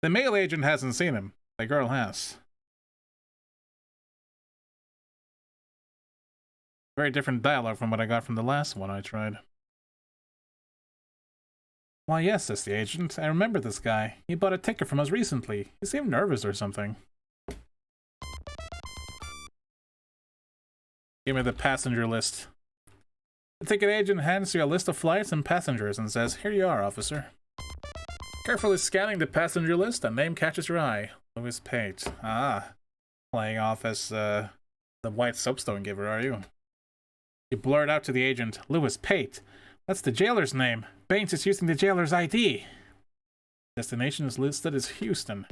The male agent hasn't seen him. The girl has. Very different dialogue from what I got from the last one I tried. Why, yes, says the agent. I remember this guy. He bought a ticket from us recently. He seemed nervous or something. Give me the passenger list. The ticket agent hands you a list of flights and passengers and says, "Here you are, officer." Carefully scanning the passenger list, a name catches your eye. Louis Pate. Ah. Playing off as the white soapstone giver, are you? You blurt out to the agent, "Louis Pate. That's the jailer's name. Baines is using the jailer's ID." Destination is listed as Houston.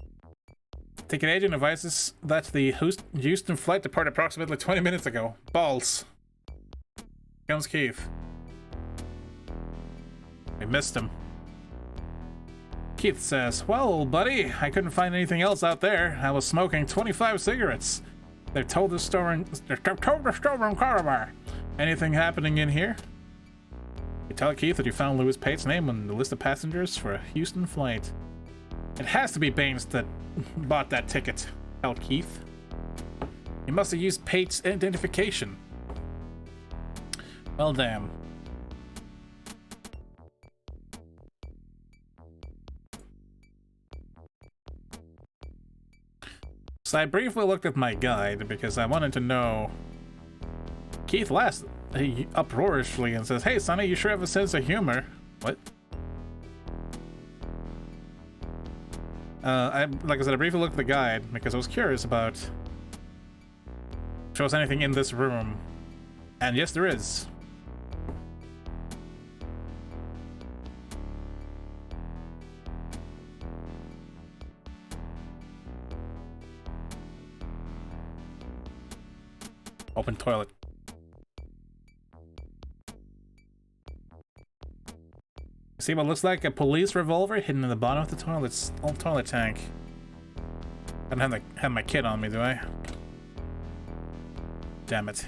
Ticket agent advises that the Houston flight departed approximately 20 minutes ago. Balls. Comes Keith. I missed him. Keith says, "Well, buddy, I couldn't find anything else out there. I was smoking 25 cigarettes. They're told the stolen car. Anything happening in here?" You tell Keith that you found Louis Pate's name on the list of passengers for a Houston flight. It has to be Baines that bought that ticket, tell Keith. He must have used Pate's identification. Well, damn. So I briefly looked at my guide because I wanted to know. Keith laughs uproariously and says, "Hey, Sonny, you sure have a sense of humor." What? Like I said, I briefly looked at the guide because I was curious about if there was anything in this room. And yes, there is. Open toilet. See what looks like a police revolver hidden in the bottom of the toilet tank. I don't have my kit on me, do I? Damn it.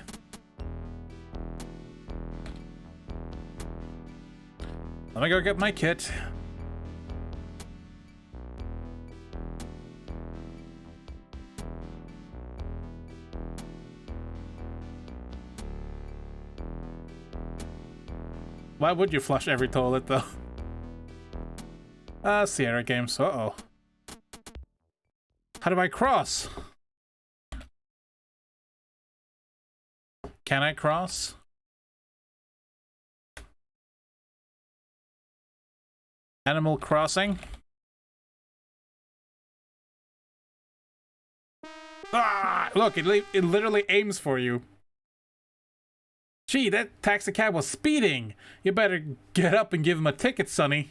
Let me go get my kit. Why would you flush every toilet, though? Sierra Games. Uh-oh. How do I cross? Can I cross? Animal Crossing? Ah! Look, it literally aims for you. Gee, that taxi cab was speeding. You better get up and give him a ticket, Sonny.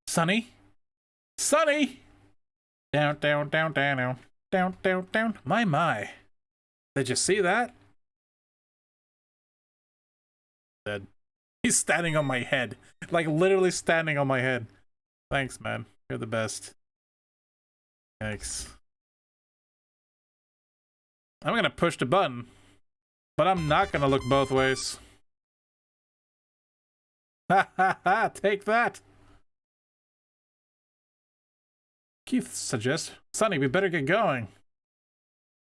Sonny? Sonny! Down, down, down, down, down, down, down, down. My. Did you see that? Dead. He's standing on my head. Like, literally standing on my head. Thanks, man. You're the best. Thanks. I'm gonna push the button. But I'm not gonna look both ways. Ha ha ha! Take that! Keith suggests, Sonny, we better get going.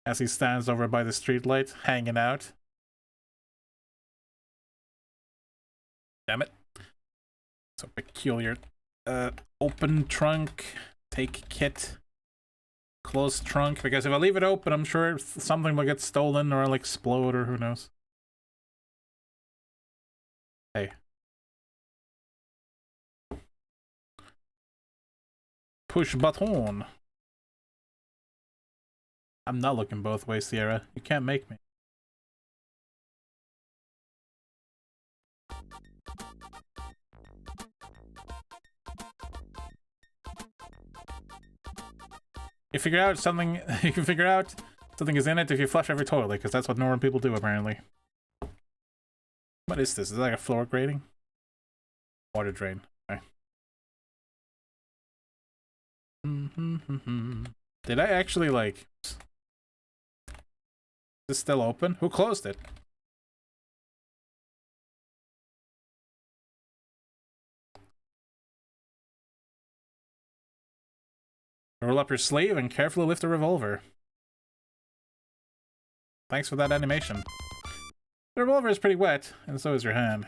As he stands over by the streetlight, hanging out. Damn it. So peculiar. Open trunk. Take kit. Close trunk. Because if I leave it open, I'm sure something will get stolen or like explode or who knows. Hey. Push button. I'm not looking both ways, Sierra. You can't make me. You figure out something. You can figure out something is in it if you flush every toilet, because that's what normal people do apparently. What is this? Is it like a floor grating? Water drain. Okay. Did I actually like? Is this still open? Who closed it? Roll up your sleeve and carefully lift the revolver. Thanks for that animation. The revolver is pretty wet, and so is your hand.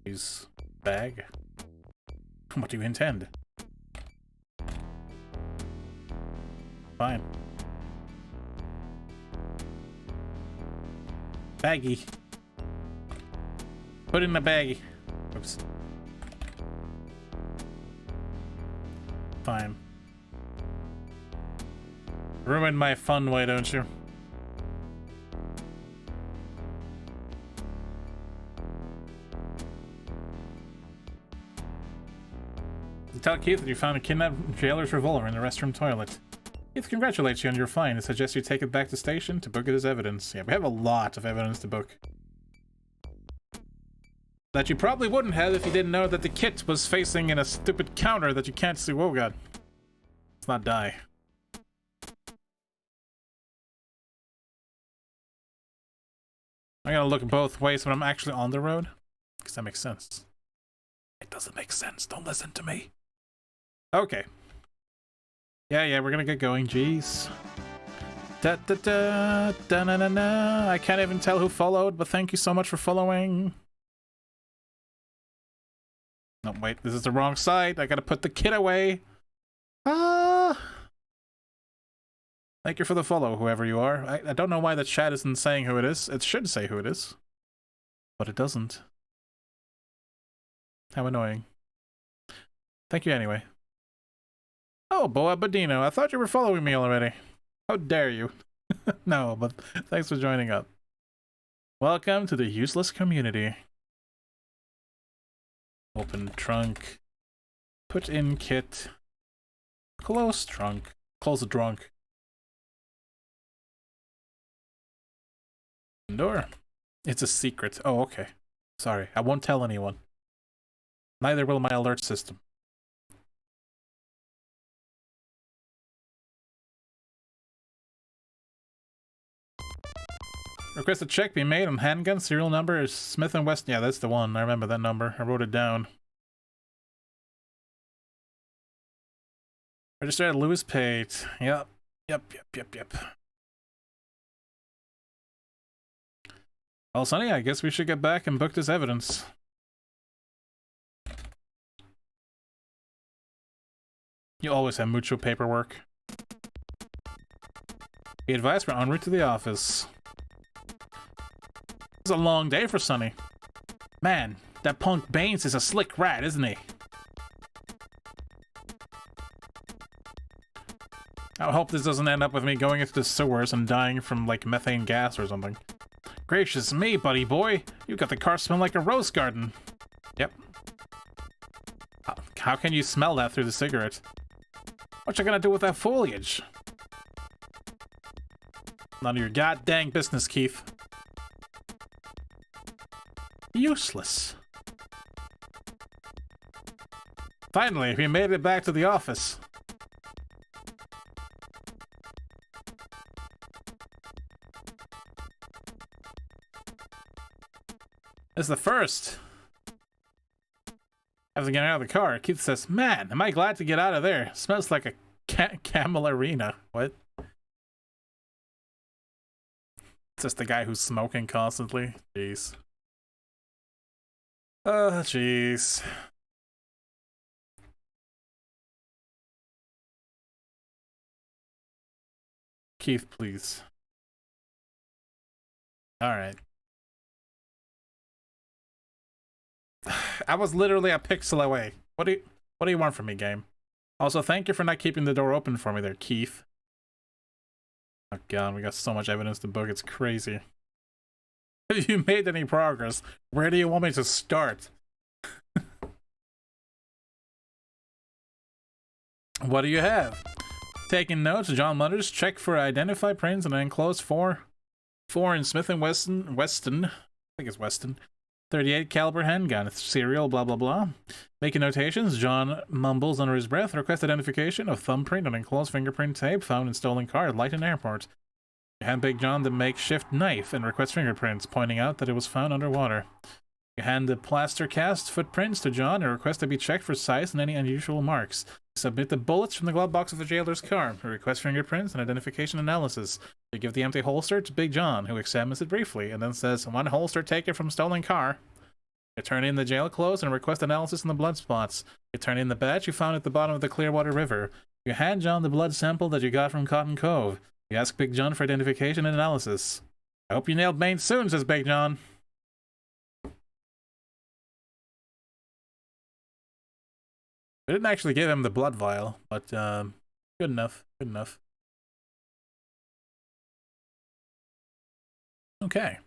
Use bag? What do you intend? Fine. Baggie. Put it in the baggie. Oops. Fine. Ruin my fun, why don't you? Tell Keith that you found a kidnapped jailer's revolver in the restroom toilet. Keith congratulates you on your find and suggests you take it back to station to book it as evidence. Yeah, we have a lot of evidence to book. That you probably wouldn't have if you didn't know that the kit was facing in a stupid counter that you can't see. Whoa, God. Let's not die. I'm gonna look both ways when I'm actually on the road. Because that makes sense. It doesn't make sense. Don't listen to me. Okay. Yeah, we're gonna get going. Jeez. Da da da da na na na. I can't even tell who followed, but thank you so much for following. No, wait, this is the wrong side. I gotta put the kid away. Ah. Thank you for the follow, whoever you are. I don't know why the chat isn't saying who it is. It should say who it is, but it doesn't. How annoying. Thank you anyway. Oh, Boa Badino, I thought you were following me already. How dare you? No, but thanks for joining up. Welcome to the useless community. Open trunk. Put in kit. Close trunk. Close the trunk. Door. It's a secret. Oh, okay. Sorry, I won't tell anyone. Neither will my alert system. Request a check be made on handgun. Serial number is Smith & Wesson. Yeah, that's the one. I remember that number. I wrote it down. Registered at Lewis Pate. Yep. Well, Sonny, I guess we should get back and book this evidence. You always have mucho paperwork. Be advised, we're en route to the office. It's a long day for Sonny. Man, that punk Baines is a slick rat, isn't he? I hope this doesn't end up with me going into the sewers and dying from, like, methane gas or something. Gracious me, buddy boy. You got the car smell like a rose garden. Yep. How can you smell that through the cigarette? What you gonna do with that foliage? None of your goddamn business, Keith. Useless. Finally, we made it back to the office. It's the first. After getting out of the car, Keith says, "Man, am I glad to get out of there. Smells like a camel arena." What? It's just the guy who's smoking constantly. Jeez. Oh, jeez. Keith, please. Alright. I was literally a pixel away. What do you want from me, game? Also, thank you for not keeping the door open for me there, Keith. Oh god, we got so much evidence to book, it's crazy. Have you made any progress? Where do you want me to start? What do you have? Taking notes, John mutters, check for identify prints and enclose four in Smith & Weston, I think it's Weston, 38 caliber handgun, serial, blah blah blah. Making notations, John mumbles under his breath, request identification of thumbprint and enclosed fingerprint tape found in stolen car at Lighton Airport. You hand Big John the makeshift knife and request fingerprints, pointing out that it was found underwater. You hand the plaster cast footprints to John and request to be checked for size and any unusual marks. Submit the bullets from the glove box of the jailer's car. Request fingerprints and identification analysis. You give the empty holster to Big John, who examines it briefly and then says, "One holster taken from stolen car." You turn in the jail clothes and request analysis on the blood spots. You turn in the badge you found at the bottom of the Clearwater River. You hand John the blood sample that you got from Cotton Cove. You ask Big John for identification and analysis. "I hope you nailed Maine soon," says Big John. We didn't actually give him the blood vial, but good enough, good enough. Okay.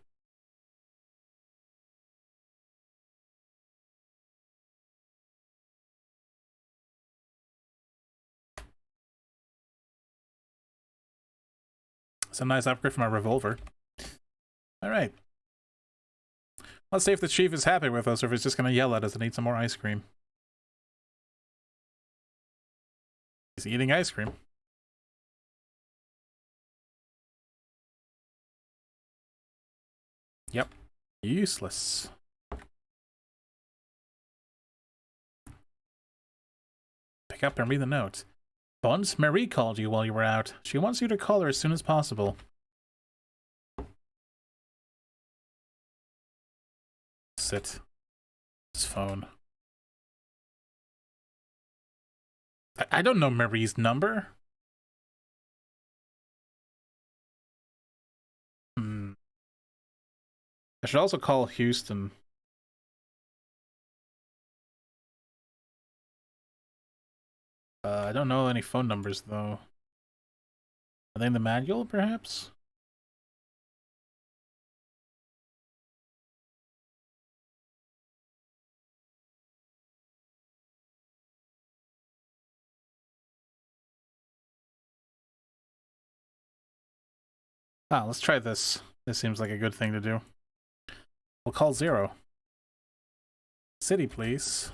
It's a nice upgrade for my revolver. Alright. Let's see if the chief is happy with us or if he's just gonna yell at us and eat some more ice cream. He's eating ice cream. Yep. Useless. Pick up and read the note. Buns, Marie called you while you were out. She wants you to call her as soon as possible. Sit. His phone. I don't know Marie's number. I should also call Houston. I don't know any phone numbers, though. Are they in the manual, perhaps? Ah, let's try this. This seems like a good thing to do. We'll call 0. City, please.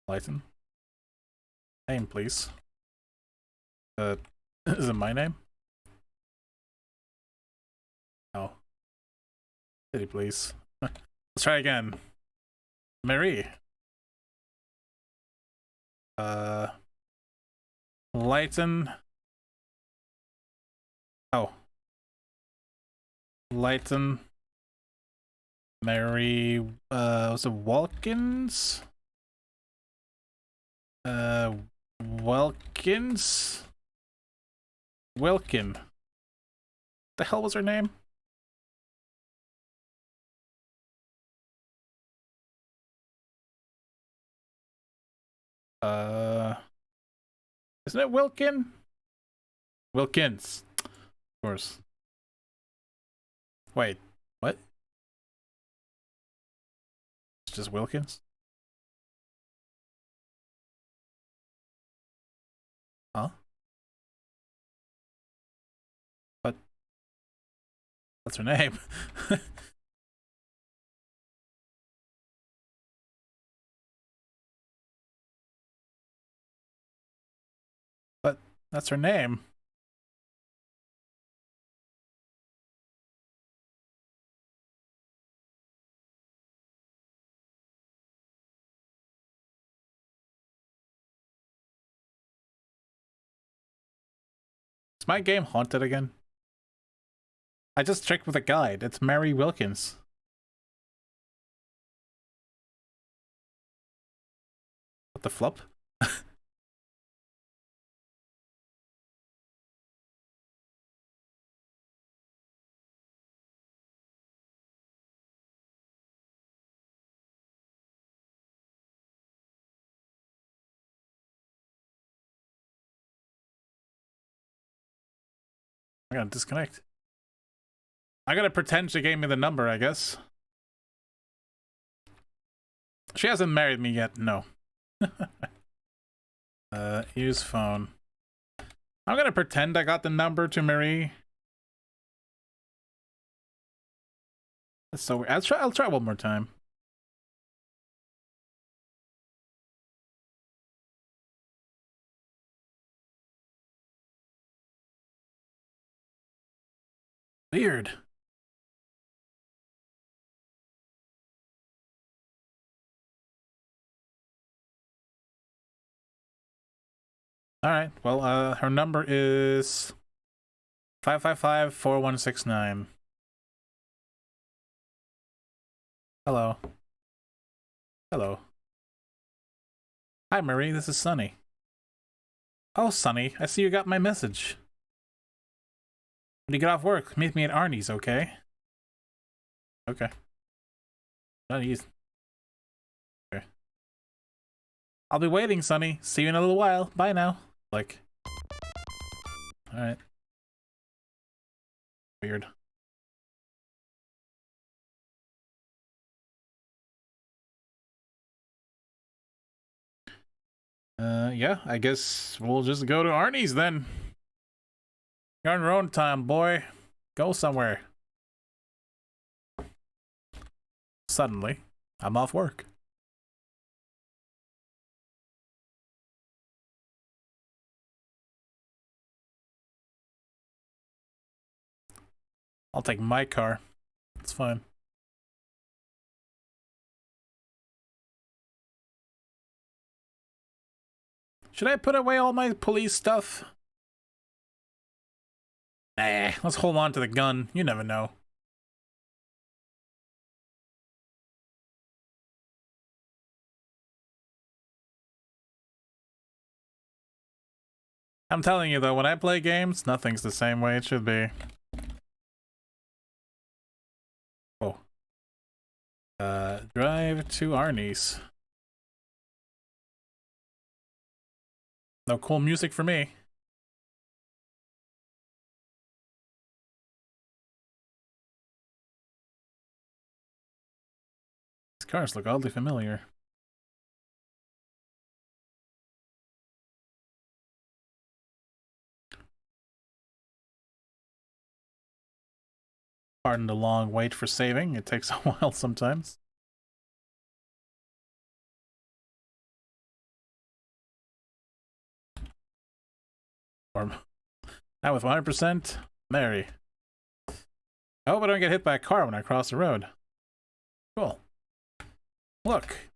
Lighton. Name, please. Is it my name? Oh. City, please. Let's try again. Marie. Lighton. Oh. Lighton. Mary, was it Wilkins? Wilkins? Wilkin. The hell was her name? Isn't it Wilkin? Wilkins. Of course. Wait, what? It's just Wilkins? Huh? But That's her name. But that's her name. Is my game haunted again? I just checked with a guide. It's Mary Wilkins. What the flop? I gotta disconnect. I gotta pretend she gave me the number, I guess. She hasn't married me yet, no. Use phone. I'm gonna pretend I got the number to Marie. That's so weird. I'll try one more time. Weird. Alright, well, her number is 555-4169. Hello. Hello. Hi, Marie, this is Sunny. Oh, Sunny, I see you got my message. When you get off work, meet me at Arnie's, okay? Okay. Not easy. Okay. I'll be waiting, Sunny. See you in a little while. Bye now. Like. Alright. Weird. Yeah, I guess we'll just go to Arnie's then. You're on your own time, boy. Go somewhere. Suddenly, I'm off work. I'll take my car. It's fine. Should I put away all my police stuff? Nah, let's hold on to the gun. You never know. I'm telling you though, when I play games, nothing's the same way it should be. Oh. Drive to Arnie's. No cool music for me. These cars look oddly familiar. Pardon the long wait for saving. It takes a while sometimes. Now with 100%, Mary. I hope I don't get hit by a car when I cross the road. Cool. Look.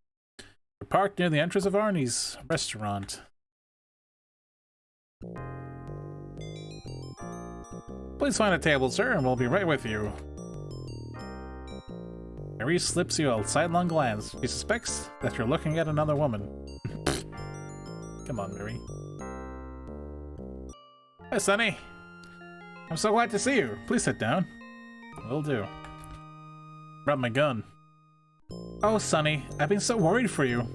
We're parked near the entrance of Arnie's restaurant. Please find a table, sir, and we'll be right with you. Mary slips you a sidelong glance. She suspects that you're looking at another woman. Come on, Mary. Hey, Sonny. I'm so glad to see you. Please sit down. Will do. Brought my gun. Oh, Sonny, I've been so worried for you.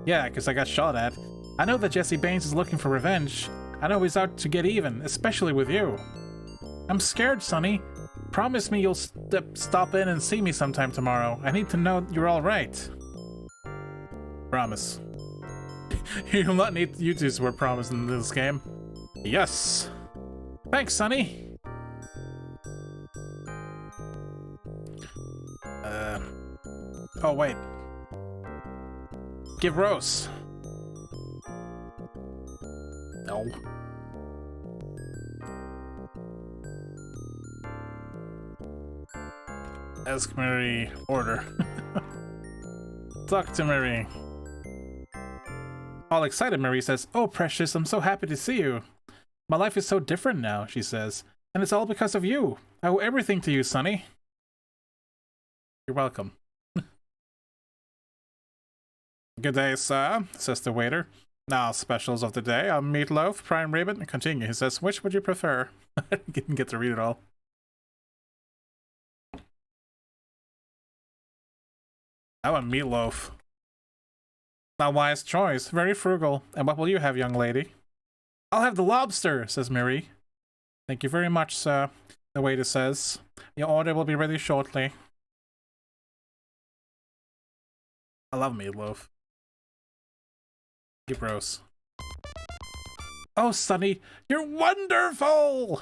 Yeah, because I got shot at. I know that Jesse Baines is looking for revenge. I know he's out to get even, especially with you. I'm scared, Sonny. Promise me you'll stop in and see me sometime tomorrow. I need to know you're alright. Promise. You will not need you two to swear promise in this game. Yes. Thanks, Sonny. Oh, wait. Give Rose. No. Ask Marie. Order. Talk to Marie. All excited, Marie says, "Oh, Precious, I'm so happy to see you. My life is so different now," she says. "And it's all because of you. I owe everything to you, Sonny." You're welcome. "Good day, sir," says the waiter. "Now, specials of the day are meatloaf, prime rib, and continue." He says, "Which would you prefer?" I didn't get to read it all. I want meatloaf. A wise choice. Very frugal. And what will you have, young lady? "I'll have the lobster," says Marie. "Thank you very much, sir," the waiter says. "Your order will be ready shortly." I love meatloaf. Keep Rose. "Oh, Sonny, you're wonderful!"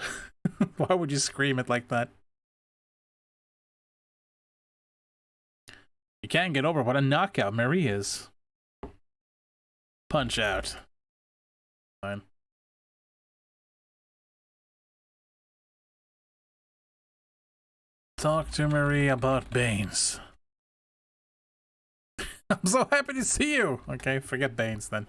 Why would you scream it like that? You can't get over what a knockout Marie is. Punch out. Fine. Talk to Marie about Baines. I'm so happy to see you. Okay, forget Baines then.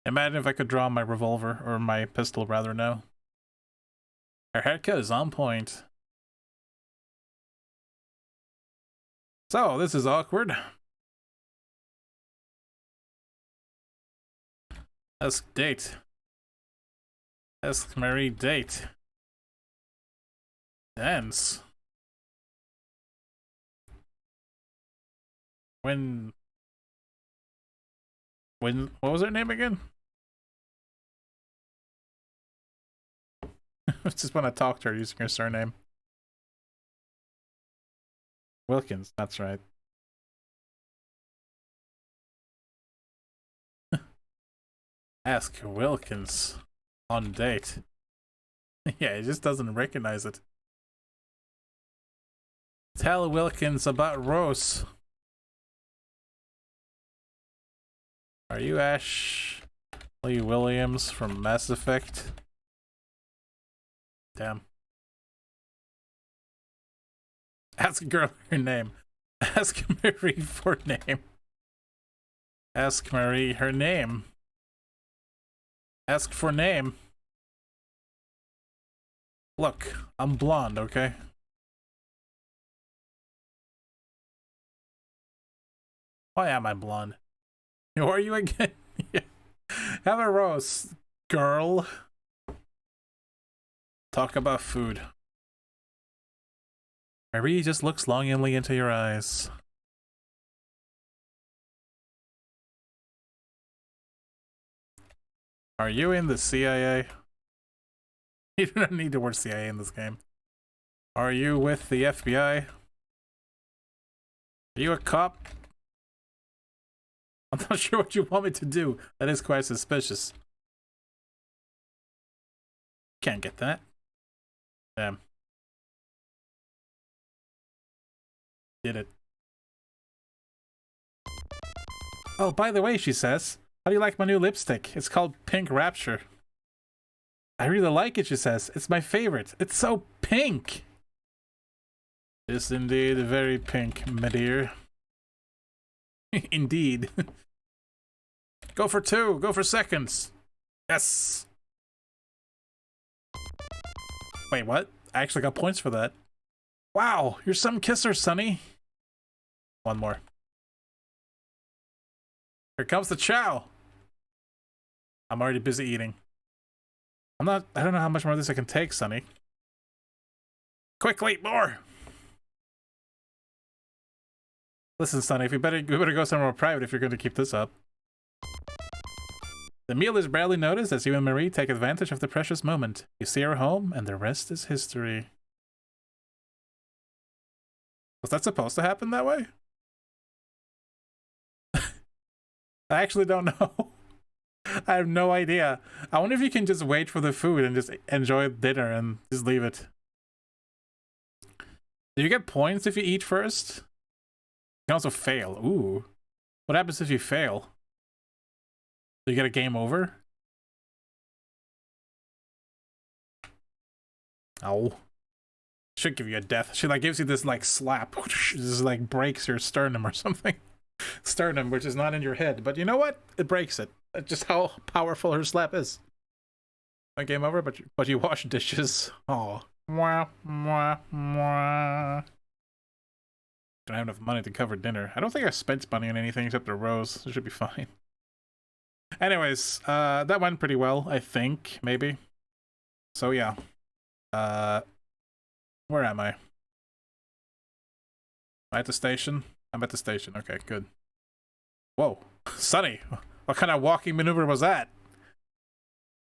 Imagine if I could draw my revolver, or my pistol rather now. Her haircut is on point. So, this is awkward. Ask date. Ask Marie date. Dance. When, what was her name again? I just want to talk to her using her surname. Wilkins, that's right. Ask Wilkins on date. Yeah, he just doesn't recognize it. Tell Wilkins about Rose. Are you Ashley Williams from Mass Effect? Damn. Ask a girl her name. Ask Marie for name. Ask Marie her name. Ask for name. Look, I'm blonde, okay? Why am I blonde? Who are you again? Have a roast, girl. Talk about food. Marie just looks longingly into your eyes. Are you in the CIA? You don't need the word CIA in this game. Are you with the FBI? Are you a cop? I'm not sure what you want me to do. That is quite suspicious. Can't get that. Damn. Did it. Oh, by the way, she says, how do you like my new lipstick? It's called Pink Rapture. I really like it, she says. It's my favorite. It's so pink. It's indeed very pink, my dear. Indeed. Go for 2. Go for seconds. Yes. Wait, what? I actually got points for that. Wow, you're some kisser, Sonny. One more. Here comes the chow. I'm already busy eating. I don't know how much more of this I can take, Sonny. Quickly, more. Listen, Sonny, we better go somewhere more private if you're going to keep this up. The meal is barely noticed as you and Marie take advantage of the precious moment. You see her home, and the rest is history. Was that supposed to happen that way? I actually don't know. I have no idea. I wonder if you can just wait for the food and just enjoy dinner and just leave it. Do you get points if you eat first? You can also fail. Ooh. What happens if you fail? Do you get a game over? Oh. Should give you a death. She like gives you this like slap. This like breaks your sternum or something. Sternum, which is not in your head. But you know what? It breaks it. That's just how powerful her slap is. Not game over, but you wash dishes. Oh. Mwah, mwah, mwah. Don't have enough money to cover dinner. I don't think I spent money on anything except the rose. It should be fine. Anyways, that went pretty well, I think, maybe. So yeah. Where am I? Am I at the station? I'm at the station. Okay, good. Whoa. Sonny! What kind of walking maneuver was that?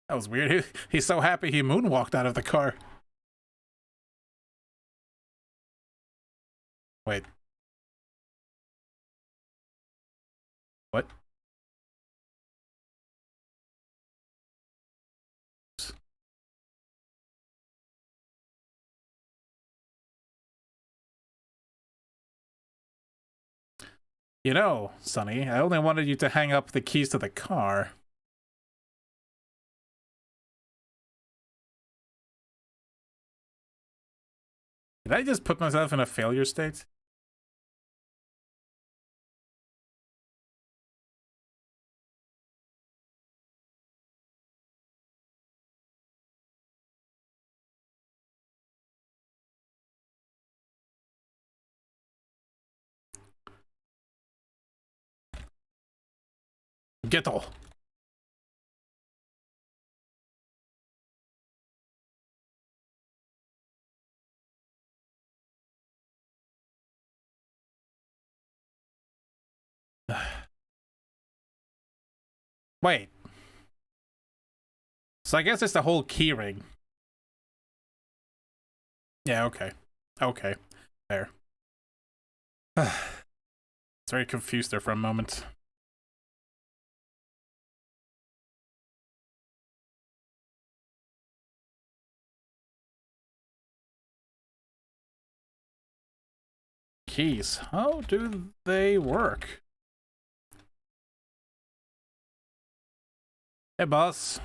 That was weird. He's so happy he moonwalked out of the car. Wait. What? You know, Sonny, I only wanted you to hang up the keys to the car. Did I just put myself in a failure state? Ghetto. Wait. So I guess it's the whole key ring. Yeah, okay. Okay. There. It's very confused there for a moment. Keys. How do they work? Hey, boss.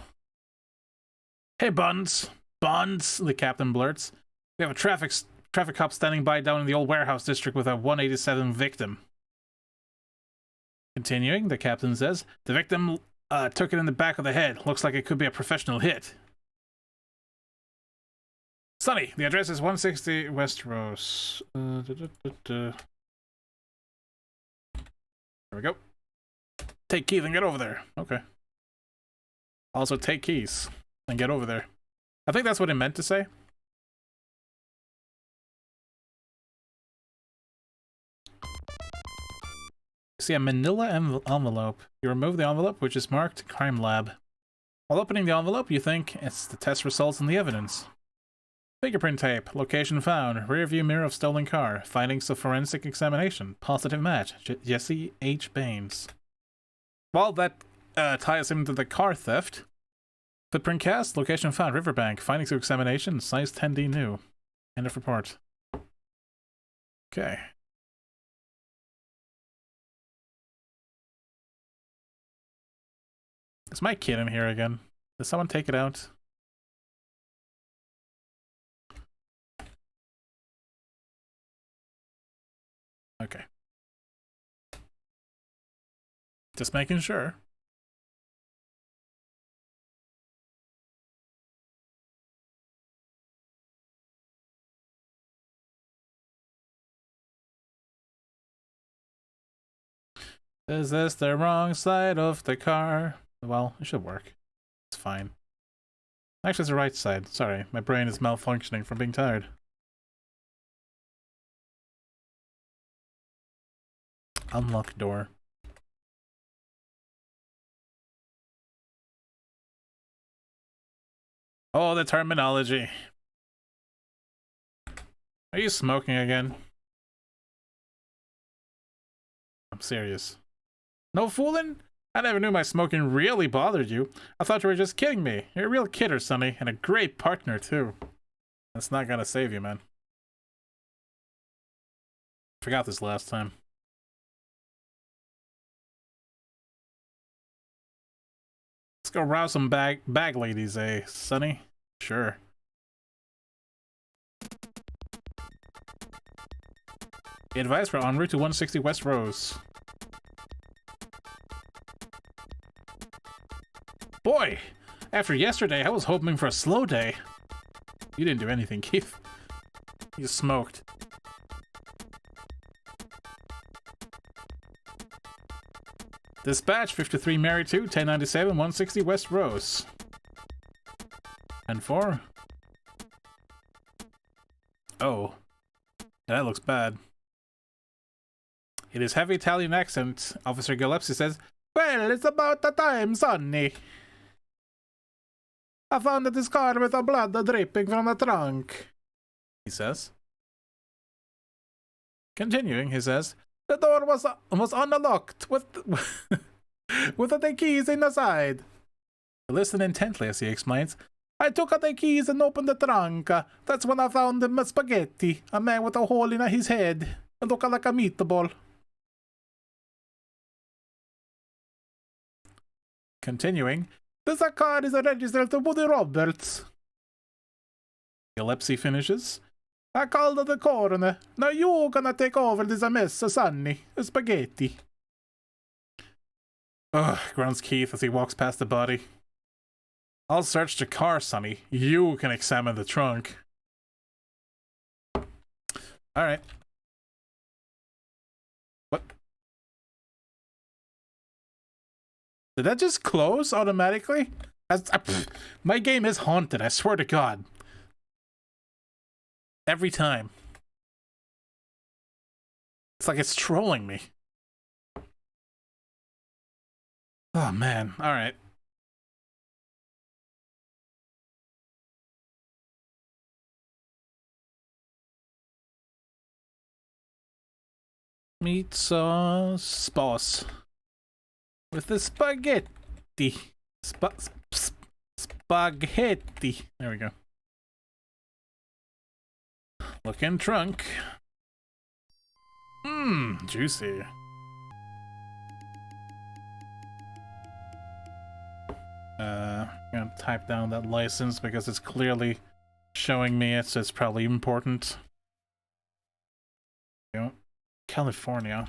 Hey, Buns. Buns, the captain blurts. We have a traffic cop standing by down in the old warehouse district with a 187 victim. Continuing, the captain says, the victim took it in the back of the head. Looks like it could be a professional hit. Sonny, the address is 160 Westeros. There we go. Take keys and get over there. Okay. Also take keys and get over there. I think that's what it meant to say. See a manila envelope. You remove the envelope, which is marked Crime Lab. While opening the envelope, you think it's the test results and the evidence. Fingerprint tape. Location found. Rear view mirror of stolen car. Findings of forensic examination. Positive match. Jesse H. Baines. Well, that ties him to the car theft. Footprint cast. Location found. Riverbank. Findings of examination. Size 10D new. End of report. Okay. Is my kid in here again? Did someone take it out? Okay. Just making sure. Is this the wrong side of the car? Well, it should work. It's fine. Actually, it's the right side. Sorry, my brain is malfunctioning from being tired. Unlock door. Oh, the terminology. Are you smoking again? I'm serious. No fooling? I never knew my smoking really bothered you. I thought you were just kidding me. You're a real kidder, Sonny, and a great partner, too. That's not gonna save you, man. Forgot this last time. Let's go rouse some bag ladies, eh, Sonny? Sure. Advice for en route to 160 West Rose. Boy, after yesterday, I was hoping for a slow day. You didn't do anything, Keith. You smoked. Dispatch 53 Mary 2, 1097, 160 West Rose. And 4. Oh. That looks bad. It is heavy Italian accent. Officer Gillespie says, "Well, it's about the time, Sonny. I found this car with the blood dripping from the trunk," he says. Continuing, he says, "The door was unlocked with with the keys in the side." Listen intently as he explains. "I took out the keys and opened the trunk. That's when I found the spaghetti, a man with a hole in his head. It looked like a meatball." Continuing, "This car is registered to Woody Roberts." Gillespie finishes. "I called the coroner. Now you gonna take over this mess, Sonny. Spaghetti." Ugh, grunts Keith as he walks past the body. "I'll search the car, Sonny. You can examine the trunk." Alright. What? Did that just close automatically? My game is haunted, I swear to God. Every time. It's like it's trolling me. Oh man, alright. Meat sauce boss. With the spaghetti. Spaghetti. There we go. Looking trunk. Mmm, juicy. I'm gonna type down that license because it's clearly showing me it, so it's probably important. You know, California.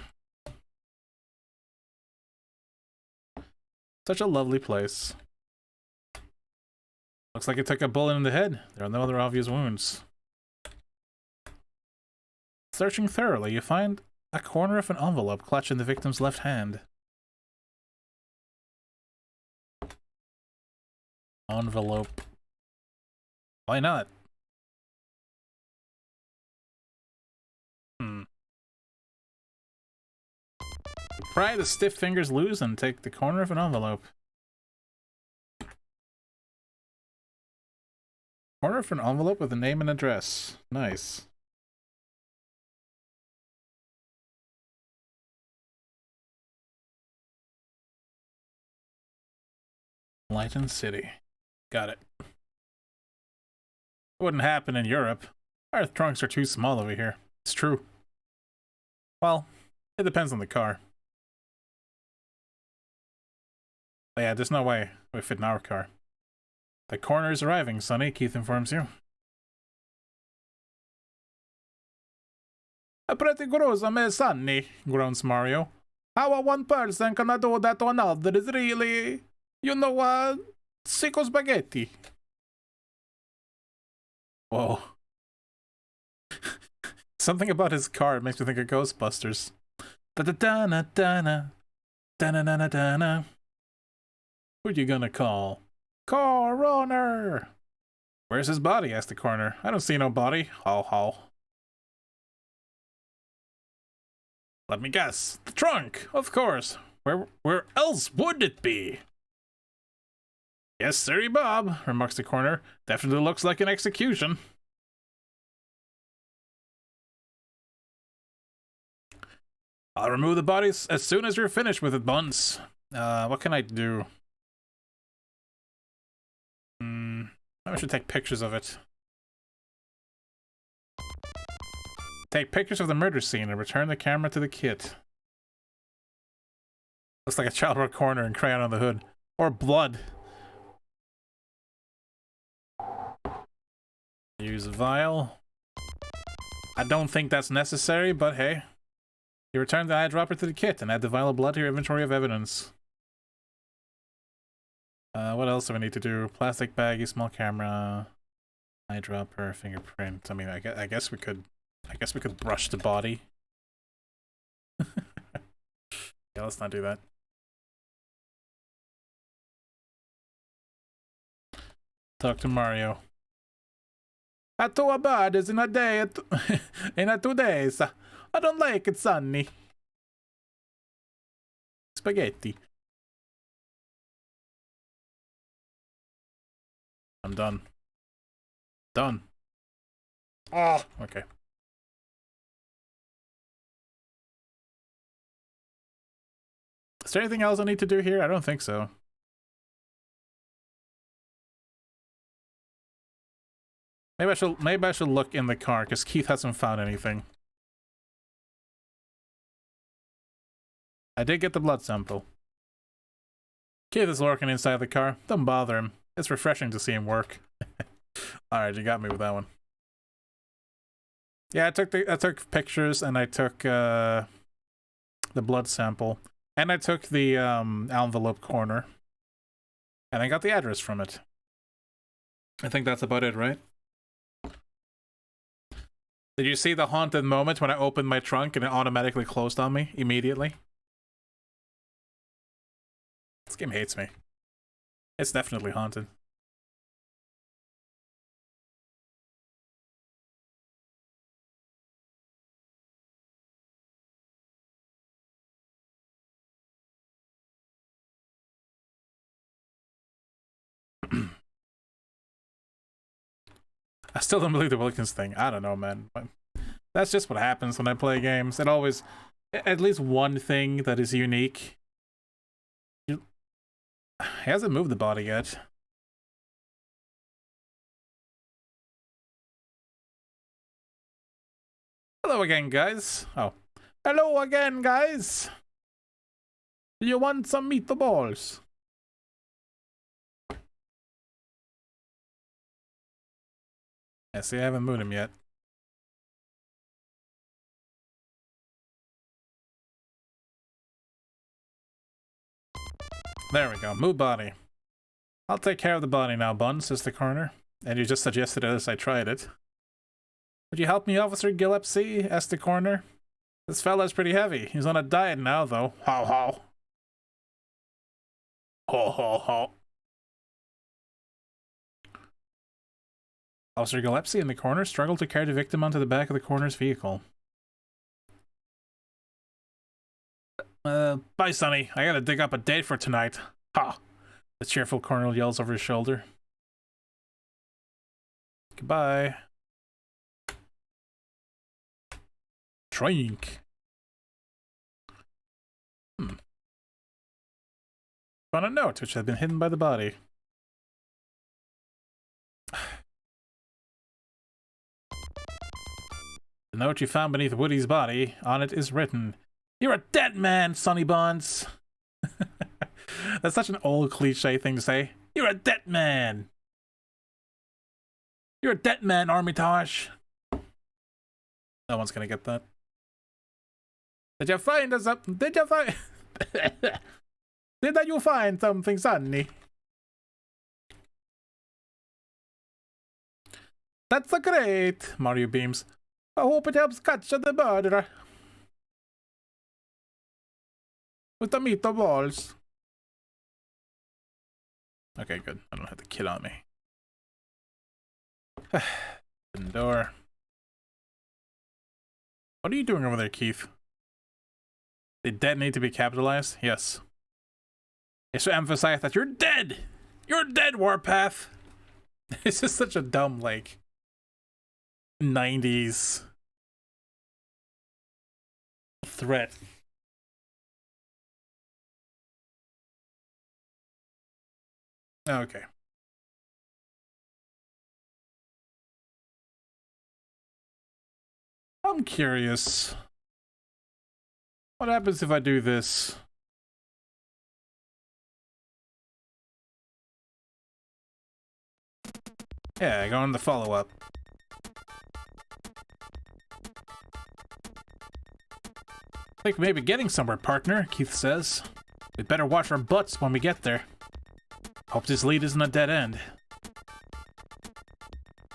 Such a lovely place. Looks like it took a bullet in the head. There are no other obvious wounds. Searching thoroughly, you find a corner of an envelope clutched in the victim's left hand. Envelope. Why not? Pry the stiff fingers loose and take the corner of an envelope. Corner of an envelope with a name and address. Nice. Lighton City. Got it. It wouldn't happen in Europe. Our trunks are too small over here. It's true. Well, it depends on the car. But yeah, there's no way we fit in our car. The coroner is arriving, Sonny, Keith informs you. A pretty gruesome, eh, Sonny, groans Mario. How one person can do that to another is really, you know, sicko spaghetti. Whoa. Something about his car makes me think of Ghostbusters. Da-da-da-na-da-na. Da-na-na-na-da-na. Who you gonna call? Coroner! Where's his body? Asked the coroner. I don't see no body. Ho ho. Let me guess. The trunk, of course. Where else would it be? Yes, sirree, Bob, remarks the coroner. Definitely looks like an execution. I'll remove the bodies as soon as you're finished with it, Buns. What can I do? I should take pictures of it. Take pictures of the murder scene and return the camera to the kit. Looks like a child wrote corner and crayon on the hood. Or blood. Use a vial. I don't think that's necessary, but hey. You return the eyedropper to the kit and add the vial of blood to your inventory of evidence. What else do we need to do? Plastic baggie, small camera, eyedropper, fingerprint. I mean, I guess we could brush the body. Yeah, let's not do that. Talk to Mario. At 2 birds in a day, in a 2 days. I don't like it, Sonny. Spaghetti. I'm done. Done. Oh, okay. Is there anything else I need to do here? I don't think so. Maybe I should look in the car because Keith hasn't found anything. I did get the blood sample. Keith is lurking inside the car. Don't bother him. It's refreshing to see him work. Alright, you got me with that one. Yeah, I took pictures and I took the blood sample. And I took the envelope corner. And I got the address from it. I think that's about it, right? Did you see the haunted moment when I opened my trunk and it automatically closed on me immediately? This game hates me. It's definitely haunted. I still don't believe the Wilkins thing. I don't know, man. But that's just what happens when I play games. It always... At least one thing that is unique. He hasn't moved the body yet. Hello again, guys. Oh. Hello again, guys. You want some meatballs? Yeah, see, I haven't moved him yet. There we go. Move body. I'll take care of the body now, Bun, says the coroner. And you just suggested it as I tried it. Would you help me, Officer Gillespie? Asked the coroner. This fella's pretty heavy. He's on a diet now, though. Ho ho. Ho ho ho. Officer Gillespie and the coroner struggled to carry the victim onto the back of the coroner's vehicle. Bye, Sonny. I gotta dig up a date for tonight. Ha! The cheerful colonel yells over his shoulder. Goodbye. Drink. Found a note which had been hidden by the body. The note you found beneath Woody's body, on it is written, "You're a dead man, Sonny Bonds." That's such an old cliche thing to say. You're a dead man. You're a dead man, Armitage. No one's gonna get that. Did you find us up? Did you find? Did you find something, Sonny? That's a great, Mario beams. I hope it helps catch the murderer. With the meatballs. Okay, good. I don't have the kid on me. Open door. What are you doing over there, Keith? Did dead need to be capitalized? Yes. It's to emphasize that you're dead! You're dead, Warpath! It's just such a dumb, like, 90s threat. Okay. I'm curious. What happens if I do this? Yeah, go on the follow-up. I think we may be getting somewhere, partner, Keith says. We'd better watch our butts when we get there. Hope this lead isn't a dead end.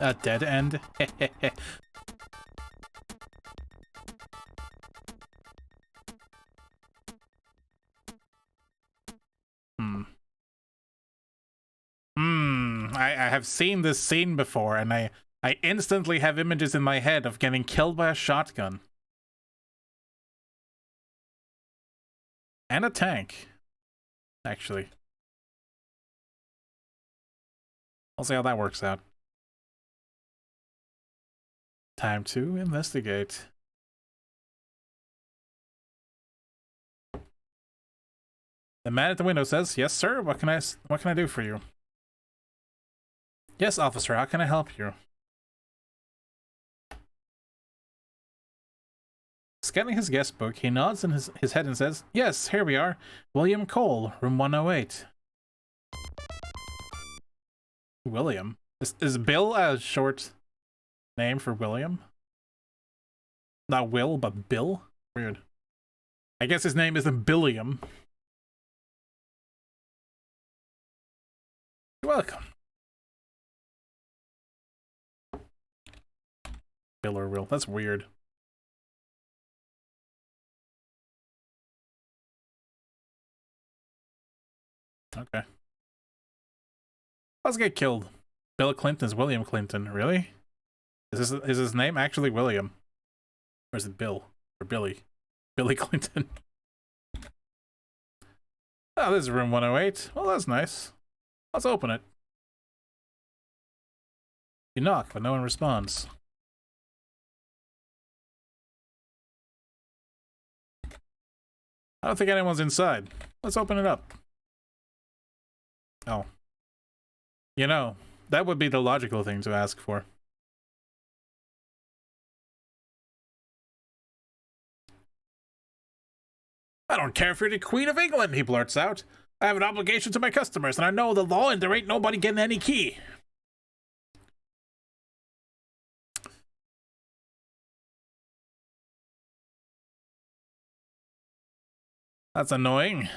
A dead end? I have seen this scene before, and I instantly have images in my head of getting killed by a shotgun. And a tank, actually. I'll see how that works out. Time to investigate. The man at the window says, "Yes, sir. What can I do for you?" "Yes, officer. How can I help you?" Scanning his guest book, he nods in his head and says, "Yes, here we are. William Cole, room 108. William? Is Bill a short name for William? Not Will, but Bill? Weird. I guess his name isn't Billiam. You're welcome. Bill or Will. That's weird. Okay. Let's get killed. Bill Clinton is William Clinton. Really? Is his name actually William? Or is it Bill? Or Billy? Billy Clinton. Oh, this is room 108. Well, that's nice. Let's open it. You knock, but no one responds. I don't think anyone's inside. Let's open it up. Oh. You know, that would be the logical thing to ask for. "I don't care if you're the Queen of England," he blurts out. "I have an obligation to my customers, and I know the law, and there ain't nobody getting any key." That's annoying.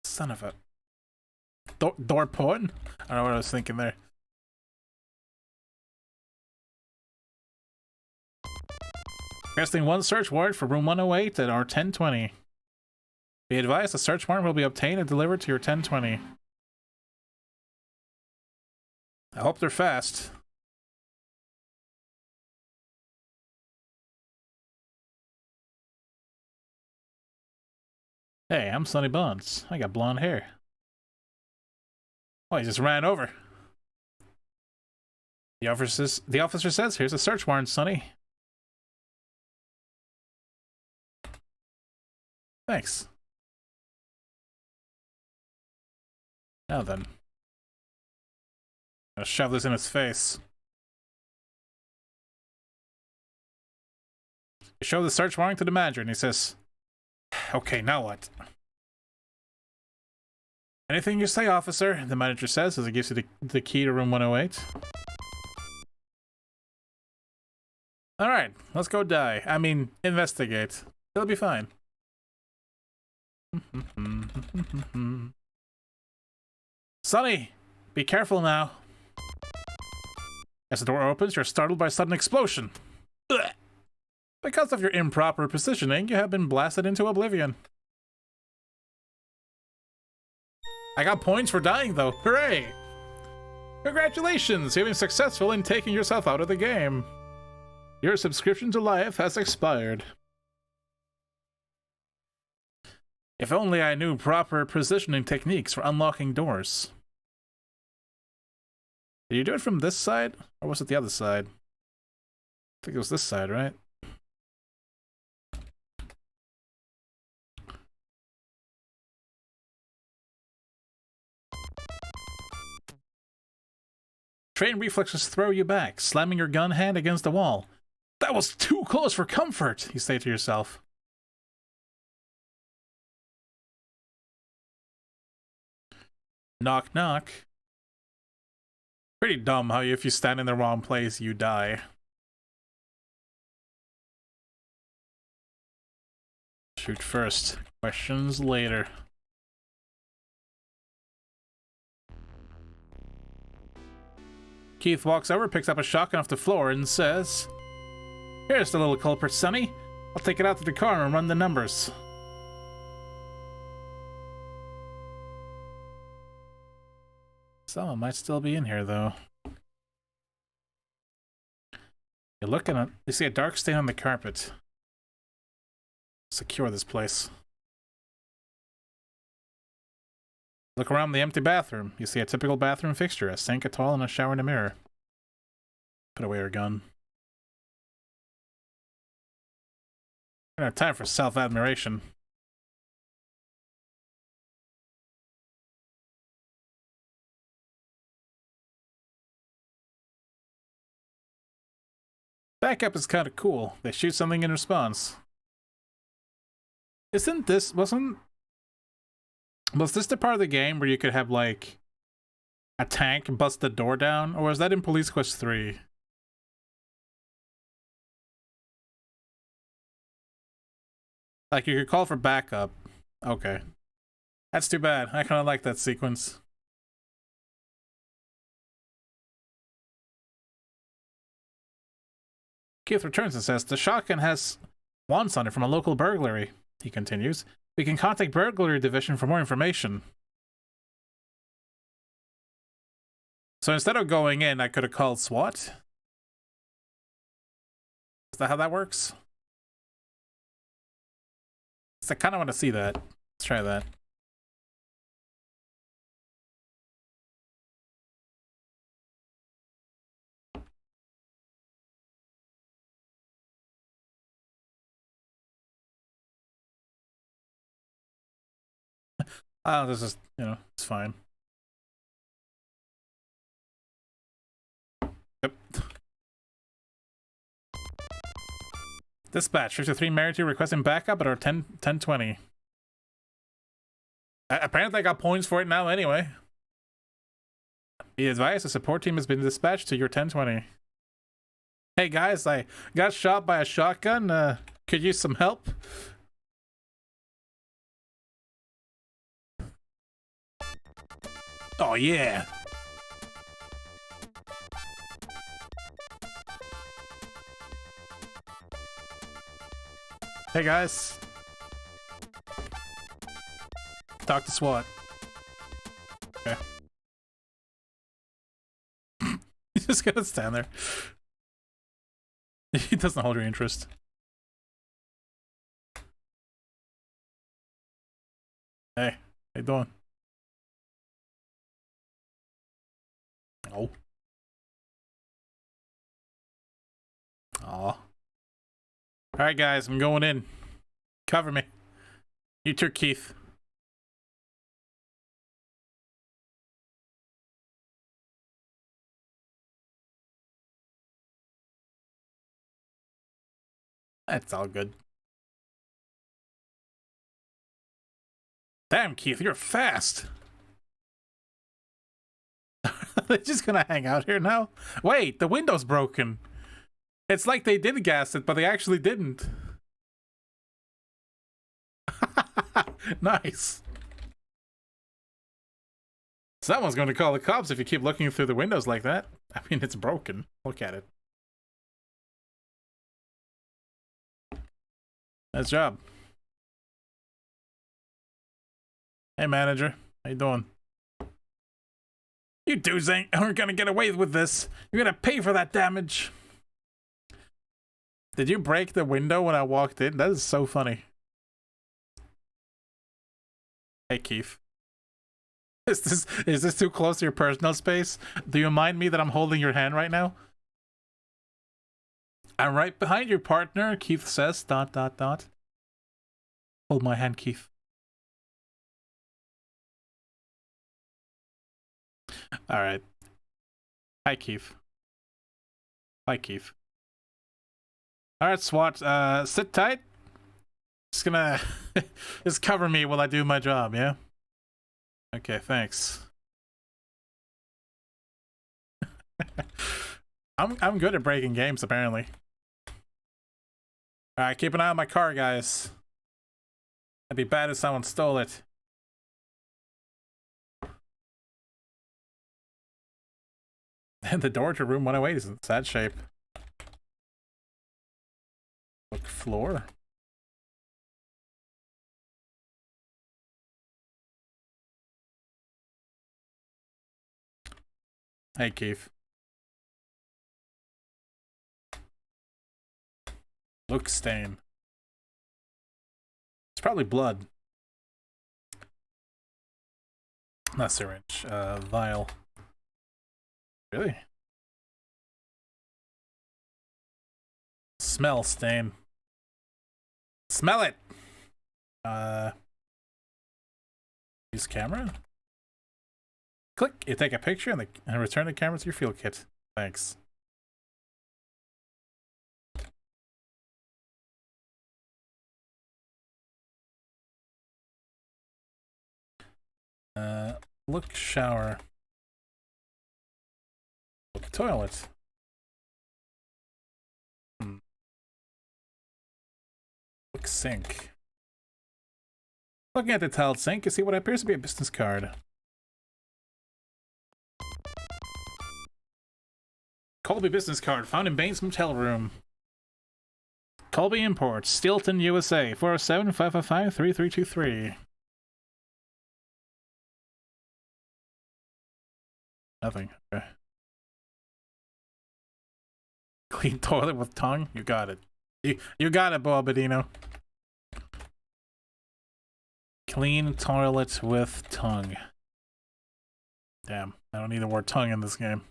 Son of a... Door porn? I don't know what I was thinking there. Requesting one search warrant for room 108 at our 1020. Be advised, a search warrant will be obtained and delivered to your 1020. I hope they're fast. Hey, I'm Sonny Bonds. I got blonde hair. Oh, he just ran over. The officer says, "Here's a search warrant, Sonny." Thanks. Now then. I'll shove this in his face. You show the search warrant to the manager, and he says, "Okay, now what?" "Anything you say, officer," the manager says as he gives you the key to room 108. Alright, let's go die. I mean, investigate. It'll be fine. Sonny, be careful now. As the door opens, you're startled by a sudden explosion. Ugh. Because of your improper positioning, you have been blasted into oblivion. I got points for dying, though. Hooray! Congratulations! You've been successful in taking yourself out of the game. Your subscription to life has expired. If only I knew proper positioning techniques for unlocking doors. Did you do it from this side? Or was it the other side? I think it was this side, right? Trained reflexes throw you back, slamming your gun hand against the wall. That was too close for comfort, you say to yourself. Knock, knock. Pretty dumb how if you stand in the wrong place, you die. Shoot first. Questions later. Keith walks over, picks up a shotgun off the floor, and says, "Here's the little culprit, Sonny. I'll take it out to the car and run the numbers." Someone might still be in here, though. You're looking at... You see a dark stain on the carpet. Secure this place. Look around the empty bathroom. You see a typical bathroom fixture, a sink, a towel, and a shower and a mirror. Put away her gun. We don't have time for self-admiration. Backup is kind of cool. They shoot something in response. Isn't this... Was this the part of the game where you could have, like, a tank bust the door down? Or was that in Police Quest 3? Like, you could call for backup. Okay. That's too bad. I kind of like that sequence. Keith returns and says, "The shotgun has wants on it from a local burglary." He continues, "We can contact Burglary Division for more information." So instead of going in, I could have called SWAT? Is that how that works? So I kind of want to see that. Let's try that. Oh, this is, you know, it's fine. Yep. Dispatch, 53 Merity requesting backup at our 1020. Apparently I got points for it now anyway. Be advised, the support team has been dispatched to your 1020. Hey guys, I got shot by a shotgun. Could use some help? Oh yeah. Hey guys. Talk to SWAT. Okay. He's just gonna stand there. He doesn't hold your interest. Hey, how you doing? Oh. Aw. Alright guys, I'm going in. Cover me. You too, Keith. That's all good. Damn, Keith, you're fast. They're just gonna hang out here now? Wait, the window's broken. It's like they did gas it, but they actually didn't. Nice. Someone's going to call the cops if you keep looking through the windows like that. I mean, it's broken. Look at it. Nice job. Hey, manager. How you doing? You dudes aren't gonna get away with this. You're gonna pay for that damage. Did you break the window when I walked in? That is so funny. Hey, Keith. Is this too close to your personal space? Do you mind me that I'm holding your hand right now? I'm right behind your partner, Keith says, ... Hold my hand, Keith. Alright. Hi, Keith. Hi, Keith. Alright, SWAT, sit tight. Just gonna just cover me while I do my job, yeah? Okay, thanks. I'm good at breaking games, apparently. Alright, keep an eye on my car, guys. It'd be bad if someone stole it. And the door to room 108 is in sad shape. Look, floor. Hey, Keith. Look, stain. It's probably blood. Not syringe. Vial. Really? Smell stain. Smell it! Use camera? Click. You take a picture and return the camera to your field kit. Thanks. Look, shower. Look, toilet. Look, sink. Looking at the tiled sink, you see what appears to be a business card. Colby business card found in Bain's motel room. Colby Imports, Stilton, USA, 407-555-3323. Nothing. Okay. Clean toilet with tongue? You got it. You got it, Bobadino. Clean toilet with tongue. Damn, I don't need the word tongue in this game.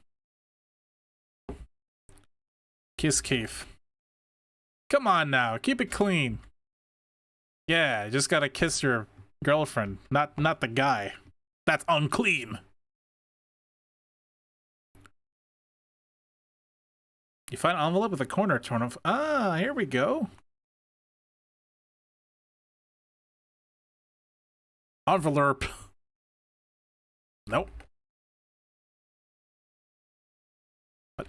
Kiss Keith. Come on now, keep it clean. Yeah, you just gotta kiss your girlfriend, not the guy. That's unclean. You find an envelope with a corner torn off. Ah, here we go. Envelope. Nope. What?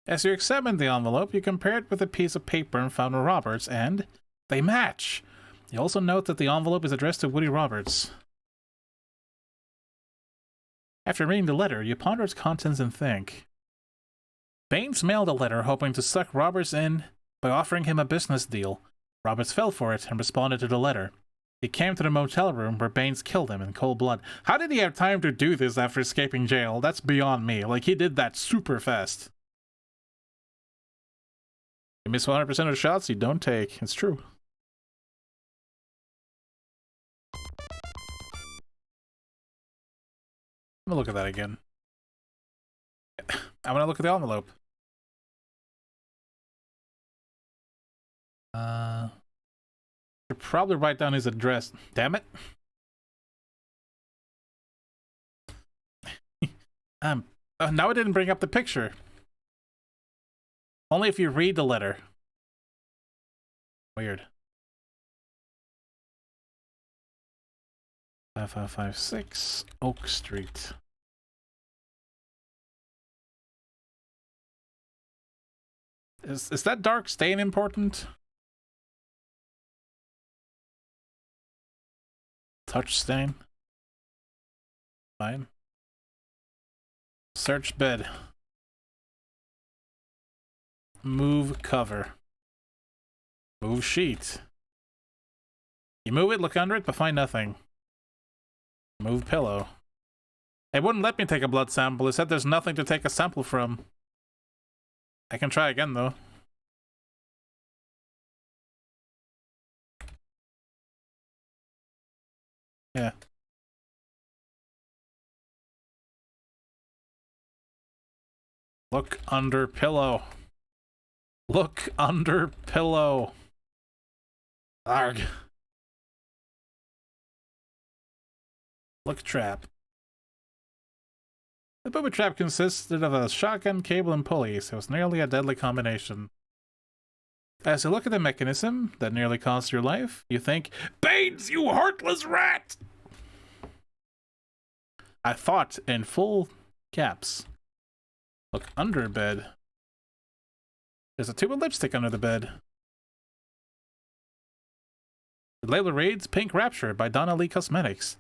As you examine the envelope, you compare it with a piece of paper and found Roberts, and they match. You also note that the envelope is addressed to Woody Roberts. After reading the letter, you ponder its contents and think. Baines mailed a letter hoping to suck Roberts in by offering him a business deal. Roberts fell for it and responded to the letter. He came to the motel room where Baines killed him in cold blood. How did he have time to do this after escaping jail? That's beyond me. Like, he did that super fast. You miss 100% of the shots you don't take. It's true. I'm gonna look at that again. I'm gonna look at the envelope. Should probably write down his address. Damn it. Now I didn't bring up the picture. Only if you read the letter. Weird. 5556 Oak Street. Is that dark stain important? Touch stain. Fine. Search bed. Move cover. Move sheet. You move it, look under it, but find nothing. Move pillow. It wouldn't let me take a blood sample. It said there's nothing to take a sample from. I can try again, though. Yeah. Look under pillow. Look under pillow. Arg. Look trap. The booby trap consisted of a shotgun, cable, and pulley, so it was nearly a deadly combination. As you look at the mechanism that nearly cost your life, you think, Baines, you heartless rat! I thought in full caps. Look under bed. There's a tube of lipstick under the bed. The label reads Pink Rapture by Donna Lee Cosmetics.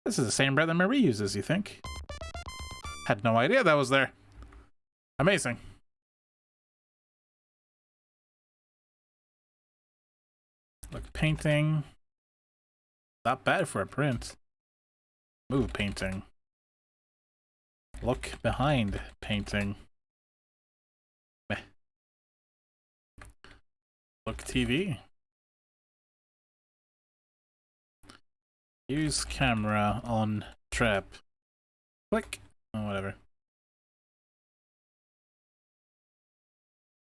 This is the same brand that Marie uses, you think? Had no idea that was there. Amazing. Look, painting. Not bad for a print. Move painting. Look behind painting. Meh. Look TV. Use camera on trap. Click. Oh, whatever.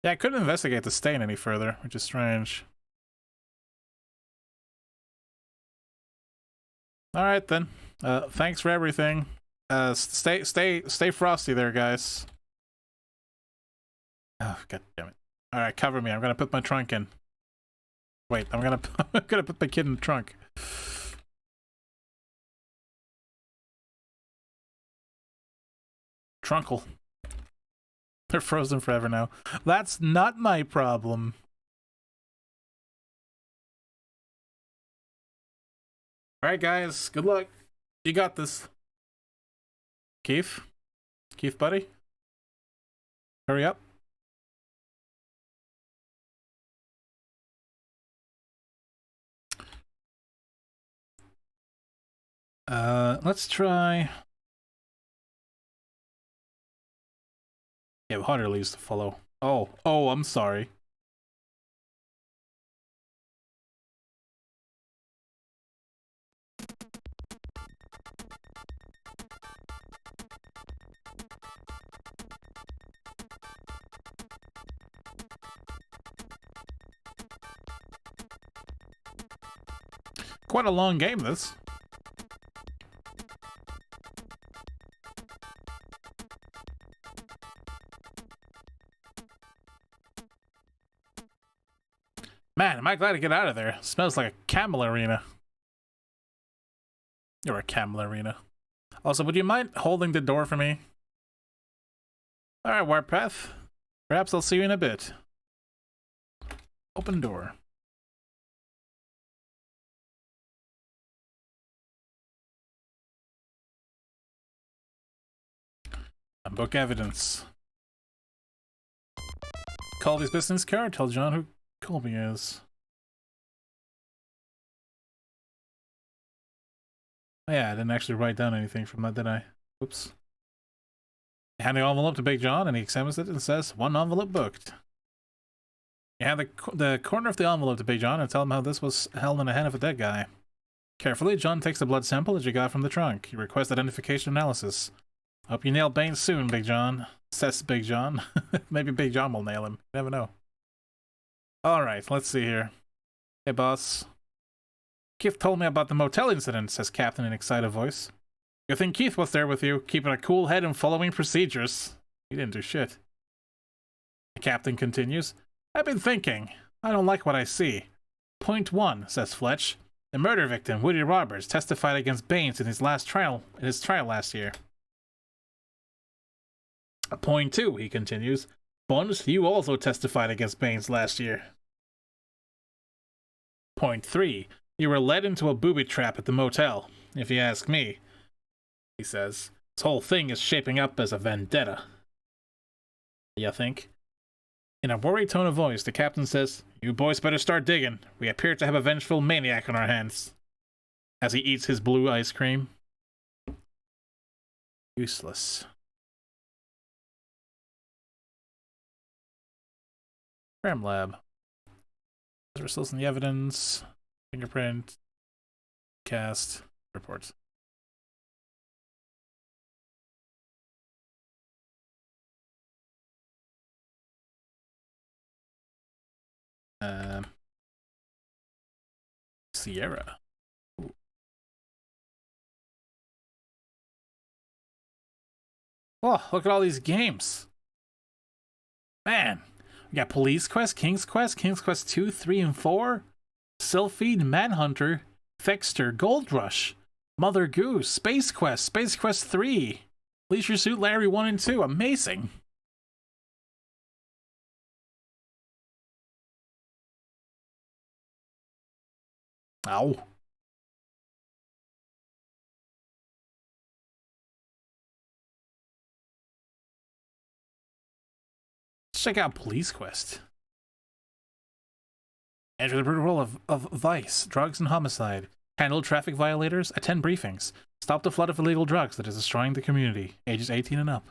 Yeah, I couldn't investigate the stain any further, which is strange. Alright then. Thanks for everything. Stay frosty there, guys. Oh, god damn it. Alright, cover me. I'm gonna put my trunk in. Wait, I'm gonna put my kid in the trunk. Trunkle. They're frozen forever now. That's not my problem. Alright, guys. Good luck. You got this. Keith? Keith, buddy? Hurry up. Let's try... Yeah, Hunter leaves to follow. Oh, I'm sorry. Quite a long game, this. Man, am I glad to get out of there. It smells like a camel arena. You're a camel arena. Also, would you mind holding the door for me? Alright, Warpath. Perhaps I'll see you in a bit. Open door. Book evidence. Colby's business card. Tell John who Colby is. Oh, yeah, I didn't actually write down anything from that, did I? Oops. You hand the envelope to Big John, and he examines it and says, "One envelope booked." You hand the corner of the envelope to Big John and tell him how this was held in the hand of a dead guy. Carefully, John takes the blood sample that you got from the trunk. You request identification analysis. Hope you nail Baines soon, Big John, says Big John. Maybe Big John will nail him. You never know. Alright, let's see here. Hey, boss. Keith told me about the motel incident, says Captain in an excited voice. You think Keith was there with you, keeping a cool head and following procedures? He didn't do shit. The captain continues. I've been thinking. I don't like what I see. Point 1, says Fletch. The murder victim, Woody Roberts, testified against Baines in his trial last year. Point 2, he continues. Bones, you also testified against Baines last year. Point 3, you were led into a booby trap at the motel, if you ask me, he says. This whole thing is shaping up as a vendetta. You think? In a worried tone of voice, the captain says, You boys better start digging. We appear to have a vengeful maniac on our hands. As he eats his blue ice cream. Useless. Crime lab. We're still in the evidence. Fingerprint. Cast. Reports. Sierra. Ooh. Oh, look at all these games. Man, we got Police Quest, King's Quest 2, 3, and 4, Sylphid, Manhunter, Thexter, Gold Rush, Mother Goose, Space Quest 3, Leisure Suit Larry 1 and 2. Amazing. Ow. Let's check out Police Quest. Enter the brutal world of vice, drugs, and homicide. Handle traffic violators, attend briefings. Stop the flood of illegal drugs that is destroying the community. Ages 18 and up.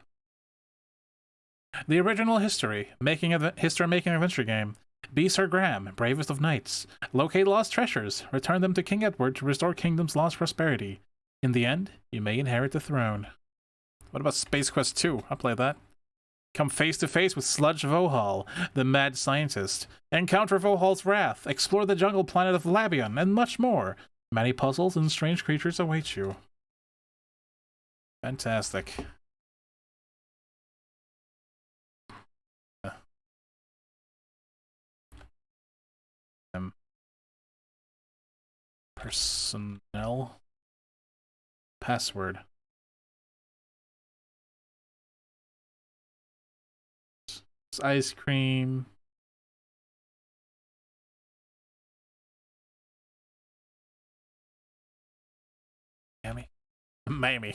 The original history-making adventure game. Be Sir Graham, bravest of knights. Locate lost treasures. Return them to King Edward to restore kingdom's lost prosperity. In the end, you may inherit the throne. What about Space Quest 2? I'll play that. Come face to face with Sludge Vohal, the mad scientist. Encounter Vohal's wrath. Explore the jungle planet of Labion, and much more. Many puzzles and strange creatures await you. Fantastic. Personnel. Password. Ice cream. Mamie.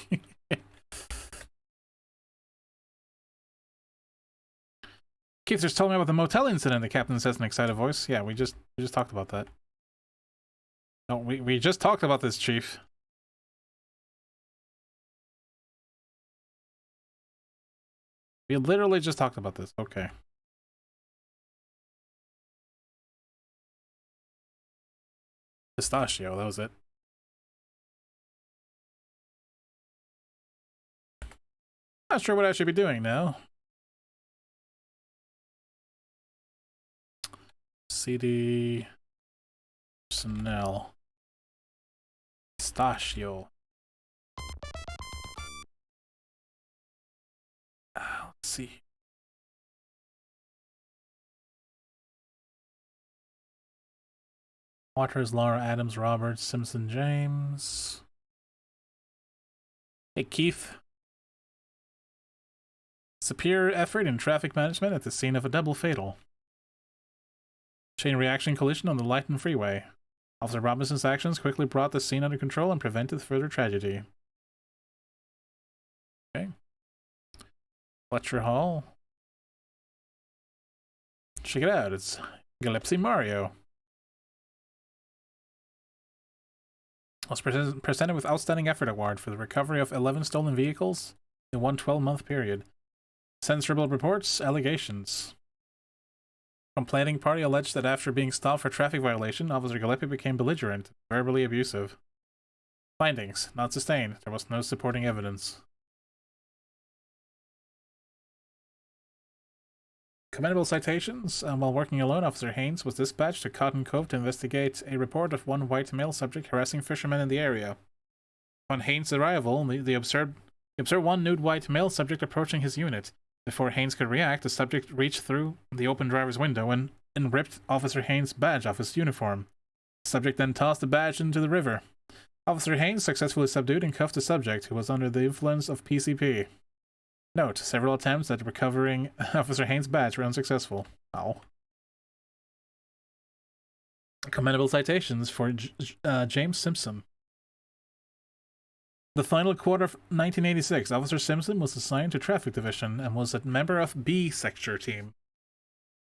Keith just told me about the motel incident, the captain says in an excited voice. Yeah, we just talked about that. No, we just talked about this, Chief. We literally just talked about this. Okay. Pistachio, that was it. Not sure what I should be doing now. CD personnel. Pistachio. Let's see. Waters, Laura, Adams, Roberts, Simpson, James. Hey, Keith. Superior effort in traffic management at the scene of a double fatal. Chain reaction collision on the Lighton Freeway. Officer Robinson's actions quickly brought the scene under control and prevented further tragedy. Okay. Fletcher Hall. Check it out, it's Gillespie Mario. Was presented with Outstanding Effort Award for the recovery of 11 stolen vehicles in one 12-month period. Censorable reports, allegations. Complaining party alleged that after being stopped for traffic violation, Officer Gillespie became belligerent, verbally abusive. Findings, not sustained. There was no supporting evidence. Commendable citations. While working alone, Officer Haynes was dispatched to Cotton Cove to investigate a report of one white male subject harassing fishermen in the area. Upon Haynes' arrival, he observed one nude white male subject approaching his unit. Before Haynes could react, the subject reached through the open driver's window and ripped Officer Haynes' badge off his uniform. The subject then tossed the badge into the river. Officer Haynes successfully subdued and cuffed the subject, who was under the influence of PCP. Note, several attempts at recovering Officer Haynes' badge were unsuccessful. Ow. Commendable citations for James Simpson. The final quarter of 1986, Officer Simpson was assigned to Traffic Division and was a member of B Sector Team.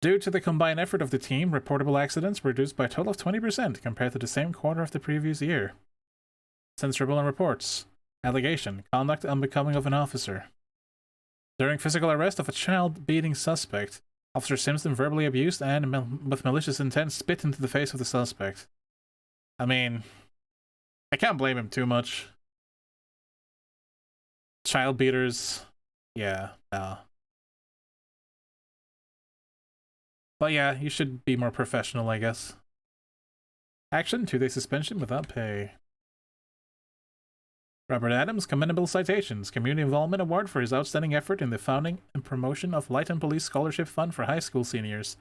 Due to the combined effort of the team, reportable accidents were reduced by a total of 20% compared to the same quarter of the previous year. Censorable reports. Allegation. Conduct unbecoming of an officer. During physical arrest of a child-beating suspect, Officer Simpson verbally abused and, with malicious intent, spit into the face of the suspect. I mean, I can't blame him too much. Child beaters, yeah, no. But yeah, you should be more professional, I guess. Action, 2-day suspension without pay. Robert Adams, commendable citations. Community Involvement Award for his outstanding effort in the founding and promotion of Lighton Police Scholarship Fund for high school seniors.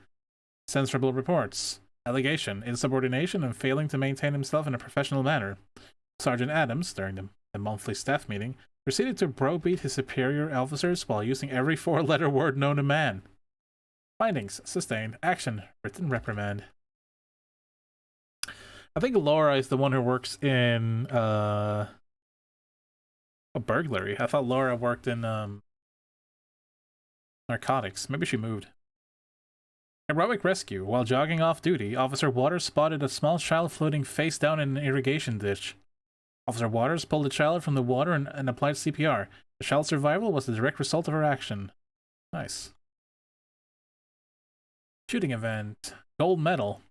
Censorable reports. Allegation, insubordination and failing to maintain himself in a professional manner. Sergeant Adams, during the monthly staff meeting, proceeded to browbeat his superior officers while using every four-letter word known to man. Findings, sustained. Action, written reprimand. I think Laura is the one who works in, a burglary. I thought Laura worked in, narcotics. Maybe she moved. Heroic rescue. While jogging off duty, Officer Waters spotted a small child floating face down in an irrigation ditch. Officer Waters pulled the child from the water and applied CPR. The child's survival was the direct result of her action. Nice. Shooting event. Gold medal.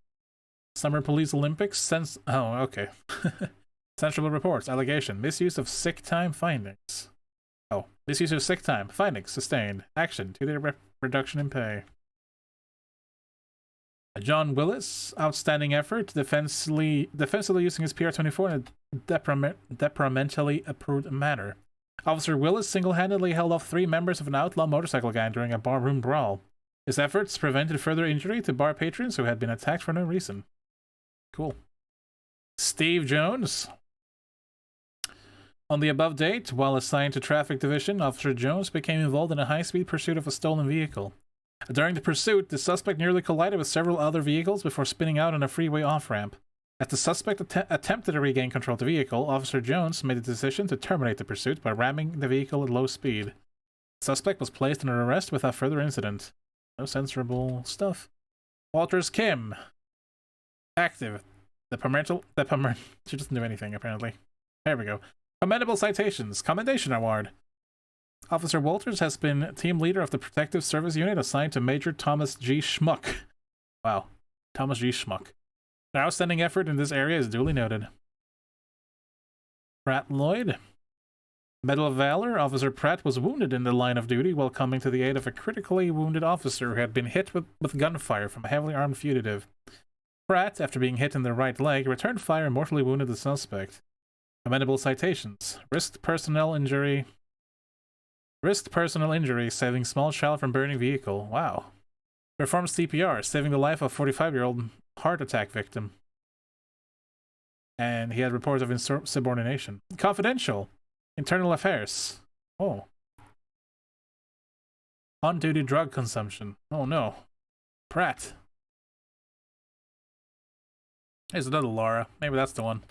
Summer Police Olympics. Oh, okay. Censorable reports. Allegation. Misuse of sick time findings. Oh, misuse of sick time. Findings. Sustained. Action. 2-day reduction in pay. John Willis, outstanding effort, defensively using his PR-24 in a deprimentally approved manner. Officer Willis single-handedly held off 3 members of an outlaw motorcycle gang during a barroom brawl. His efforts prevented further injury to bar patrons who had been attacked for no reason. Cool. Steve Jones. On the above date, while assigned to Traffic Division, Officer Jones became involved in a high-speed pursuit of a stolen vehicle. During the pursuit, the suspect nearly collided with several other vehicles before spinning out on a freeway off-ramp. As the suspect attempted to regain control of the vehicle, Officer Jones made the decision to terminate the pursuit by ramming the vehicle at low speed. The suspect was placed under arrest without further incident. No censorable stuff. Walters Kim. Active. She doesn't do anything, apparently. There we go. Commendable citations. Commendation award. Officer Walters has been team leader of the Protective Service Unit assigned to Major Thomas G. Schmuck. Wow. Thomas G. Schmuck. Their outstanding effort in this area is duly noted. Pratt Lloyd. Medal of Valor. Officer Pratt was wounded in the line of duty while coming to the aid of a critically wounded officer who had been hit with gunfire from a heavily armed fugitive. Pratt, after being hit in the right leg, returned fire and mortally wounded the suspect. Commendable citations. Risked personal injury, saving small child from burning vehicle. Wow. Performed CPR, saving the life of 45-year-old heart attack victim. And he had reports of insubordination. Confidential. Internal affairs. Oh. On-duty drug consumption. Oh no. Pratt. Here's another Laura. Maybe that's the one.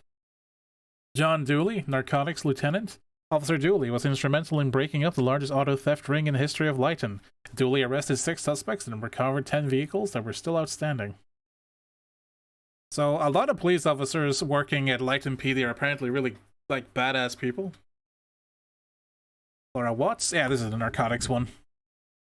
John Dooley, narcotics lieutenant. Officer Dooley was instrumental in breaking up the largest auto theft ring in the history of Lighton. Dooley arrested 6 suspects and recovered 10 vehicles that were still outstanding. So, a lot of police officers working at Lighton PD are apparently really, like, badass people. Laura Watts? Yeah, this is the narcotics one.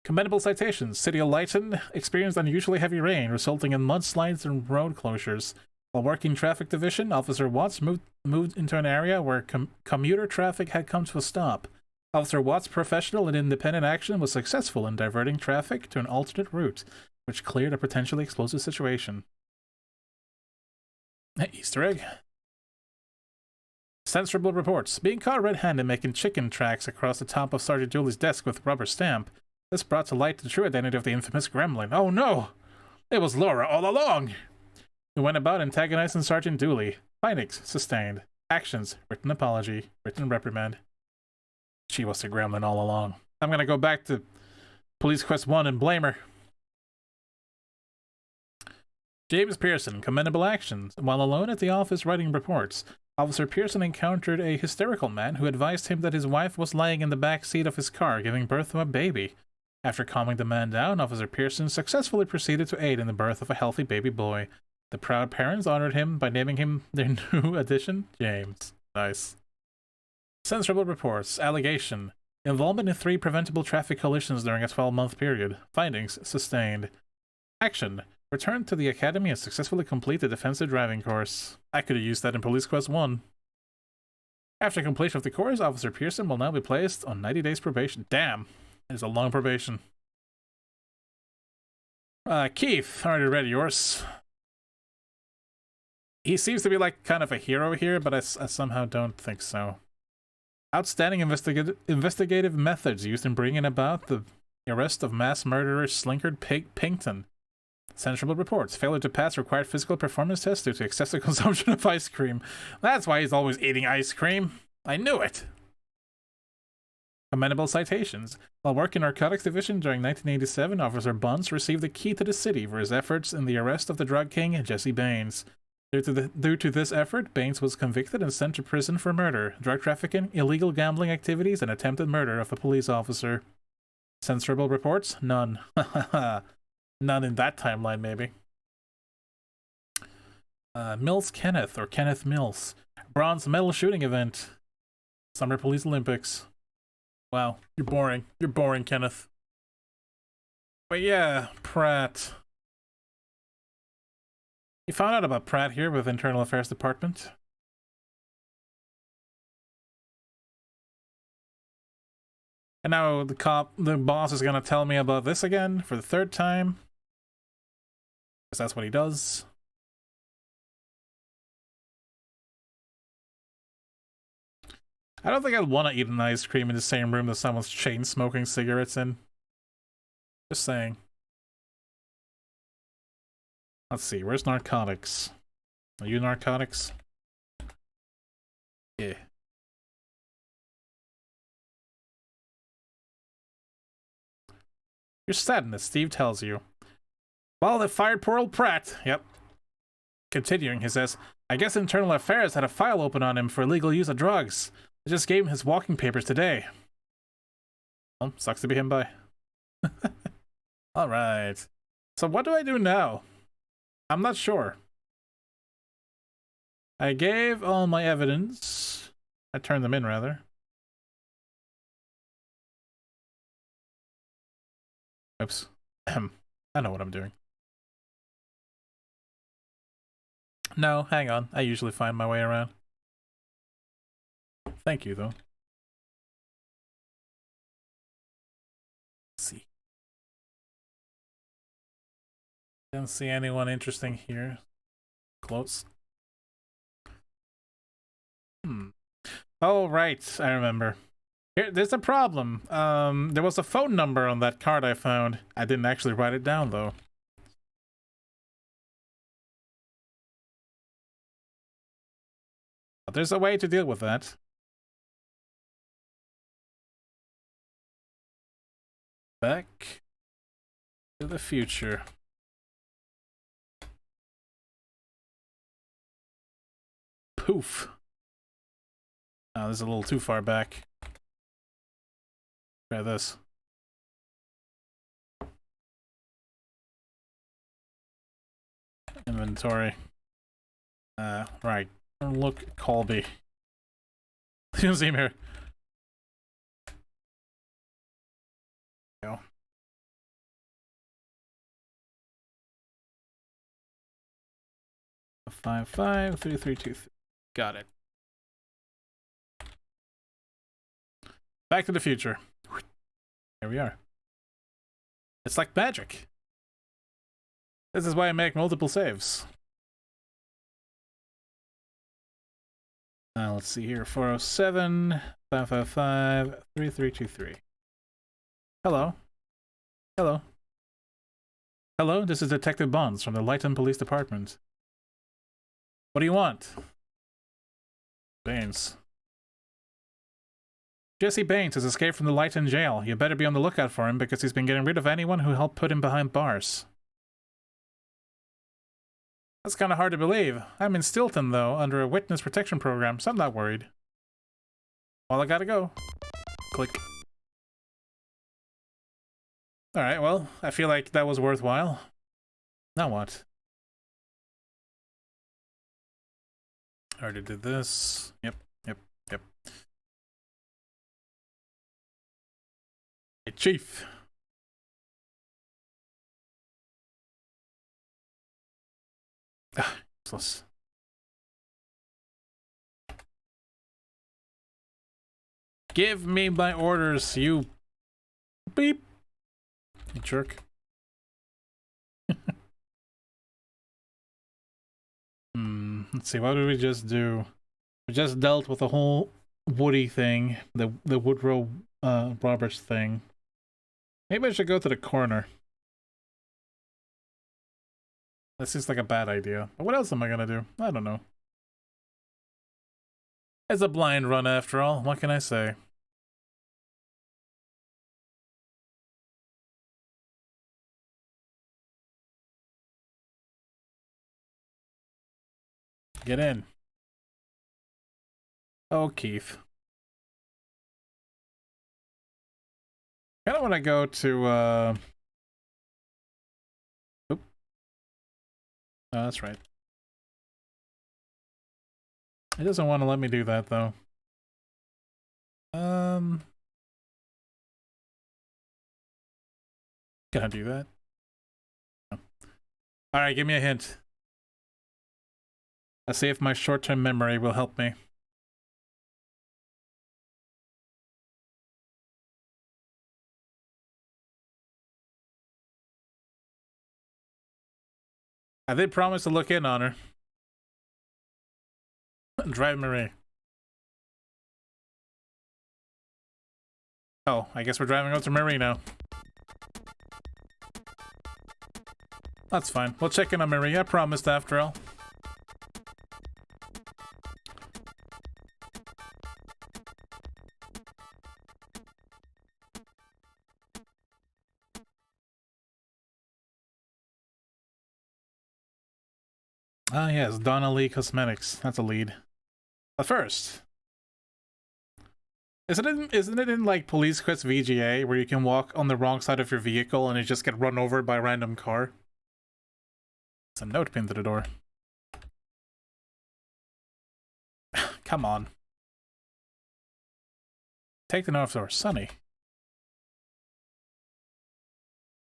Commendable citations. City of Lighton experienced unusually heavy rain, resulting in mudslides and road closures. While working Traffic Division, Officer Watts moved into an area where commuter traffic had come to a stop. Officer Watts' professional and independent action was successful in diverting traffic to an alternate route, which cleared a potentially explosive situation. Easter egg. Censorable reports. Being caught red-handed making chicken tracks across the top of Sergeant Dooley's desk with rubber stamp. This brought to light the true identity of the infamous gremlin. Oh no! It was Laura all along! Who went about antagonizing Sergeant Dooley. Findings, sustained. Actions, written apology, written reprimand. She was the gremlin all along. I'm gonna go back to Police Quest 1 and blame her. James Pearson, commendable actions. While alone at the office writing reports, Officer Pearson encountered a hysterical man who advised him that his wife was lying in the back seat of his car giving birth to a baby. After calming the man down, Officer Pearson successfully proceeded to aid in the birth of a healthy baby boy. The proud parents honored him by naming him their new addition, James. Nice. Censorable reports. Allegation. Involvement in 3 preventable traffic collisions during a 12-month period. Findings, sustained. Action. Return to the academy and successfully complete the defensive driving course. I could have used that in Police Quest 1. After completion of the course, Officer Pearson will now be placed on 90 days probation. Damn. It's a long probation. Keith, already read yours. He seems to be like kind of a hero here, but I somehow don't think so. Outstanding investigative methods used in bringing about the arrest of mass murderer Slinkard Pinkton. Sensible reports. Failure to pass required physical performance tests due to excessive consumption of ice cream. That's why he's always eating ice cream. I knew it. Commendable citations. While working Narcotics Division during 1987, Officer Bunce received the key to the city for his efforts in the arrest of the drug king Jesse Baines. Due to this effort, Baines was convicted and sent to prison for murder, drug trafficking, illegal gambling activities, and attempted murder of a police officer. Censorable reports? None. None in that timeline, maybe. Mills Kenneth, or Kenneth Mills. Bronze medal shooting event. Summer Police Olympics. Wow, you're boring. You're boring, Kenneth. But yeah, Pratt. You found out about Pratt here with Internal Affairs Department. And now the boss is gonna tell me about this again for the third time. Because that's what he does. I don't think I'd want to eat an ice cream in the same room that someone's chain smoking cigarettes in. Just saying. Let's see, where's narcotics? Are you narcotics? Yeah. You're sadness, Steve tells you. Well, they fired poor old Pratt. Yep. Continuing, he says, I guess Internal Affairs had a file open on him for illegal use of drugs. I just gave him his walking papers today. Well, sucks to be him by. Alright. So what do I do now? I'm not sure. I gave all my evidence. I turned them in, rather. Oops. I know what I'm doing. No, hang on. I usually find my way around. Thank you, though. Let's see. Don't see anyone interesting here. Close. Oh, right. I remember. There's a problem. There was a phone number on that card I found. I didn't actually write it down, though. But there's a way to deal with that. Back to the future. Poof. Oh, this is a little too far back. Try this. Inventory. Right. Look, Colby. You don't see him here. Go. 553323. Got it. Back to the future. Here we are. It's like magic. This is why I make multiple saves. Let's see here. 407 555 3323. Hello. Hello. Hello, this is Detective Bonds from the Lighton Police Department. What do you want? Baines. Jesse Baines has escaped from the Lighton jail. You better be on the lookout for him because he's been getting rid of anyone who helped put him behind bars. That's kind of hard to believe. I'm in Stilton, though, under a witness protection program, so I'm not worried. Well, I gotta go. Click. Alright, well, I feel like that was worthwhile. Now what? I already did this. Yep. Hey, Chief. Useless. Give me my orders, you beep. You jerk. Let's see, what did we just do? We just dealt with a whole woody thing, the Woodrow Roberts thing. Maybe I should go to the corner. That seems like a bad idea. But what else am I gonna do? I don't know. It's a blind run after all. What can I say? Get in. Oh, Keith. I don't want to go to, Oop. Oh, that's right. It doesn't want to let me do that, though. Can I do that? No. Alright, give me a hint. Let's see if my short-term memory will help me. I did promise to look in on her. Drive Marie. Oh, I guess we're driving out to Marie now. That's fine. We'll check in on Marie. I promised after all. Ah, yes, Donna Lee Cosmetics. That's a lead. But first, isn't it in like Police Quest VGA where you can walk on the wrong side of your vehicle and you just get run over by a random car? It's a note pinned to the door. Come on. Take the note door. Sunny.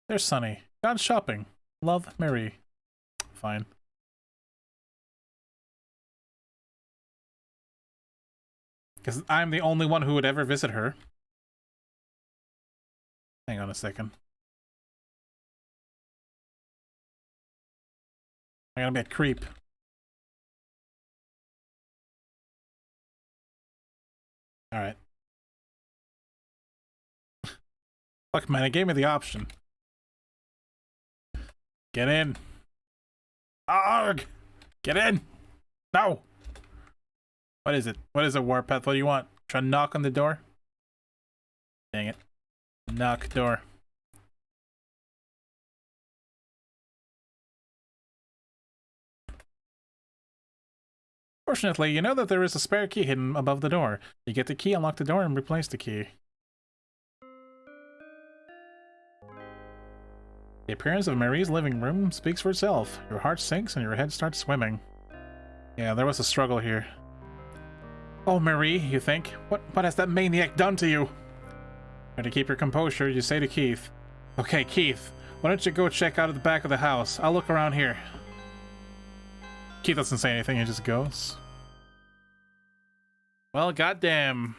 There's Sunny. Gone shopping. Love, Mary. Fine. Because I'm the only one who would ever visit her. Hang on a second. I'm gonna be a creep. Alright. Fuck, man, it gave me the option. Get in. Arg! Get in! No! What is it? What is it, Warpath? What do you want? Try to knock on the door? Dang it. Knock door. Fortunately, you know that there is a spare key hidden above the door. You get the key, unlock the door, and replace the key. The appearance of Marie's living room speaks for itself. Your heart sinks and your head starts swimming. Yeah, there was a struggle here. Oh, Marie, you think? What has that maniac done to you? Try to keep your composure, you say to Keith. Okay, Keith, why don't you go check out at the back of the house? I'll look around here. Keith doesn't say anything, he just goes. Well, goddamn.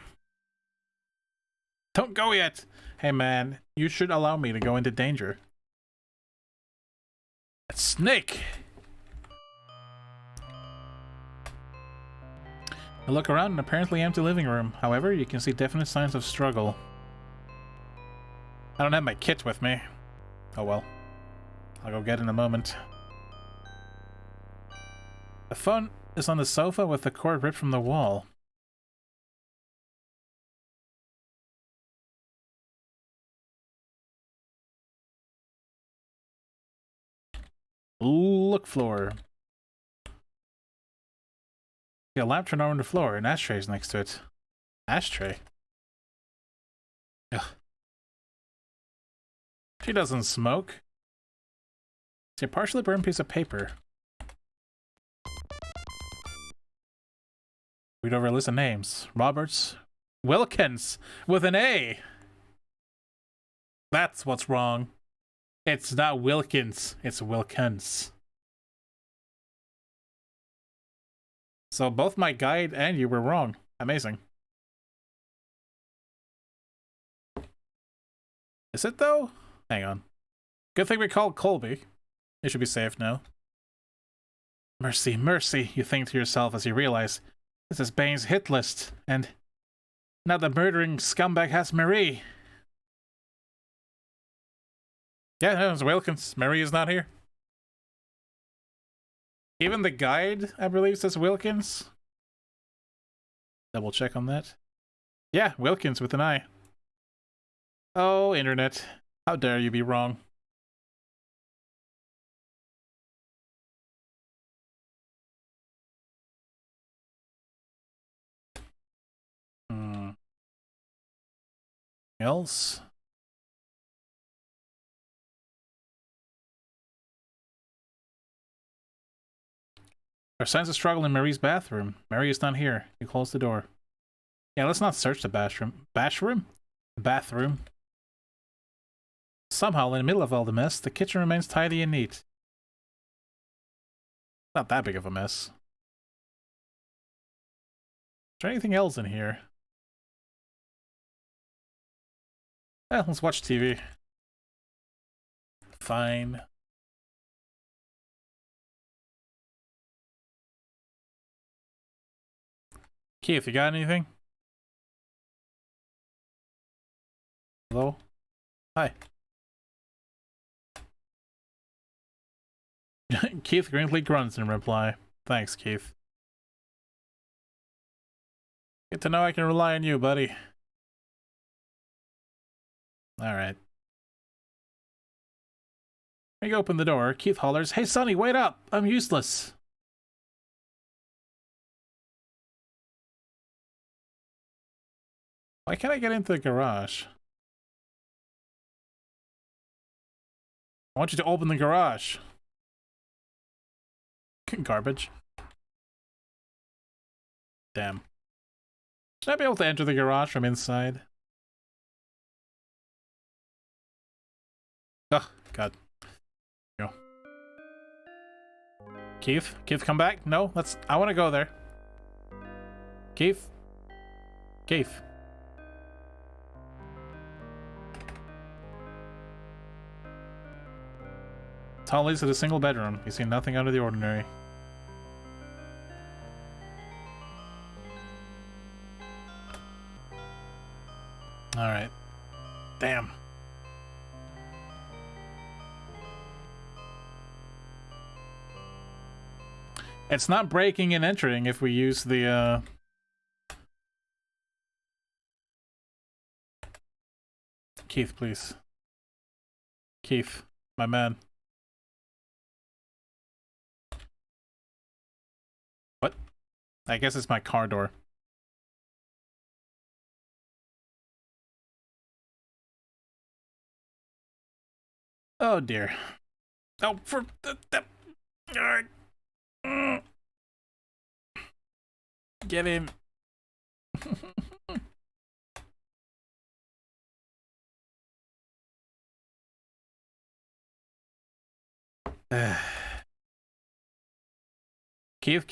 Don't go yet! Hey man, you should allow me to go into danger. That snake! You look around an apparently empty living room. However, you can see definite signs of struggle. I don't have my kit with me. Oh well. I'll go get it in a moment. The phone is on the sofa with the cord ripped from the wall. Look floor. A lamp turned on the floor. An ashtray is next to it. Ashtray? Ugh. She doesn't smoke. See a partially burned piece of paper. Read over a list of names. Roberts. Wilkins! With an A! That's what's wrong. It's not Wilkins. It's Wilkins. So both my guide and you were wrong. Amazing. Is it though? Hang on. Good thing we called Colby. You should be safe now. Mercy, mercy, you think to yourself as you realize this is Bane's hit list, and Now the murdering scumbag has Marie. Yeah, no, it's Wilkins. Marie is not here. Even the guide, I believe, says Wilkins. Double check on that. Yeah, Wilkins with an I. Oh, internet. How dare you be wrong. Else? There are signs of struggle in Marie's bathroom. Marie is not here. You close the door. Yeah, let's not search the bathroom. Bathroom. Somehow, in the middle of all the mess, the kitchen remains tidy and neat. Not that big of a mess. Is there anything else in here? Eh, let's watch TV. Fine. Keith, you got anything? Hello? Hi. Keith grimly grunts in reply. Thanks, Keith. Good to know I can rely on you, buddy. Alright. When you open the door, Keith hollers, "Hey, Sonny, wait up! I'm useless!" Why can't I get into the garage? I want you to open the garage. Garbage. Damn. Should I be able to enter the garage from inside? Oh, God. Go. Keith? Keith, come back? No, I want to go there. Keith? Keith? Hall leads to the single bedroom. You see nothing out of the ordinary. Alright. Damn. It's not breaking and entering if we use the, Keith, please. Keith, my man. What? I guess it's my car door. Oh dear. Oh, for get him. Keith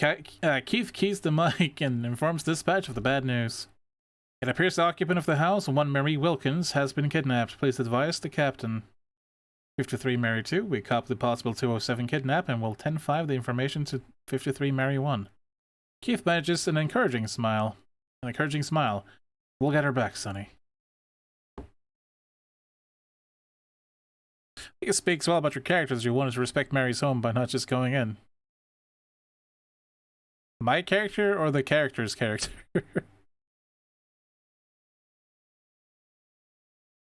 keys the mic and informs dispatch of the bad news. It appears the occupant of the house, one Marie Wilkins, has been kidnapped. Please advise the captain. 53 Mary 2, we copy the possible 207 kidnap and will 10-5 the information to 53 Mary 1. Keith manages an encouraging smile. We'll get her back, Sonny. I think it speaks well about your characters. You wanted to respect Mary's home by not just going in. My character or the character's character?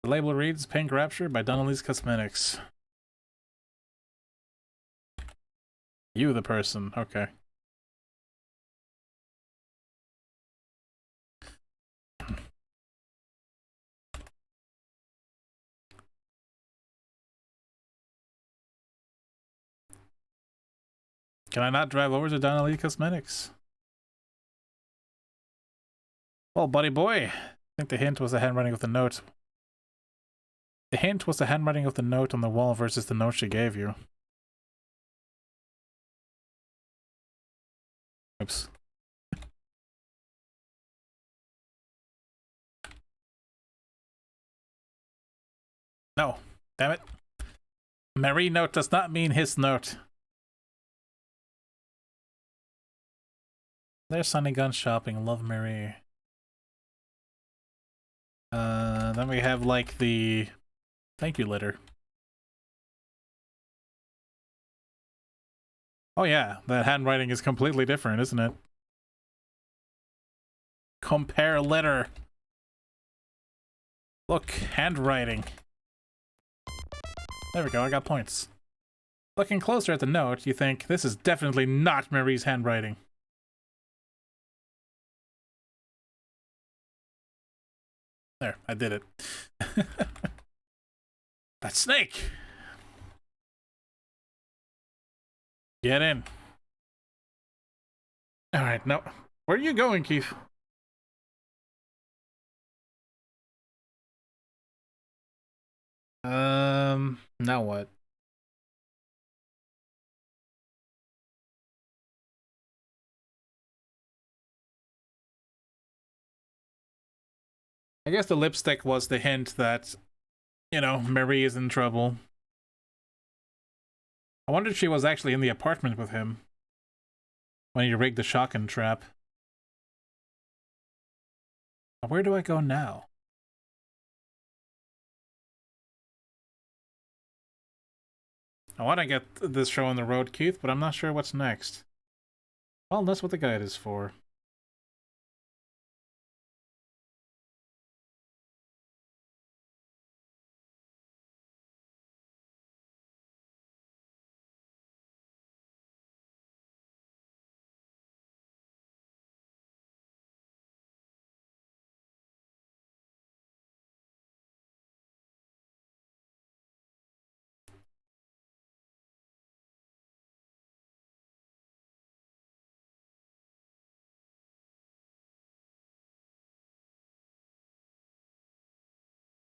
The label reads Pink Rapture by Donnelly's Cosmetics. You the person, okay. Can I not drive over to Donnelly Cosmetics? Well, buddy boy, I think the hint was the handwriting of the note. The hint was the handwriting of the note on the wall versus the note she gave you. Oops. No, damn it. Marie note does not mean his note. There's Sonny Gun shopping. Love Marie. Then we have like the thank you letter. Oh yeah, that handwriting is completely different, isn't it? Compare letter. Look, handwriting. There we go, I got points. Looking closer at the note, you think, this is definitely not Marie's handwriting. There, I did it. That snake! Get in. Alright, now, where are you going, Keith? Now what? I guess the lipstick was the hint that, you know, Marie is in trouble. I wonder if she was actually in the apartment with him when he rigged the shotgun trap. Where do I go now? I want to get this show on the road, Keith, but I'm not sure what's next. Well, that's what the guide is for.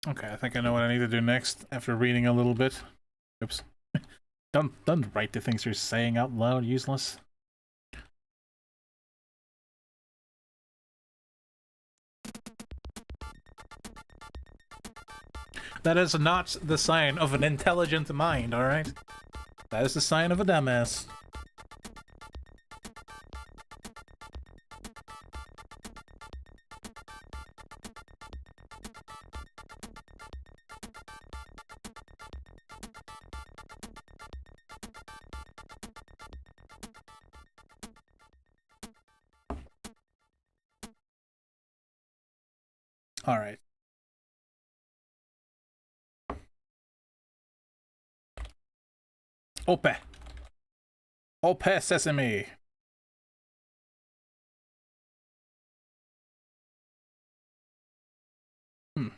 Okay, I think I know what I need to do next after reading a little bit. Oops. Don't write the things you're saying out loud, useless. That is not the sign of an intelligent mind, alright? That is the sign of a dumbass. Alright. Ope. Ope sesame.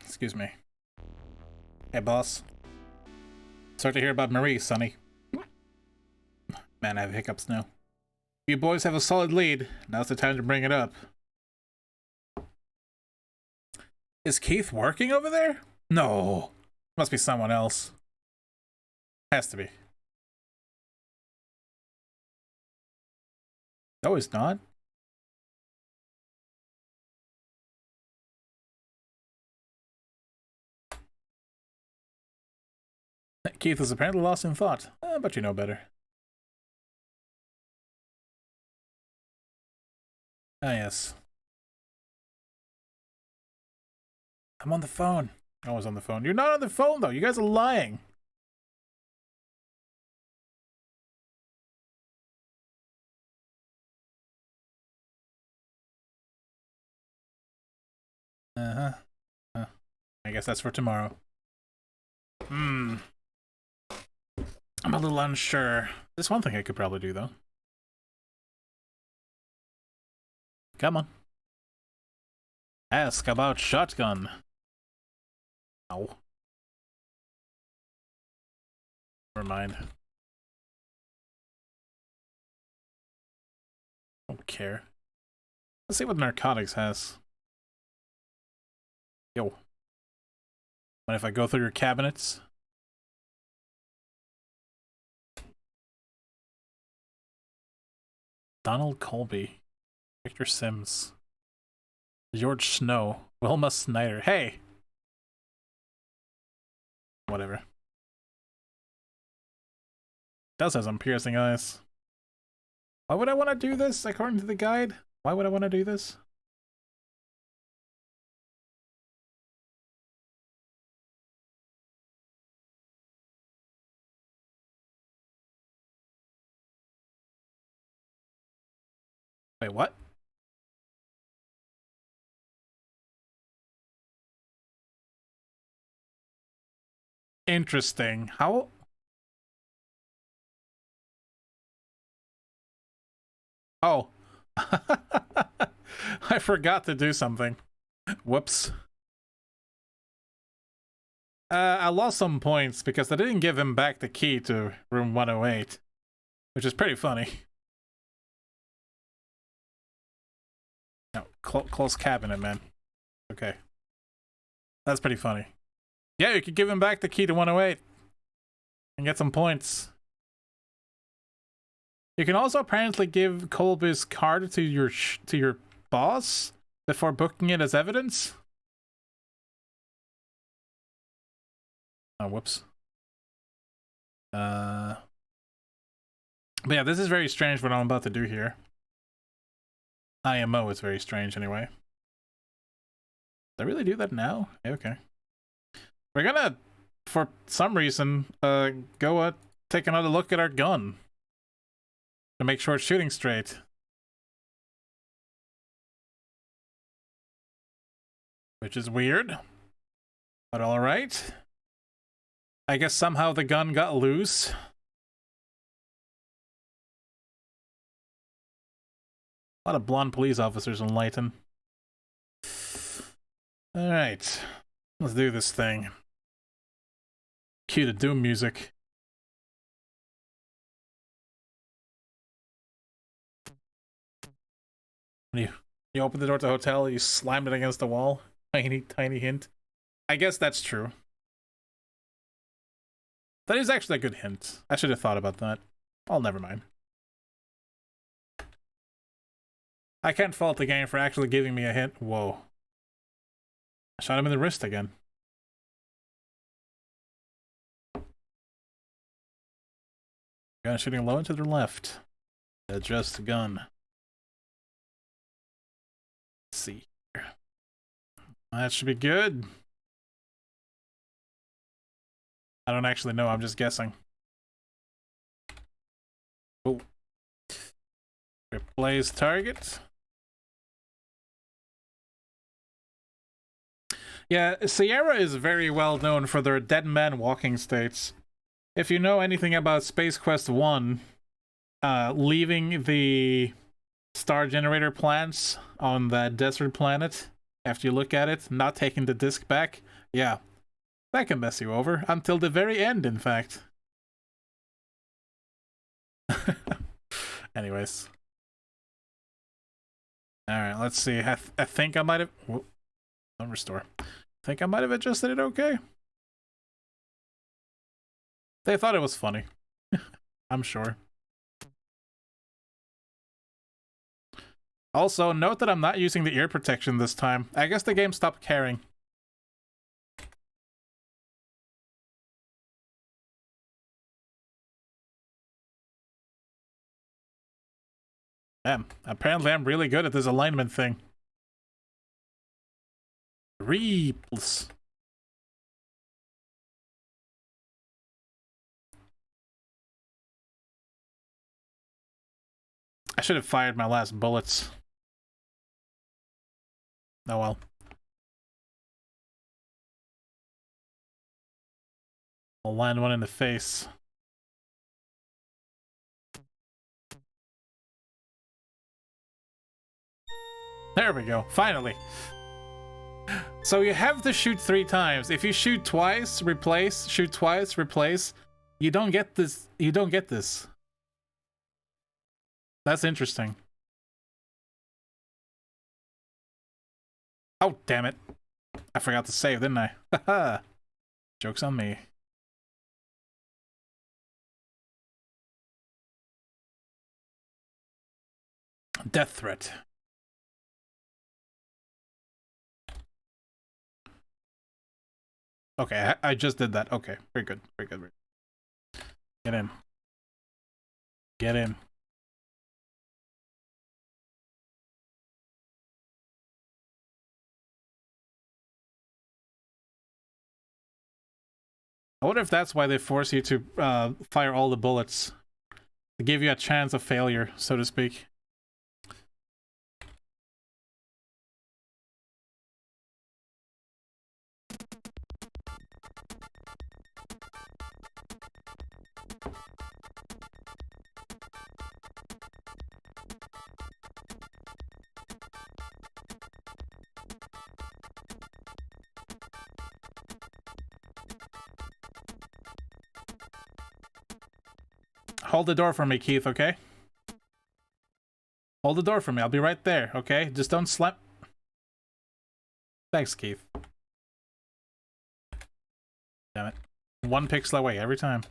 Excuse me. Hey, boss. Sorry to hear about Marie, Sonny. Man, I have hiccups now. You boys have a solid lead. Now's the time to bring it up. Is Keith working over there? No. Must be someone else. Has to be. No, he's not. Keith is apparently lost in thought, but you know better. Ah, yes. I'm on the phone. I was on the phone. You're not on the phone, though. You guys are lying. Uh-huh. I guess that's for tomorrow. I'm a little unsure. There's one thing I could probably do, though. Come on. Ask about shotgun. Ow. Never mind. Don't care. Let's see what narcotics has. Yo. What if I go through your cabinets? Donald Colby. Victor Sims. George Snow. Wilma Snyder. Hey! Whatever. Does have some piercing eyes. Why would I want to do this, according to the guide? Why would I want to do this? Wait, what? Interesting. How? Oh. I forgot to do something. Whoops. I lost some points because I didn't give him back the key to room 108, which is pretty funny. No, close cabinet, man. Okay. That's pretty funny. Yeah, you could give him back the key to 108 and get some points. You can also apparently give Colby's card to your boss before booking it as evidence. Oh, whoops. But yeah, this is very strange what I'm about to do here. IMO is very strange anyway. Did I really do that now? Okay. We're gonna, for some reason, go take another look at our gun to make sure it's shooting straight. Which is weird, but alright. I guess somehow the gun got loose. A lot of blonde police officers in Layton. Alright. Let's do this thing. Cue the Doom music. When you open the door to the hotel, you slammed it against the wall. Tiny hint. I guess that's true. That is actually a good hint. I should have thought about that. Oh, never mind. I can't fault the game for actually giving me a hint. Whoa. I shot him in the wrist again. Gun shooting low and to the left. Adjust the gun. Let's see here. That should be good. I don't actually know, I'm just guessing. Oh. Replace target. Yeah, Sierra is very well known for their dead man walking states. If you know anything about Space Quest 1, leaving the star generator plants on that desert planet, after you look at it, not taking the disc back, yeah, that can mess you over. Until the very end, in fact. Anyways. Alright, let's see. I think I might have... Whoop. Don't restore. I think I might have adjusted it okay. They thought it was funny. I'm sure. Also, note that I'm not using the ear protection this time. I guess the game stopped caring. Damn, apparently I'm really good at this alignment thing. Reeps. I should have fired my last bullets. Oh well. I'll land one in the face. There we go, finally. So you have to shoot 3 times. If you shoot twice, replace, shoot twice, replace, you don't get this. You don't get this. That's interesting. Oh, damn it. I forgot to save, didn't I? Haha. Joke's on me. Death threat. Okay, I just did that. Okay, very good, very good. Get in. Get in. I wonder if that's why they force you to fire all the bullets. To give you a chance of failure, so to speak. hold the door for me, Keith, okay? Hold the door for me. I'll be right there, okay? Just don't slam... Thanks, Keith. Damn it. One pixel away every time.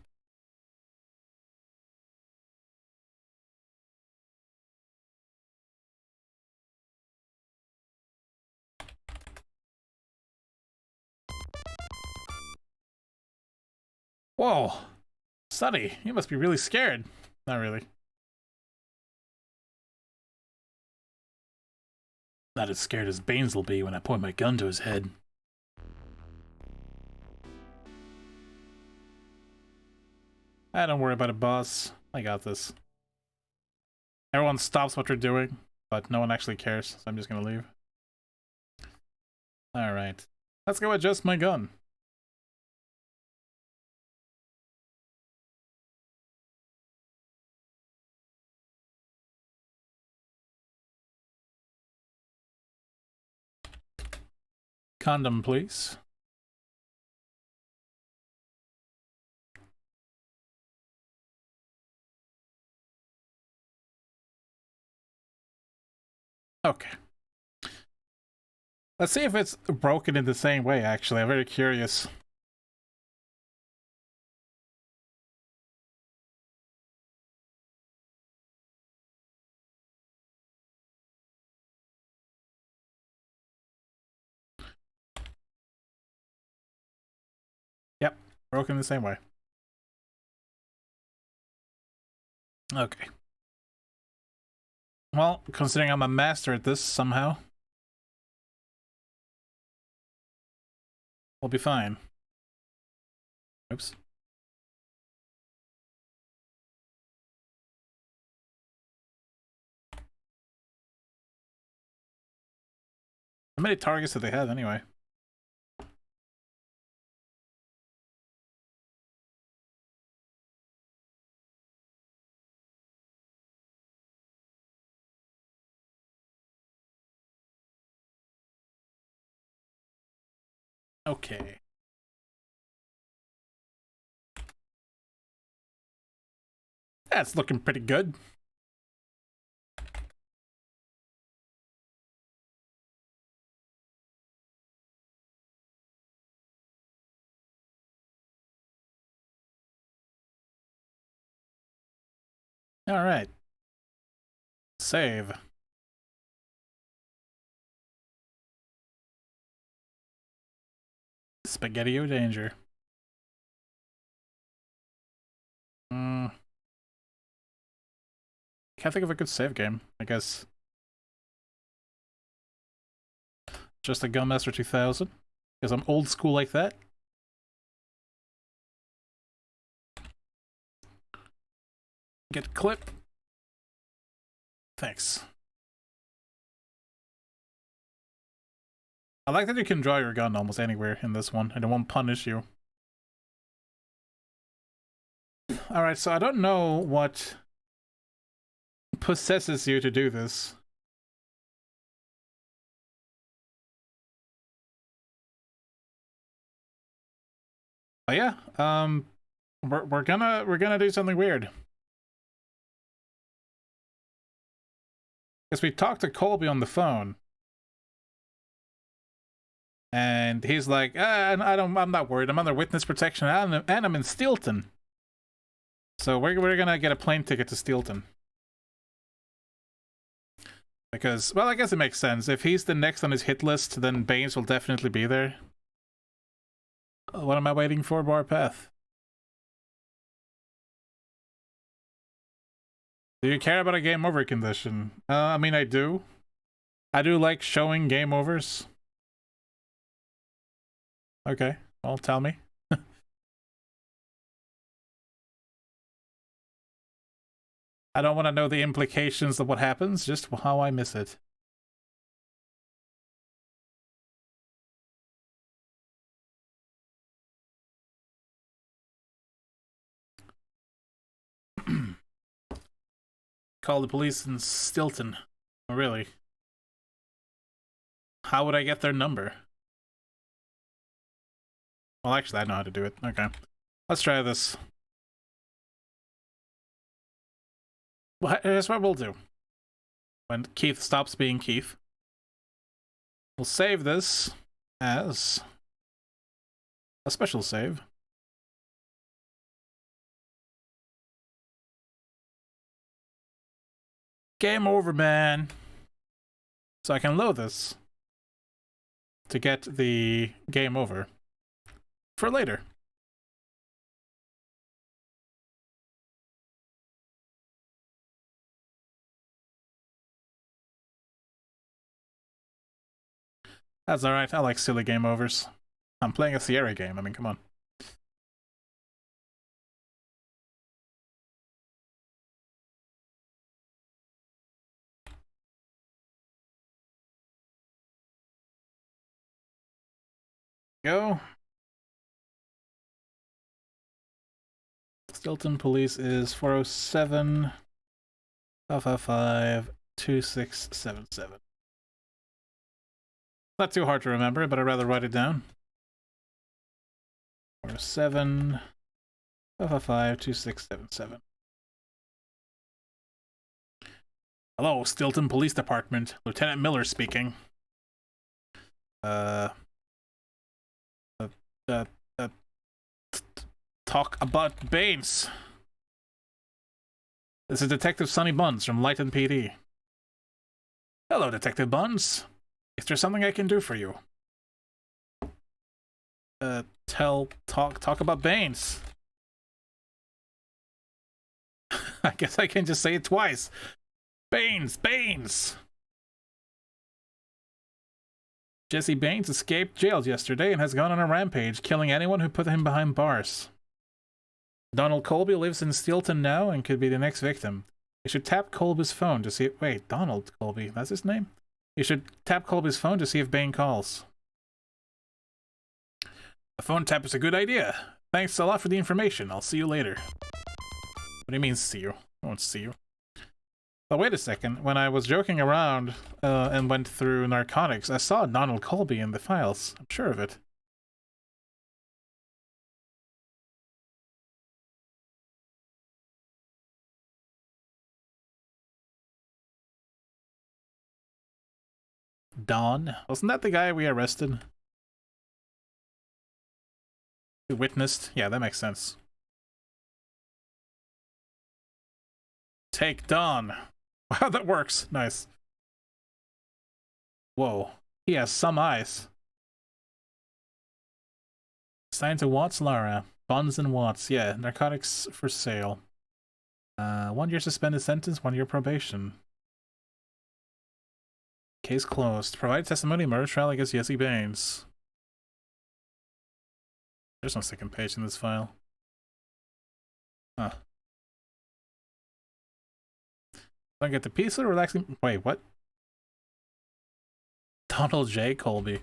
Whoa. Sonny, you must be really scared. Not really. Not as scared as Baines will be when I point my gun to his head. Don't worry about it, boss. I got this. Everyone stops what they're doing, but no one actually cares, so I'm just gonna leave. Alright. Let's go adjust my gun. Condom, please. Okay. Let's see if it's broken in the same way, actually. I'm very curious. Yep, broken the same way. Okay. Well, considering I'm a master at this somehow, we'll be fine. Oops. How many targets do they have anyway? Okay. That's looking pretty good. All right. Save. Spaghetti-o danger. Can't think of a good save game, I guess. Just a Gunmaster 2000, because I'm old school like that. Get clip. Thanks. I like that you can draw your gun almost anywhere in this one, and it won't punish you. Alright, so I don't know what possesses you to do this. But yeah, we're gonna do something weird. Because we talked to Colby on the phone. And he's like, I'm not worried. I'm under witness protection and I'm in Steelton. So we're gonna get a plane ticket to Steelton. Because, well, I guess it makes sense. If he's the next on his hit list, then Baines will definitely be there. What am I waiting for, Warpath? Do you care about a game over condition? I mean, I do. I do like showing game overs. Okay, well, tell me. I don't want to know the implications of what happens, just how I miss it. Call the police in Stilton. Oh, really? How would I get their number? Well, actually, I know how to do it. Okay. Let's try this. Well, here's what we'll do. When Keith stops being Keith, we'll save this as a special save. Game over, man. So I can load this to get the game over for later. That's alright, I like silly game overs. I'm playing a Sierra game, I mean, come on. Go. Stilton Police is 407 555 2677. Not too hard to remember, but I'd rather write it down. 407 555 2677. Hello, Stilton Police Department. Lieutenant Miller speaking. Talk about Baines. This is Detective Sonny Buns from Lighton PD. Hello, Detective Buns. Is there something I can do for you? Talk about Baines. I guess I can just say it twice. Baines! Jesse Baines escaped jail yesterday and has gone on a rampage, killing anyone who put him behind bars. Donald Colby lives in Stilton now and could be the next victim. You should tap Colby's phone to see... Wait, Donald Colby, that's his name? You should tap Colby's phone to see if Bain calls. A phone tap is a good idea. Thanks a lot for the information. I'll see you later. What do you mean, see you? I won't see you. But wait a second. When I was joking around and went through narcotics, I saw Donald Colby in the files. I'm sure of it. Don? Wasn't that the guy we arrested? Who witnessed? Yeah, that makes sense. Take Don. Wow, that works. Nice. Whoa. He has some eyes. Assigned to Watts Lara. Buns and Watts. Yeah, narcotics for sale. 1 year suspended sentence, 1 year probation. Case closed. Provide testimony, murder trial against Jesse Baines. There's no second page in this file. Huh. Don't get the peaceful, relaxing... Wait, what? Donald J. Colby.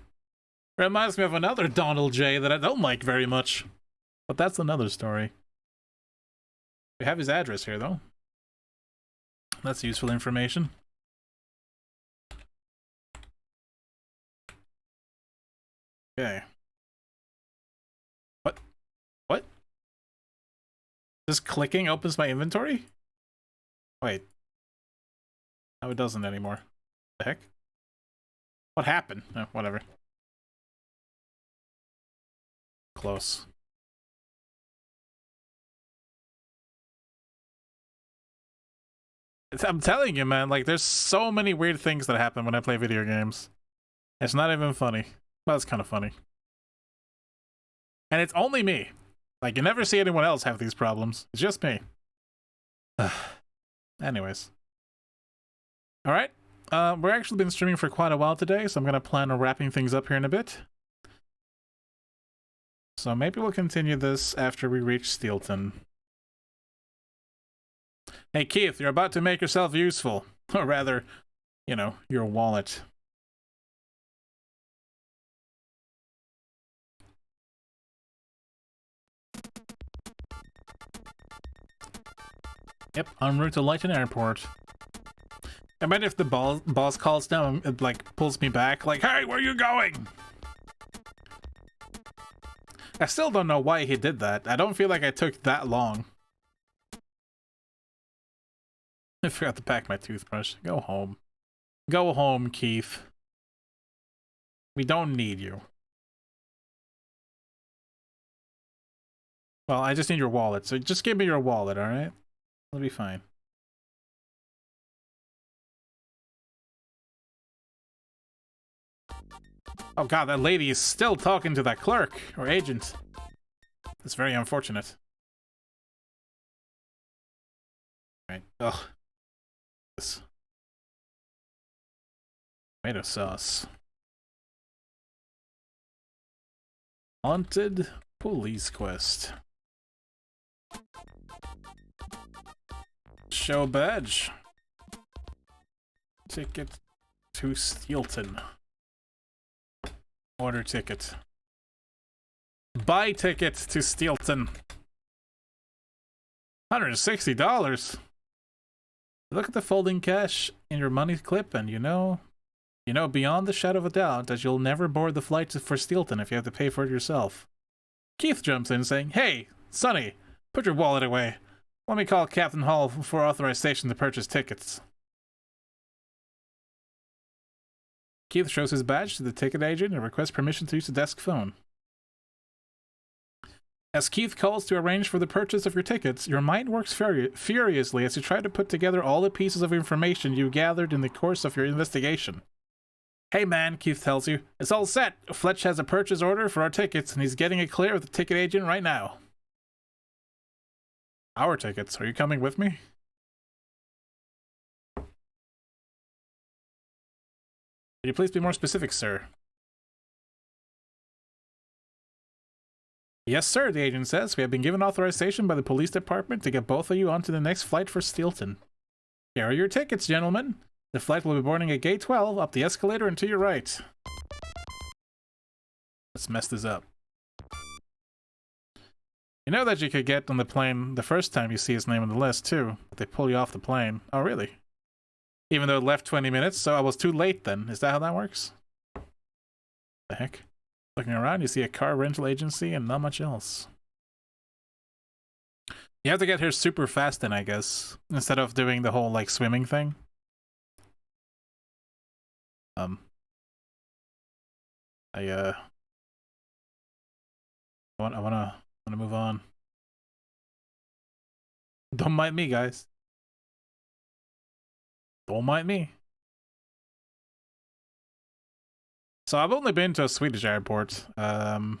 Reminds me of another Donald J. that I don't like very much. But that's another story. We have his address here, though. That's useful information. Okay. What? Just clicking opens my inventory? Wait. No, it doesn't anymore. The heck? What happened? Oh, whatever. Close. I'm telling you, man, like, there's so many weird things that happen when I play video games. It's not even funny. Well, it's kind of funny. And it's only me. Like, you never see anyone else have these problems. It's just me. Anyways. Alright. We're actually been streaming for quite a while today, so I'm going to plan on wrapping things up here in a bit. So maybe we'll continue this after we reach Stilton. Hey Keith, you're about to make yourself useful. Or rather, you know, your wallet. Yep, en route to Lighton Airport. I bet if the boss calls down, it like pulls me back, like, hey, where are you going? I still don't know why he did that. I don't feel like I took that long. I forgot to pack my toothbrush. Go home. Go home, Keith. We don't need you. Well, I just need your wallet, so just give me your wallet, alright? It'll be fine. Oh god, that lady is still talking to that clerk, or agent. That's very unfortunate. Right. Ugh. This. Tomato sauce. Haunted police quest. Show badge. Ticket to Steelton. Order ticket. Buy ticket to Steelton. $160. Look at the folding cash in your money clip, and you know beyond the shadow of a doubt that you'll never board the flight for Steelton if you have to pay for it yourself. Keith jumps in saying, "Hey, Sonny, put your wallet away. Let me call Captain Hall for authorization to purchase tickets." Keith shows his badge to the ticket agent and requests permission to use the desk phone. As Keith calls to arrange for the purchase of your tickets, your mind works furiously as you try to put together all the pieces of information you gathered in the course of your investigation. "Hey man," Keith tells you, "it's all set. Fletch has a purchase order for our tickets, and he's getting it clear with the ticket agent right now." "Our tickets? Are you coming with me?" "Could you please be more specific, sir?" "Yes, sir," the agent says. "We have been given authorization by the police department to get both of you onto the next flight for Steelton. Here are your tickets, gentlemen. The flight will be boarding at gate 12, up the escalator and to your right." Let's mess this up. You know that you could get on the plane the first time you see his name on the list, too. But they pull you off the plane. Oh, really? Even though it left 20 minutes, so I was too late then. Is that how that works? The heck? Looking around, you see a car rental agency and not much else. You have to get here super fast then, I guess. Instead of doing the whole, like, swimming thing. I wanna move on. Don't mind me, guys. Don't mind me. So I've only been to a Swedish airport, and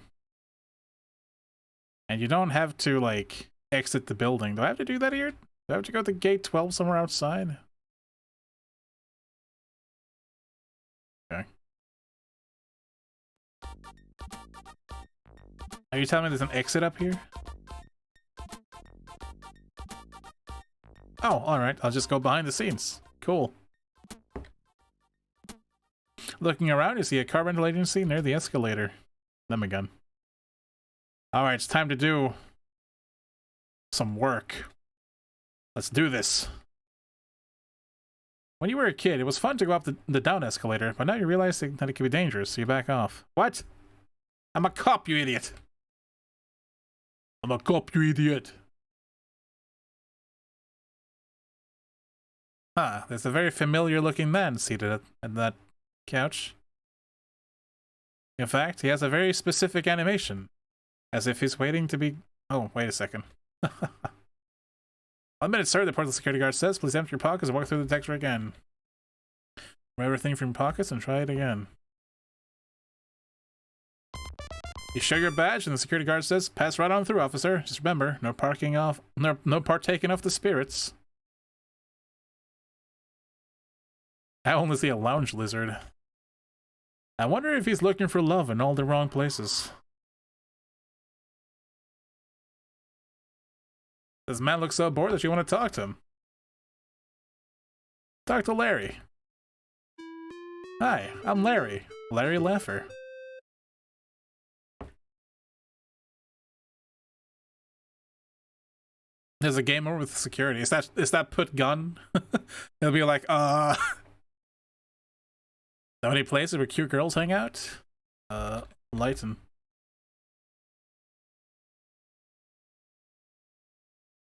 you don't have to, like, exit the building. Do I have to do that here? Do I have to go to gate 12 somewhere outside? Okay. Are you telling me there's an exit up here? Oh, alright. I'll just go behind the scenes. Cool. Looking around, you see a car rental agency near the escalator. Let me gun. Alright, it's time to do some work. Let's do this. When you were a kid, it was fun to go up the down escalator, but now you realize that it can be dangerous, so you back off. What? I'm a cop, you idiot! I'm a cop, you idiot! Huh, there's a very familiar looking man seated at that couch. In fact, he has a very specific animation. As if he's waiting to be... Oh, wait a second. 1 minute, sir, the portal security guard says. Please empty your pockets and walk through the detector again. Remove everything from your pockets and try it again. You show your badge and the security guard says, pass right on through, officer. Just remember, no partaking of the spirits. I only see a lounge lizard. I wonder if he's looking for love in all the wrong places. This man looks so bored that you want to talk to him. Talk to Larry. Hi, I'm Larry. Larry Laffer. There's a game over with security. Is that put gun? It'll be like, know any places where cute girls hang out? Lighten.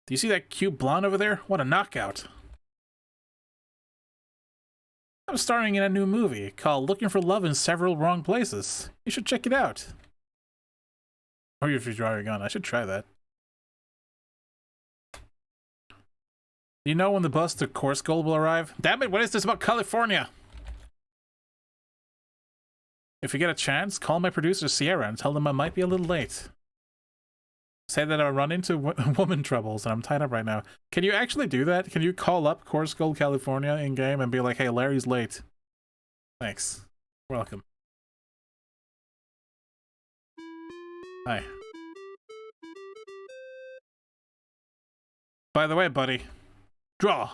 Do you see that cute blonde over there? What a knockout. I'm starring in a new movie called Looking for Love in Several Wrong Places. You should check it out. Or if you draw your gun, I should try that. Do you know when the bus to Course Gold will arrive? Damn it, what is this about California? If you get a chance, call my producer Sierra and tell them I might be a little late. Say that I run into woman troubles and I'm tied up right now. Can you actually do that? Can you call up Course Gold California in game and be like, hey, Larry's late? Thanks. Welcome. Hi. By the way, buddy, draw.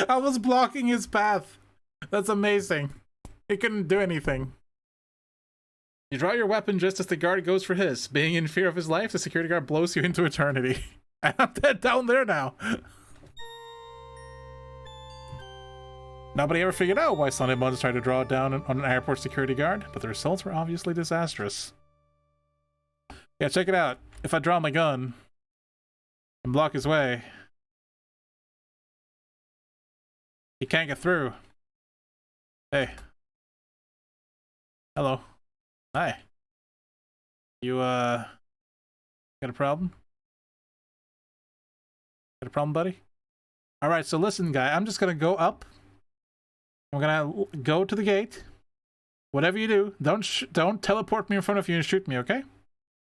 I was blocking his path. That's amazing. He couldn't do anything. You draw your weapon just as the guard goes for his. Being in fear of his life, the security guard blows you into eternity. And I'm dead down there now. Nobody ever figured out why Sunday Buns tried to draw it down on an airport security guard, but the results were obviously disastrous. Yeah, check it out. If I draw my gun and block his way, he can't get through. Hey. Hello. Hi. You, got a problem? Got a problem, buddy? Alright, so listen, guy. I'm just gonna go up. I'm gonna go to the gate. Whatever you do, don't teleport me in front of you and shoot me, okay?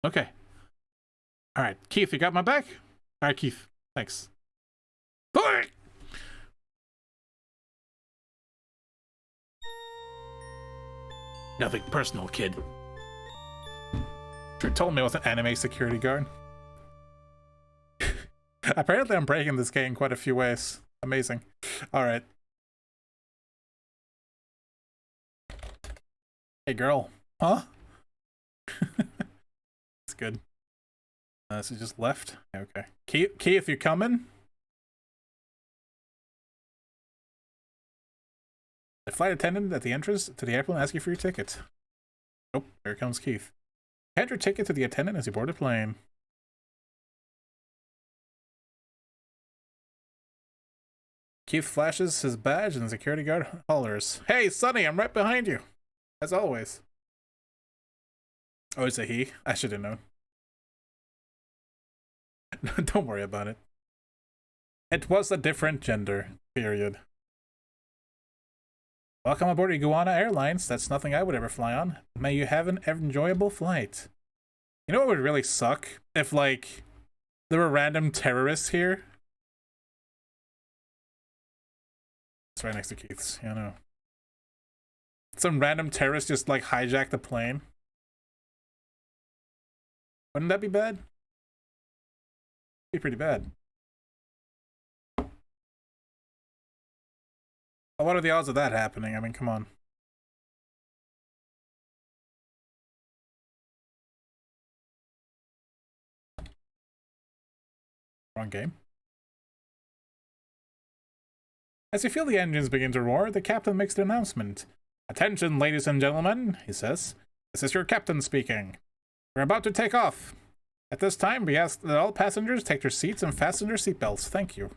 Okay. Alright, Keith, you got my back? Alright, Keith. Thanks. Boy! Nothing personal, kid. Sure told me I was an anime security guard. Apparently I'm breaking this game quite a few ways. Amazing. Alright. Hey girl. Huh? It's good. So just left? Okay. Key, if you're coming. The flight attendant at the entrance to the airplane asks you for your ticket. Oh, there comes Keith. Hand your ticket to the attendant as you board the plane. Keith flashes his badge and the security guard hollers, "Hey, Sonny, I'm right behind you." As always. Oh, it's a he? I should have known. Don't worry about it. It was a different gender, period. Welcome aboard Iguana Airlines. That's nothing I would ever fly on. May you have an enjoyable flight. You know what would really suck? If, like, there were random terrorists here. It's right next to Keith's. Yeah, I know. Some random terrorist just, like, hijacked the plane. Wouldn't that be bad? Be pretty bad. What are the odds of that happening? I mean, come on. Wrong game. As you feel the engines begin to roar, the captain makes the announcement. "Attention, ladies and gentlemen," he says. "This is your captain speaking. We're about to take off. At this time, we ask that all passengers take their seats and fasten their seatbelts. Thank you."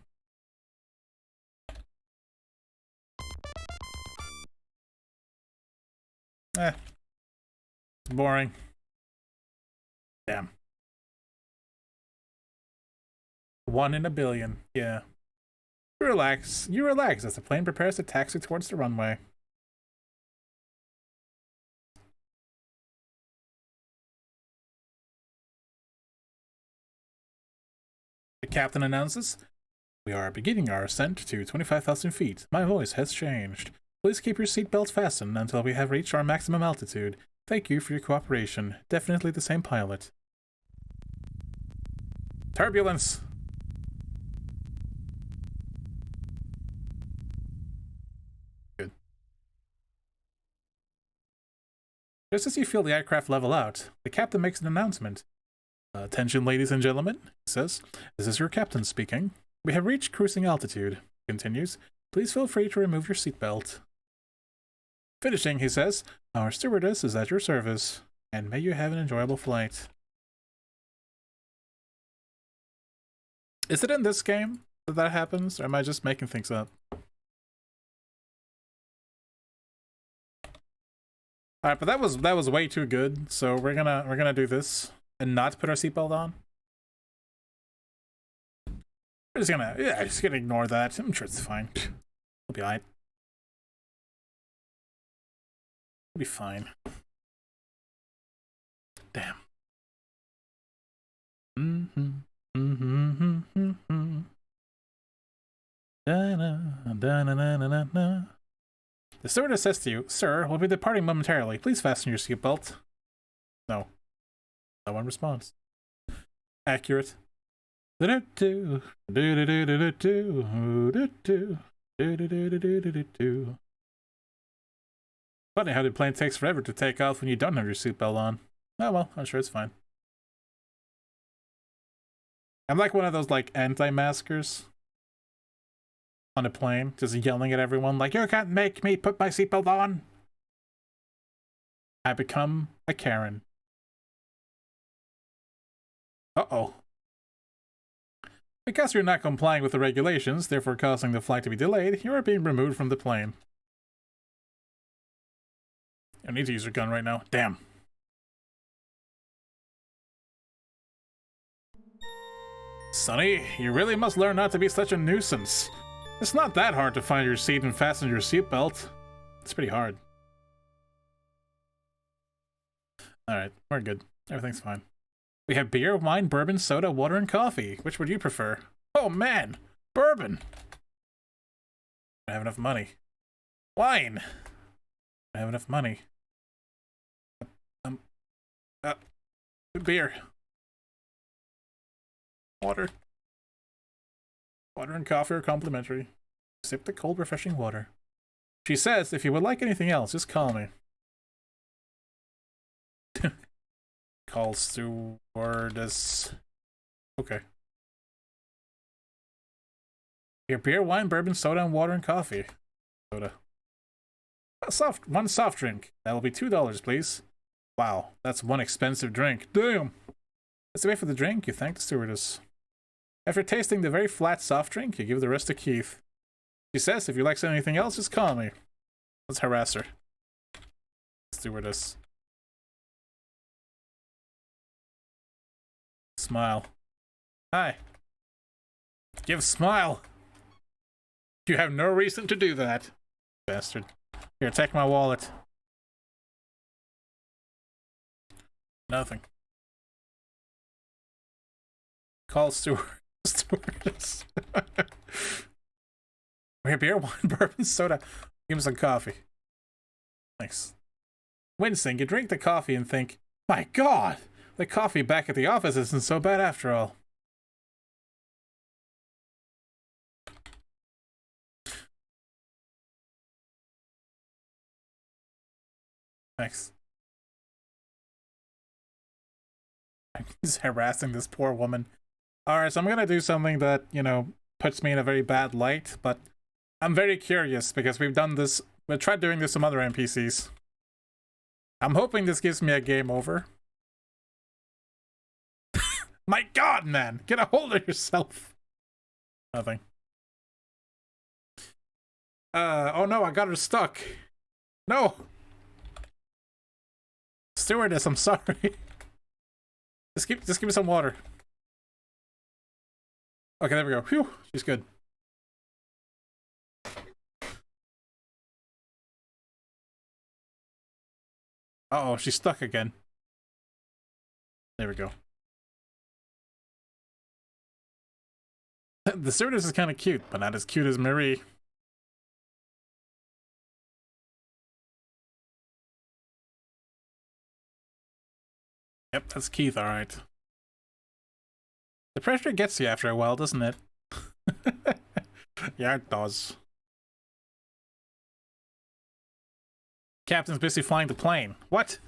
Boring. Damn. 1 in a billion. Yeah. You relax as the plane prepares to taxi towards the runway. The captain announces, "We are beginning our ascent to 25,000 feet. My voice has changed. Please keep your seatbelts fastened until we have reached our maximum altitude. Thank you for your cooperation. Definitely the same pilot." Turbulence! Good. Just as you feel the aircraft level out, the captain makes an announcement. "Attention, ladies and gentlemen," he says. "This is your captain speaking. We have reached cruising altitude." He continues. "Please feel free to remove your seatbelt." Finishing, he says, "Our stewardess is at your service, and may you have an enjoyable flight." Is it in this game that happens, or am I just making things up? Alright, but that was way too good, so we're gonna do this and not put our seatbelt on. We're just gonna ignore that. I'm sure it's fine. We'll be alright. We'll be fine. Damn. The stewardess says to you, "Sir, we'll be departing momentarily. Please fasten your seatbelt." No. No one responds. Accurate. Funny how the plane takes forever to take off when you don't have your seatbelt on. Oh well, I'm sure it's fine. I'm like one of those like anti-maskers on a plane, just yelling at everyone like, "You can't make me put my seatbelt on!" I become a Karen. Uh-oh. Because you're not complying with the regulations, therefore causing the flight to be delayed, you are being removed from the plane. I need to use your gun right now. Damn. Sonny, you really must learn not to be such a nuisance. It's not that hard to find your seat and fasten your seatbelt. It's pretty hard. Alright, we're good. Everything's fine. We have beer, wine, bourbon, soda, water, and coffee. Which would you prefer? Oh man! Bourbon! I don't have enough money. Wine! I don't have enough money. Beer. Water. Water and coffee are complimentary. Sip the cold, refreshing water. She says, if you would like anything else, just call me. Call stewardess. Okay. Here, beer, wine, bourbon, soda, and water and coffee. Soda. One soft drink. That'll be $2, please. Wow, that's one expensive drink. Damn! Let's wait for the drink. You thank the stewardess. After tasting the very flat soft drink, you give the rest to Keith. She says, if you like anything else, just call me. Let's harass her. Stewardess. Smile. Hi. Give smile. You have no reason to do that. Bastard. Here, take my wallet. Nothing. Call stewardess. We have beer, wine, bourbon, soda. Give him some coffee. Thanks. Wincing, you drink the coffee and think, my god, the coffee back at the office isn't so bad after all. Thanks. He's harassing this poor woman. Alright, so I'm gonna do something that, you know, puts me in a very bad light, but I'm very curious because we've tried doing this with some other NPCs. I'm hoping this gives me a game over. My god, man! Get a hold of yourself! Nothing. Oh no, I got her stuck. No! Stewardess, I'm sorry. Just give me some water. Okay, there we go. Phew, she's good. Uh-oh, she's stuck again. There we go. The stewardess is kind of cute, but not as cute as Marie. Yep, that's Keith, alright. The pressure gets you after a while, doesn't it? Yeah, it does. Captain's busy flying the plane. What?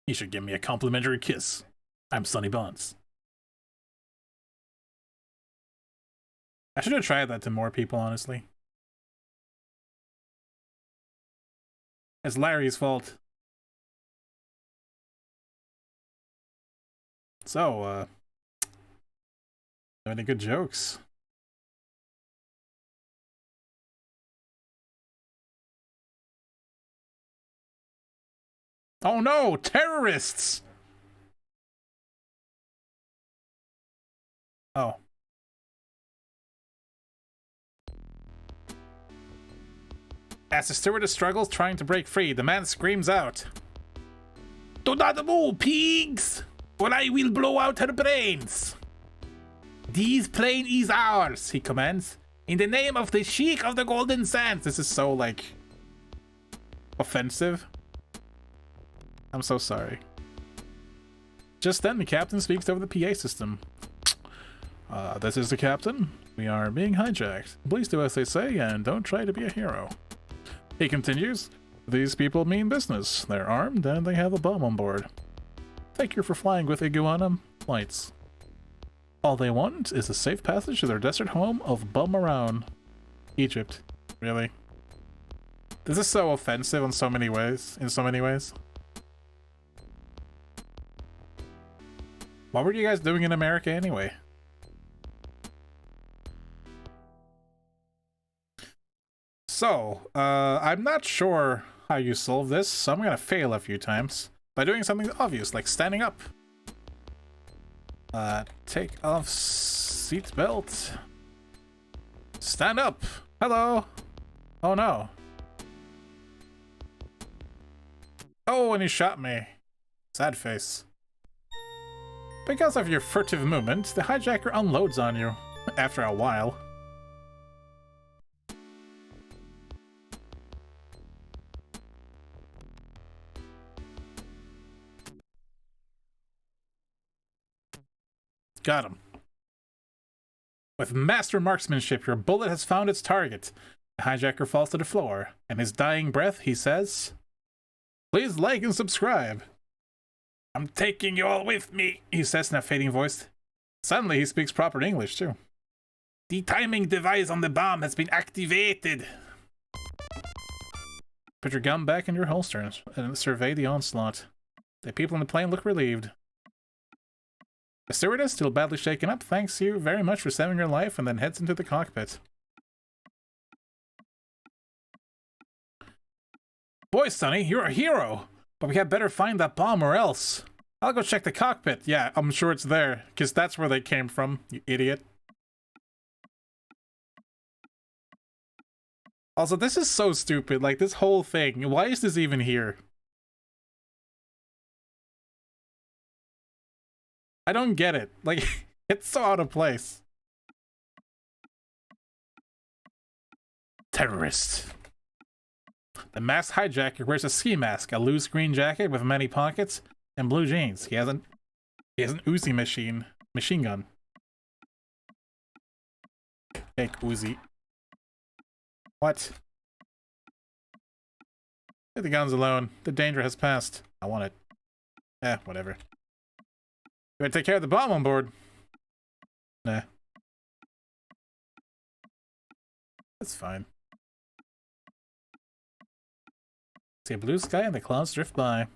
He should give me a complimentary kiss. I'm Sonny Bonds. I should have tried that to more people, honestly. It's Larry's fault. So, any good jokes? Oh no, terrorists! Oh. As the stewardess struggles trying to break free, the man screams out, "Do not move, pigs, or I will blow out her brains." "This plane is ours," he commands, "in the name of the Sheik of the Golden Sands." This is so, like, offensive. I'm so sorry. Just then, the captain speaks over the PA system. This is the captain. We are being hijacked. Please do as they say and don't try to be a hero. He continues, "These people mean business. They're armed and they have a bomb on board. Thank you for flying with Iguana Flights. All they want is a safe passage to their desert home of Bummaround, Egypt." Really? This is so offensive in so many ways. What were you guys doing in America anyway? So, I'm not sure how you solve this, so I'm gonna fail a few times by doing something obvious, like standing up. Take off seatbelt. Stand up! Hello! Oh no. Oh, and he shot me. Sad face. Because of your furtive movement, the hijacker unloads on you. After a while. Got him. With master marksmanship, your bullet has found its target. The hijacker falls to the floor. In his dying breath, he says, "Please like and subscribe." "I'm taking you all with me," he says in a fading voice. Suddenly, he speaks proper English, too. "The timing device on the bomb has been activated." Put your gun back in your holster and survey the onslaught. The people in the plane look relieved. The stewardess, still badly shaken up, thanks you very much for saving your life and then heads into the cockpit. "Boy, Sonny, you're a hero! But we had better find that bomb or else. I'll go check the cockpit." Yeah, I'm sure it's there, because that's where they came from, you idiot. Also, this is so stupid, like, this whole thing. Why is this even here? I don't get it. Like, it's so out of place. Terrorist. The masked hijacker wears a ski mask, a loose green jacket with many pockets, and blue jeans. He has an Uzi machine gun. Take Uzi. What? Leave the guns alone. The danger has passed. I want it. Whatever. You better take care of the bomb on board. Nah. That's fine. See a blue sky and the clouds drift by.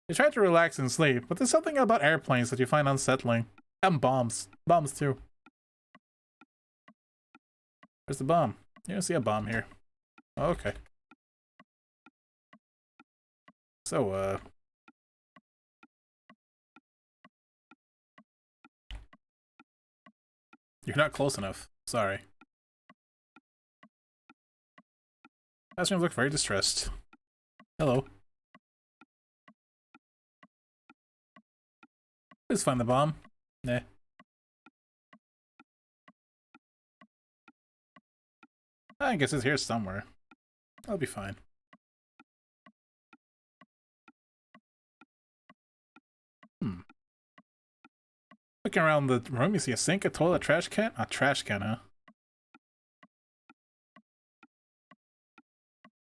You try to relax and sleep, but there's something about airplanes that you find unsettling. And bombs. Bombs too. Where's the bomb? You don't see a bomb here. Oh, okay. So, you're not close enough. Sorry. Passengers look very distressed. Hello. Please find the bomb. Nah. I guess it's here somewhere. I'll be fine. Looking around the room, you see a sink, a toilet, a trash can? A trash can, huh?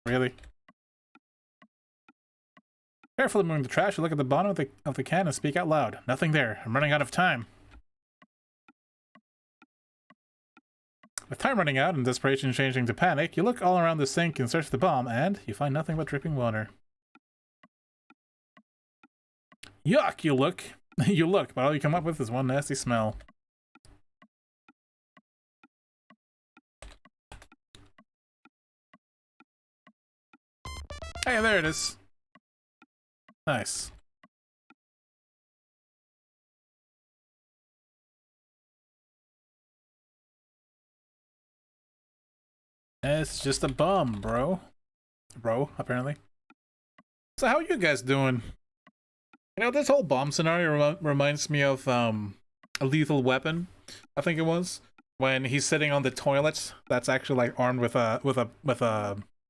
Really? Carefully moving the trash, you look at the bottom of the can and speak out loud. Nothing there. I'm running out of time. With time running out and desperation changing to panic, you look all around the sink and search the bomb, and you find nothing but dripping water. Yuck, you look. You look, but all you come up with is one nasty smell. Hey, there it is. Nice. It's just a bomb, bro. Bro, apparently. So how are you guys doing? You know, this whole bomb scenario reminds me of a Lethal Weapon, I think it was, when he's sitting on the toilet that's actually like armed with a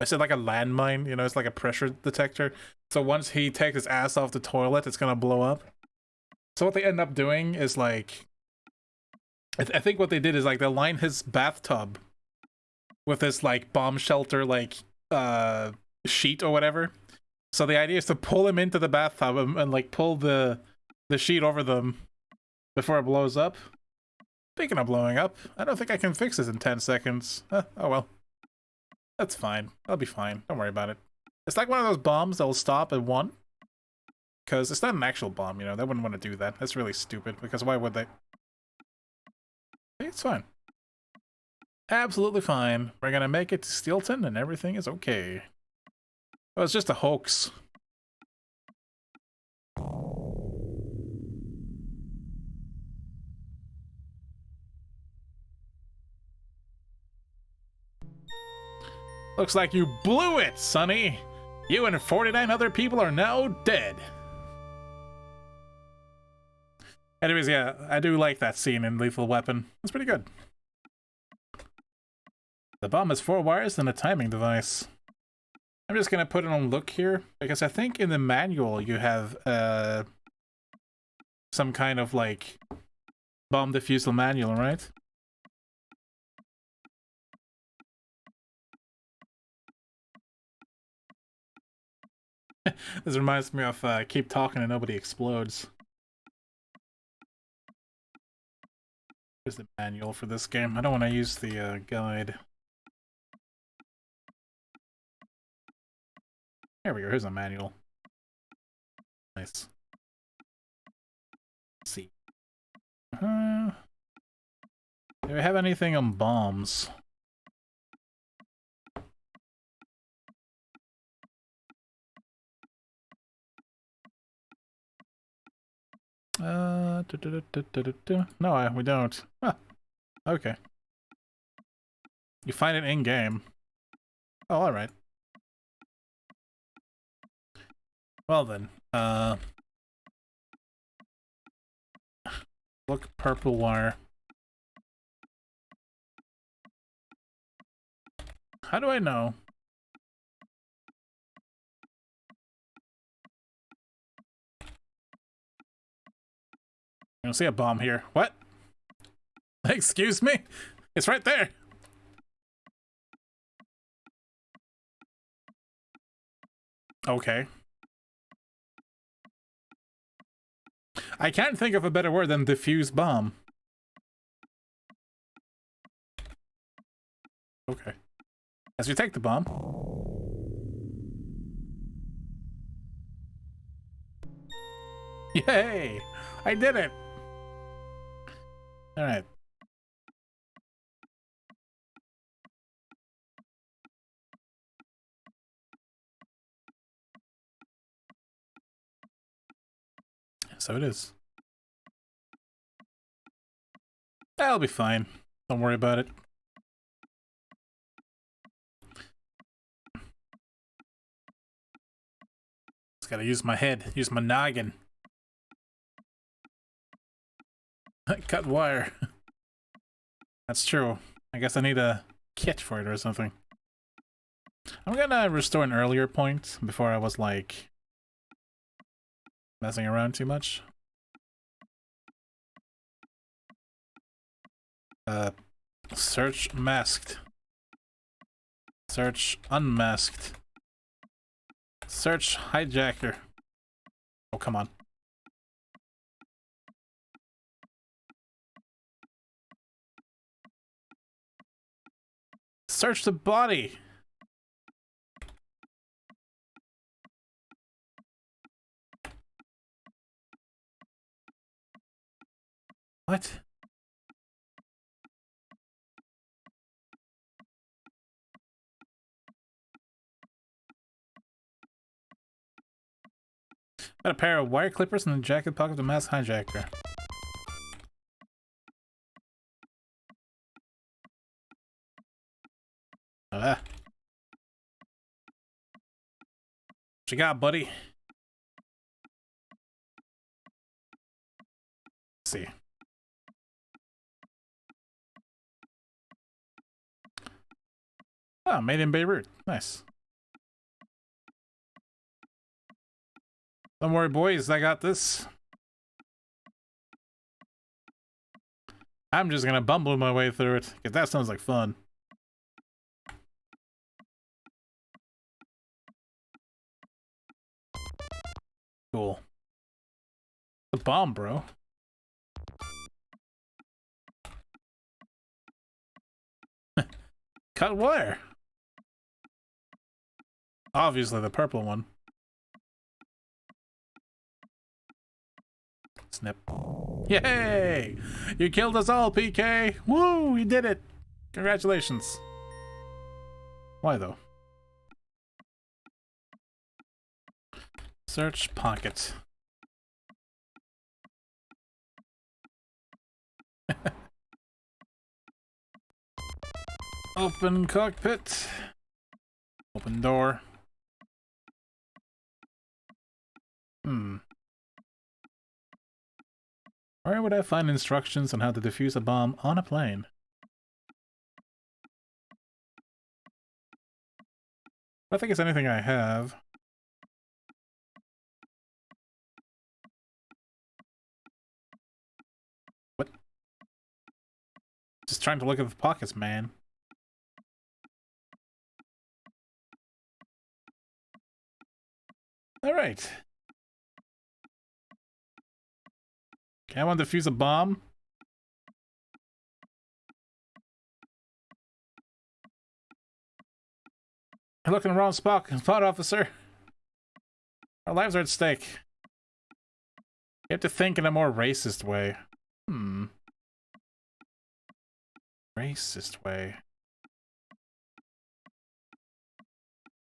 I said like a landmine, you know, it's like a pressure detector. So once he takes his ass off the toilet, it's gonna blow up. So what they end up doing is like I think what they did is like they lined his bathtub with this like bomb shelter like sheet or whatever. So the idea is to pull him into the bathtub and like pull the sheet over them before it blows up. Speaking of blowing up, I don't think I can fix this in 10 seconds. Oh well. That's fine. I'll be fine. Don't worry about it. It's like one of those bombs that'll stop at one. Because it's not an actual bomb, you know. They wouldn't want to do that. That's really stupid. Because why would they? It's fine. Absolutely fine. We're gonna make it to Steelton and everything is okay. Oh, it's just a hoax. Looks like you blew it, Sonny! You and 49 other people are now dead. Anyways, yeah, I do like that scene in Lethal Weapon. It's pretty good. The bomb has 4 wires and a timing device. I'm just gonna put it on look here, because I think in the manual you have some kind of like bomb defusal manual, right? This reminds me of Keep Talking and Nobody Explodes. Here's the manual for this game. I don't want to use the guide. There we go, here's a manual. Nice. Let's see. Do we have anything on bombs? No, we don't. Huh. Okay. You find it in-game. Oh, alright. Well then, look, purple wire. How do I know? I don't see a bomb here. What? Excuse me? It's right there! Okay. I can't think of a better word than diffuse bomb. Okay. As you take the bomb. Yay! I did it! Alright. So it is. That'll be fine. Don't worry about it. Just gotta use my head, use my noggin. Cut wire. That's true. I guess I need a kit for it or something. I'm gonna restore an earlier point before I was like messing around too much. Search masked. Search unmasked. Search hijacker. Oh, come on. Search the body. What? Got a pair of wire clippers in the jacket pocket of the masked hijacker. What you got, buddy? Let's see. Oh, made in Beirut. Nice. Don't worry, boys. I got this. I'm just gonna bumble my way through it, because that sounds like fun. Cool. The bomb, bro. Cut wire. Obviously the purple one. Snip. Yay! You killed us all, PK! Woo! You did it! Congratulations. Why though? Search pocket. Open cockpit. Open door. Where would I find instructions on how to defuse a bomb on a plane? I don't think it's anything I have. What? Just trying to look at the pockets, man. Alright. Okay, I want to defuse a bomb. You're looking in the wrong spot, officer. Our lives are at stake. You have to think in a more racist way. Racist way.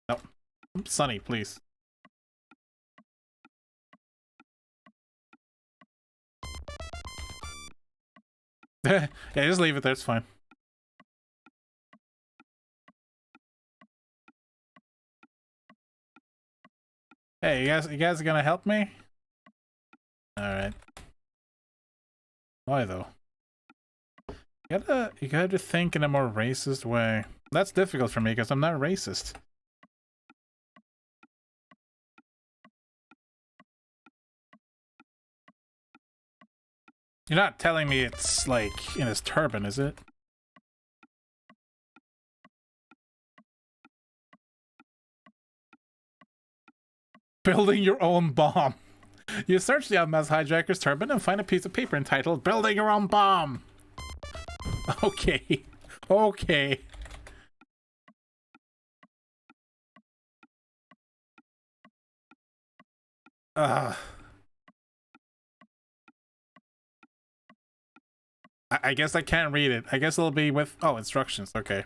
No. Sonny, please. Yeah, just leave it there, it's fine. Hey, you guys are gonna help me? Alright. Why though? You gotta think in a more racist way. That's difficult for me because I'm not racist. You're not telling me it's like in his turban, is it? Building your own bomb. You search the masked hijacker's turban and find a piece of paper entitled "Building Your Own Bomb." Okay. Okay. I guess I can't read it. I guess it'll be with... Oh, instructions. Okay.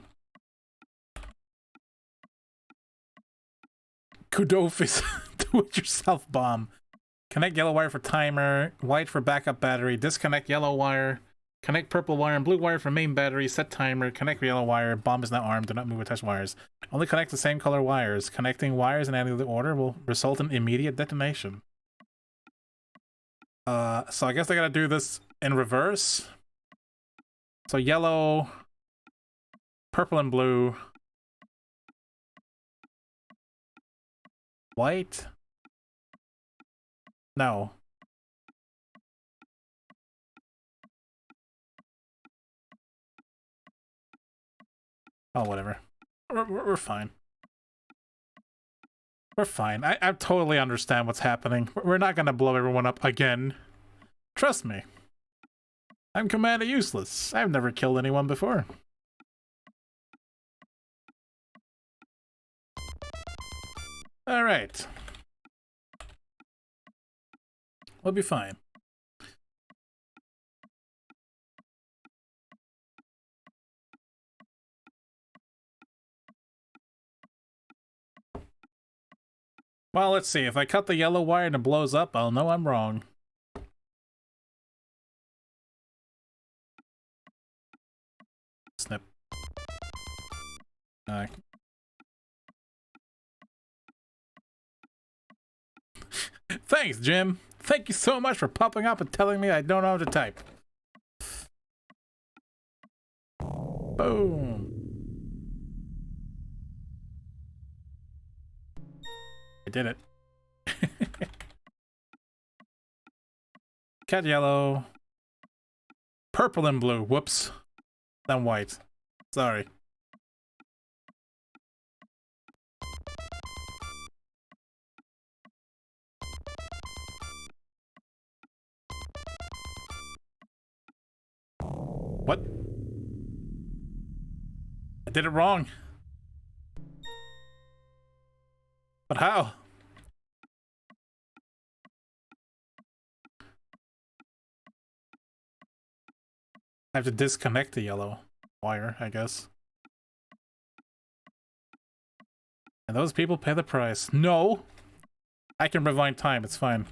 Kudofis do-it-yourself bomb. Connect yellow wire for timer, white for backup battery, disconnect yellow wire, connect purple wire and blue wire for main battery, set timer, connect yellow wire, bomb is now armed, do not move or touch wires. Only connect the same color wires. Connecting wires in any other order will result in immediate detonation. So I guess I gotta do this in reverse. So yellow, purple and blue, white? No. Oh, whatever. We're fine. We're fine. I totally understand what's happening. We're not gonna blow everyone up again. Trust me. I'm Commander Useless. I've never killed anyone before. Alright. We'll be fine. Well, let's see. If I cut the yellow wire and it blows up, I'll know I'm wrong. Snip. Thanks, Jim. Thank you so much for popping up and telling me I don't know how to type. Boom. I did it. Cat yellow. Purple and blue. Whoops. Then white. Sorry. What? I did it wrong. But how? I have to disconnect the yellow wire, I guess. And those people pay the price. No! I can rewind time, it's fine.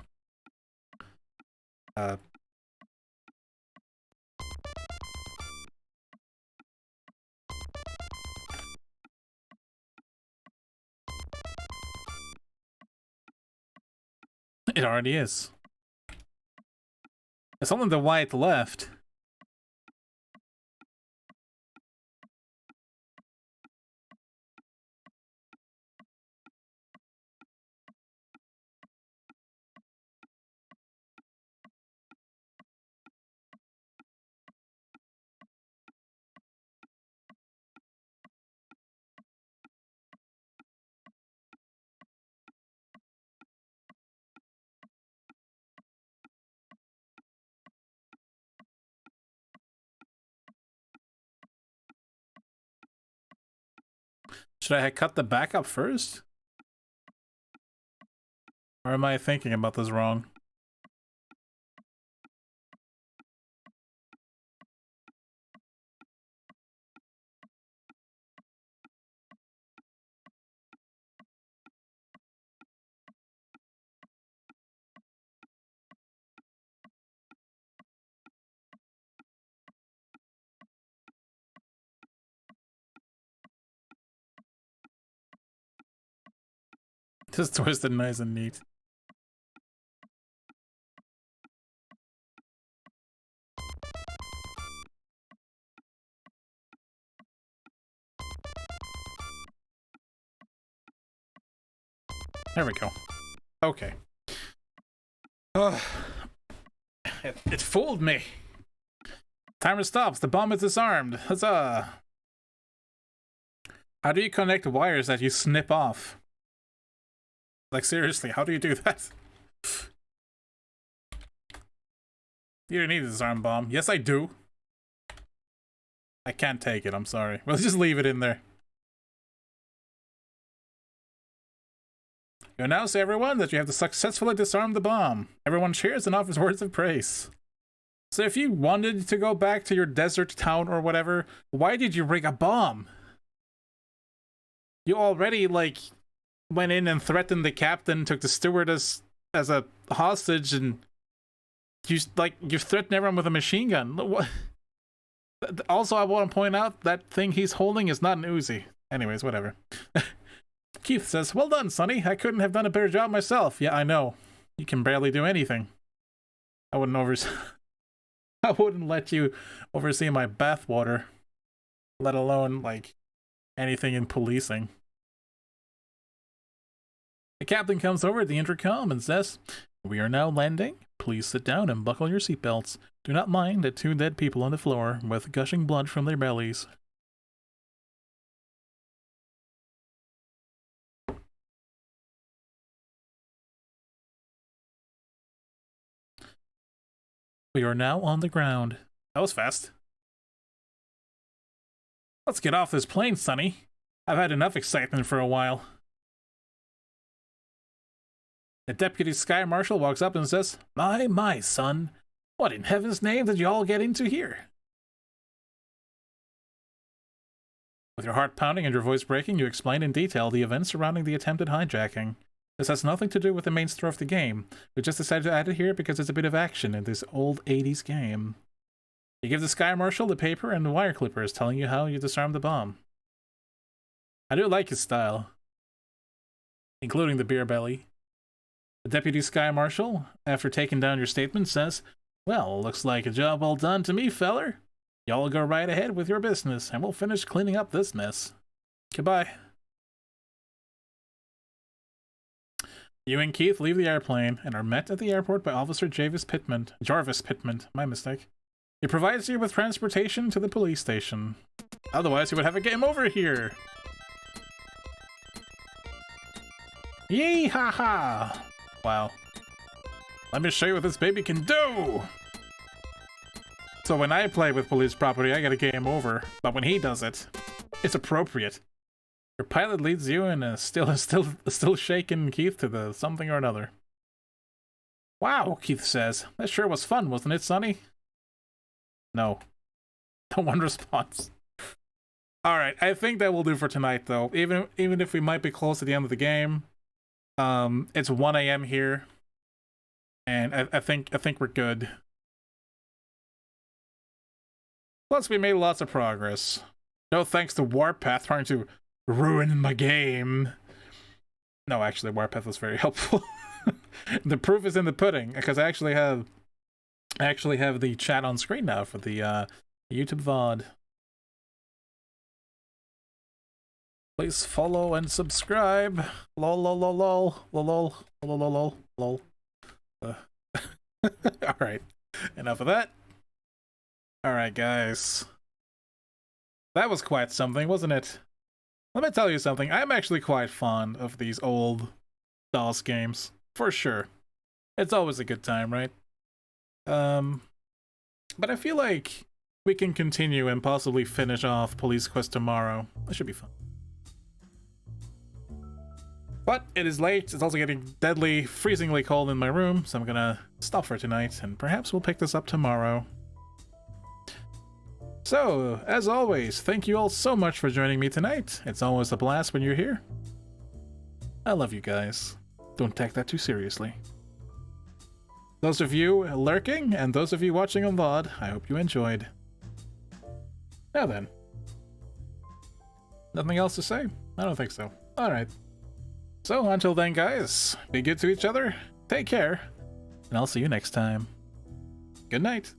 It already is. It's only the white left. Should I have cut the backup first? Or am I thinking about this wrong? Just twisted nice and neat. There we go. Okay. It fooled me. Timer stops. The bomb is disarmed. Huzzah. How do you connect wires that you snip off? Like, seriously, how do you do that? You don't need a disarm bomb. Yes, I do. I can't take it, I'm sorry. Well, just leave it in there. You announce to everyone that you have successfully disarmed the bomb. Everyone cheers and offers words of praise. So if you wanted to go back to your desert town or whatever, why did you rig a bomb? You already, like, went in and threatened the captain, took the stewardess as a hostage, and you threatened everyone with a machine gun. What? Also, I want to point out that thing he's holding is not an Uzi. Anyways, whatever. Keith says, "Well done, Sonny. I couldn't have done a better job myself." Yeah, I know. You can barely do anything. I wouldn't I wouldn't let you oversee my bathwater, let alone, like, anything in policing. The captain comes over at the intercom and says, "We are now landing. Please sit down and buckle your seatbelts. Do not mind the 2 dead people on the floor with gushing blood from their bellies." We are now on the ground. That was fast. Let's get off this plane, Sonny. I've had enough excitement for a while. The deputy sky marshal walks up and says, My, son. What in heaven's name did you all get into here?" With your heart pounding and your voice breaking, you explain in detail the events surrounding the attempted hijacking. This has nothing to do with the main story of the game. We just decided to add it here because there's a bit of action in this old 80s game. You give the Sky Marshal the paper and the wire clippers telling you how you disarm the bomb. I do like his style, including the beer belly. The Deputy Sky Marshal, after taking down your statement, says, "Well, looks like a job well done to me, feller. Y'all go right ahead with your business, and we'll finish cleaning up this mess. Goodbye." You and Keith leave the airplane and are met at the airport by Officer Jarvis Pittman, my mistake. He provides you with transportation to the police station. Otherwise, you would have a game over here. Yee ha ha! Wow. Let me show you what this baby can do! So when I play with police property, I get a game over. But when he does it, it's appropriate. Your pilot leads you and still shaking Keith to the something or another. Wow, Keith says. That sure was fun, wasn't it, Sonny? No. No one responds. Alright, I think that will do for tonight, though. Even if we might be close to the end of the game. It's 1 AM here. And I think we're good. Plus, we made lots of progress. No thanks to Warpath trying to ruin my game. No, actually, Warpath was very helpful. The proof is in the pudding, because I actually have the chat on screen now for the YouTube VOD. Please follow and subscribe. Lol lol lol lol lol lol lol lol. All right, enough of that. All right, guys. That was quite something, wasn't it? Let me tell you something. I'm actually quite fond of these old DOS games, for sure. It's always a good time, right? But I feel like we can continue and possibly finish off Police Quest tomorrow. That should be fun. But it is late. It's also getting deadly, freezingly cold in my room, so I'm gonna stop for tonight, and perhaps we'll pick this up tomorrow. So, as always, thank you all so much for joining me tonight. It's always a blast when you're here. I love you guys. Don't take that too seriously. Those of you lurking, and those of you watching on VOD, I hope you enjoyed. Now then. Nothing else to say? I don't think so. Alright. So, until then, guys, be good to each other, take care, and I'll see you next time. Good night.